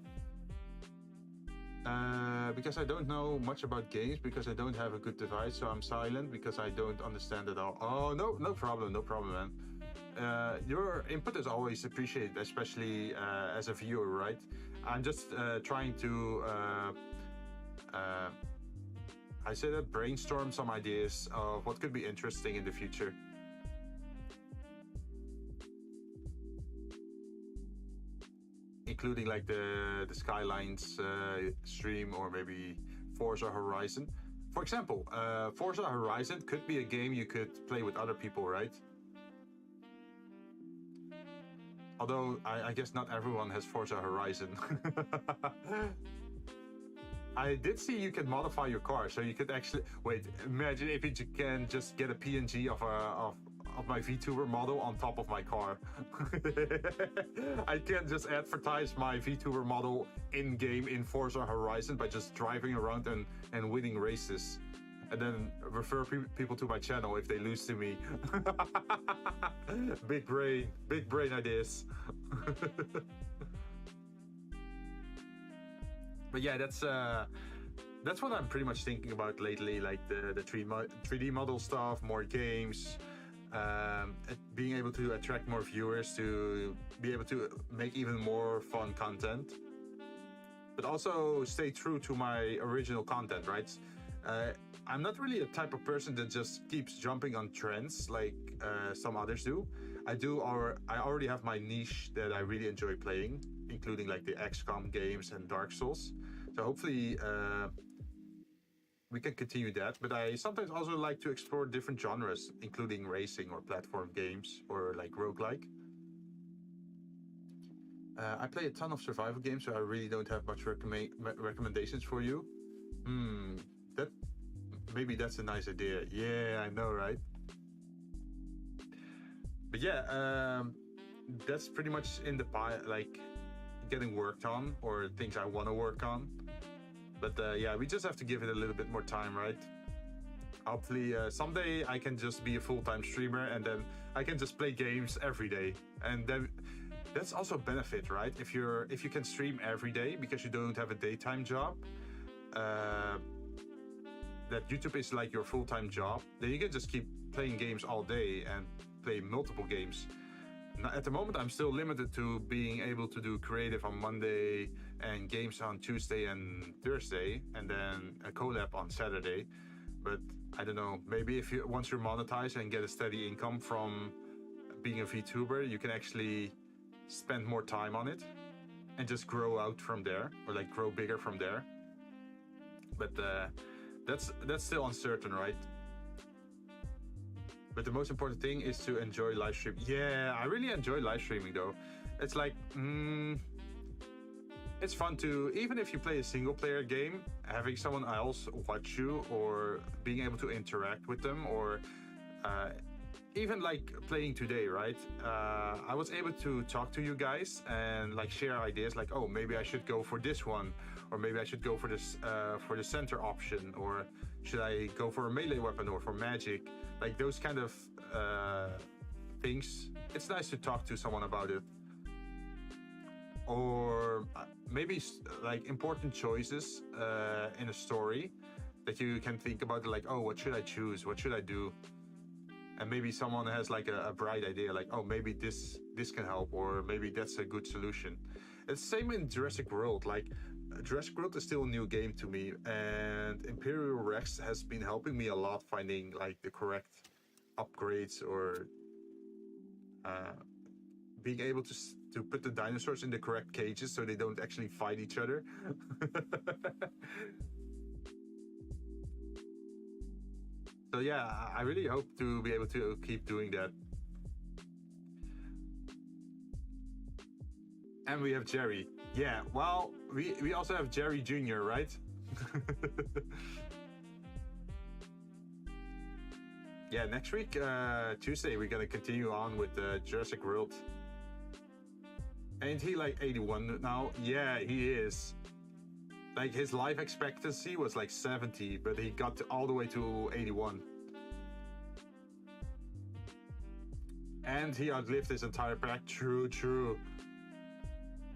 Speaker 1: Because I don't know much about games, because I don't have a good device, so I'm silent because I don't understand it all. Oh, no problem, man. Your input is always appreciated, especially as a viewer, right? I'm just trying to, I say that, brainstorm some ideas of what could be interesting in the future. Including like the Skylines stream, or maybe Forza Horizon. For example, Forza Horizon could be a game you could play with other people, right? Although I guess not everyone has Forza Horizon. I did see you can modify your car, so you could actually wait. Imagine if you can just get a PNG of my Vtuber model on top of my car. I can just advertise my Vtuber model in game in Forza Horizon by just driving around and winning races, and then refer people to my channel if they lose to me. Big brain ideas. But yeah, that's what I'm pretty much thinking about lately, like the 3D model stuff, more games, being able to attract more viewers, to be able to make even more fun content, but also stay true to my original content, right? I'm not really a type of person that just keeps jumping on trends like some others do. I already have my niche that I really enjoy playing, including like the XCOM games and Dark Souls. So hopefully we can continue that. But I sometimes also like to explore different genres, including racing or platform games or like roguelike. I play a ton of survival games, so I really don't have much recommendations for you. Maybe that's a nice idea. Yeah, I know, right? But yeah, that's pretty much in the like getting worked on, or things I want to work on. But yeah, we just have to give it a little bit more time, right? Hopefully someday I can just be a full-time streamer, and then I can just play games every day. And then that's also a benefit, right? If you can stream every day because you don't have a daytime job, that YouTube is like your full-time job, then you can just keep playing games all day and play multiple games. Now, at the moment, I'm still limited to being able to do creative on Monday and games on Tuesday and Thursday, and then a collab on Saturday. But I don't know, maybe once you're monetized and get a steady income from being a VTuber, you can actually spend more time on it and just grow out from there, or like grow bigger from there. But that's still uncertain, right? But the most important thing is to enjoy live stream. Yeah, I really enjoy live streaming though. It's like, it's fun to, even if you play a single player game, having someone else watch you, or being able to interact with them, or even like playing today, right? I was able to talk to you guys and like share ideas, like, oh, maybe I should go for this one, or maybe I should go for this for the center option, or should I go for a melee weapon or for magic, like those kind of things. It's nice to talk to someone about it. Or maybe like important choices in a story that you can think about, like, oh, what should I choose, what should I do? And maybe someone has like a bright idea, like, oh, maybe this can help, or maybe that's a good solution. It's the same in Jurassic World. Like, Jurassic World is still a new game to me, and Imperial Rex has been helping me a lot finding like the correct upgrades, or being able to put the dinosaurs in the correct cages so they don't actually fight each other. So yeah, I really hope to be able to keep doing that. And we have Jerry. Yeah, well, we also have Jerry Jr., right? Yeah, next week, Tuesday, we're gonna continue on with Jurassic World. Ain't he like 81 now? Yeah, he is. Like, his life expectancy was like 70, but he got all the way to 81. And he outlived his entire pack. True.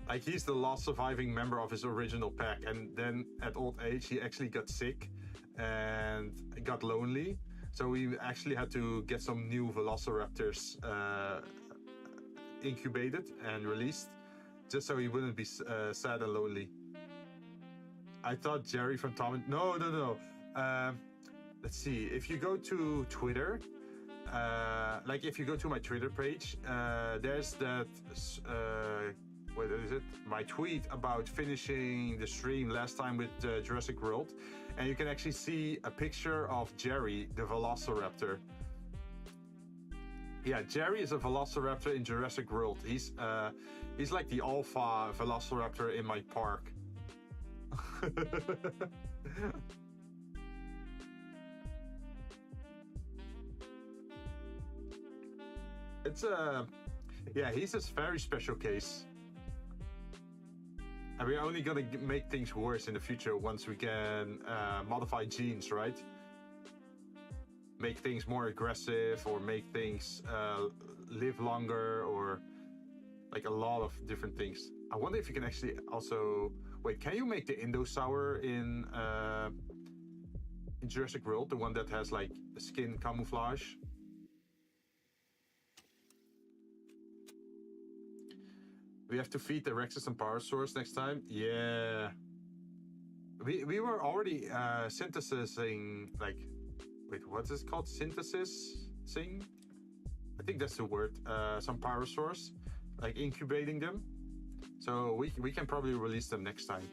Speaker 1: Like, he's the last surviving member of his original pack, and then at old age, he actually got sick and got lonely. So we actually had to get some new velociraptors incubated and released, just so he wouldn't be sad and lonely. I thought Jerry from Tom. No. Let's see. If you go to Twitter, like if you go to my Twitter page, there's that. What is it? My tweet about finishing the stream last time with Jurassic World, and you can actually see a picture of Jerry, the Velociraptor. Yeah, Jerry is a Velociraptor in Jurassic World. He's like the alpha Velociraptor in my park. It's yeah, he's a very special case. And we're only gonna make things worse in the future once we can modify genes, right? Make things more aggressive, or make things live longer, or like a lot of different things. I wonder if you can actually also wait. Can you make the Indosaur in Jurassic World, the one that has like skin camouflage? We have to feed the Rexes and Parasaurs next time. Yeah. We were already synthesizing, like, wait, what's this called? Synthesizing? I think that's the word. Some Parasaurs, like incubating them. So we can probably release them next time.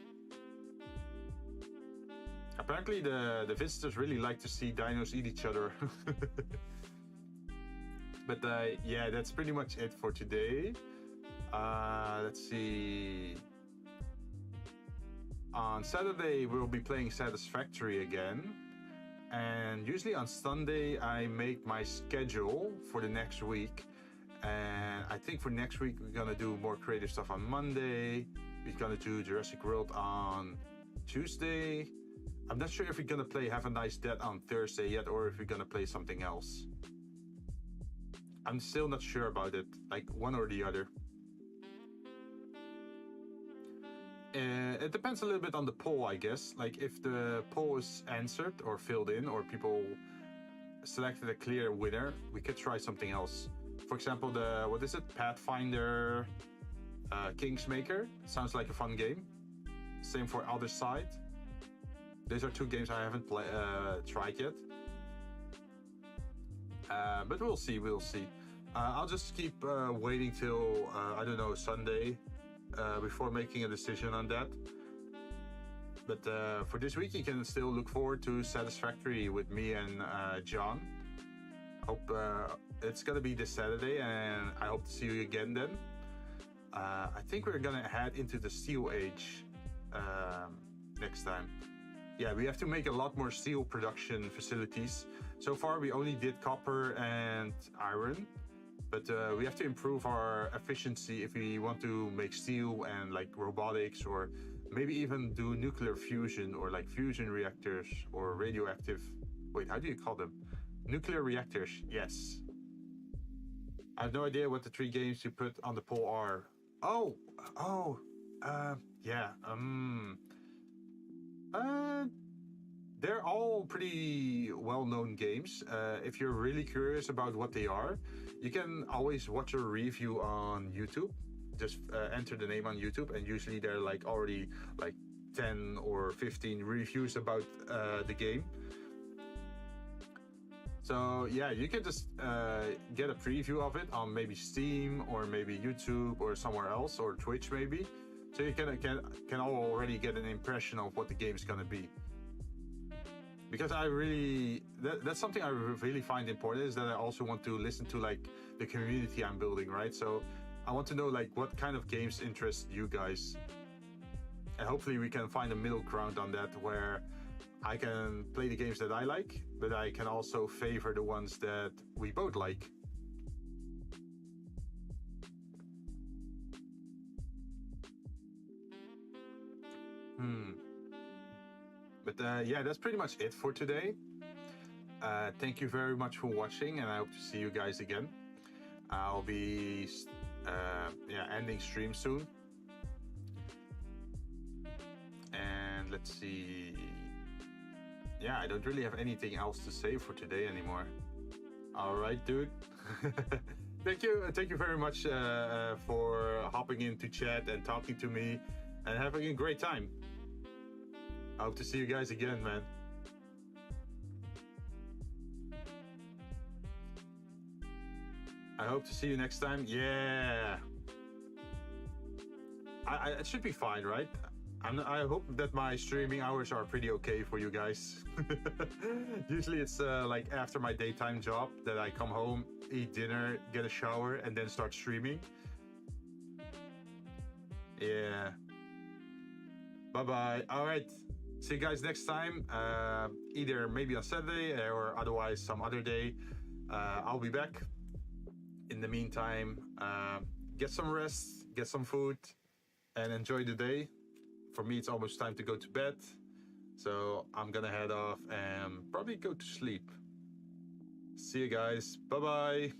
Speaker 1: Apparently the visitors really like to see dinos eat each other. But yeah, that's pretty much it for today. Let's see. On Saturday, we'll be playing Satisfactory again. And usually on Sunday, I make my schedule for the next week. And I think for next week, we're gonna do more creative stuff on Monday. We're gonna do Jurassic World on Tuesday. I'm not sure if we're gonna play Have a Nice Dead on Thursday yet, or if we're gonna play something else. I'm still not sure about it, like one or the other. It depends a little bit on the poll, I guess. Like if the poll is answered or filled in, or people selected a clear winner, we could try something else. For example, the, what is it? Pathfinder Kingsmaker. Sounds like a fun game. Same for Other Side. These are two games I haven't tried yet. But we'll see. I'll just keep waiting till, I don't know, Sunday before making a decision on that. But for this week, you can still look forward to Satisfactory with me and John. Hope it's gonna be this Saturday, and I hope to see you again then. I think we're gonna head into the Steel Age next time. Yeah, we have to make a lot more steel production facilities. So far, we only did copper and iron, but we have to improve our efficiency if we want to make steel and like robotics, or maybe even do nuclear fusion, or like fusion reactors, or radioactive. Wait, how do you call them? Nuclear reactors, yes. I have no idea what the 3 games you put on the poll are. Yeah. They're all pretty well-known games. If you're really curious about what they are, you can always watch a review on YouTube. Just enter the name on YouTube, and usually there are like already like 10 or 15 reviews about the game. So yeah, you can just get a preview of it on maybe Steam or maybe YouTube or somewhere else, or Twitch maybe. So you can already get an impression of what the game's gonna be. Because that's something I really find important, is that I also want to listen to like the community I'm building, right? So I want to know like what kind of games interest you guys, and hopefully we can find a middle ground on that, where I can play the games that I like, but I can also favor the ones that we both like. But yeah, that's pretty much it for today. Thank you very much for watching, and I hope to see you guys again. I'll be ending stream soon. And let's see. Yeah, I don't really have anything else to say for today anymore. All right, dude. Thank you very much for hopping into chat and talking to me and having a great time. I hope to see you guys again, man. I hope to see you next time. Yeah. It should be fine, right? I hope that my streaming hours are pretty okay for you guys. Usually it's like after my daytime job that I come home, eat dinner, get a shower, and then start streaming. Yeah. Bye-bye. All right. See you guys next time. Either maybe on Saturday or otherwise some other day. I'll be back. In the meantime, get some rest, get some food, and enjoy the day. For me, it's almost time to go to bed. So I'm gonna head off and probably go to sleep. See you guys. Bye-bye.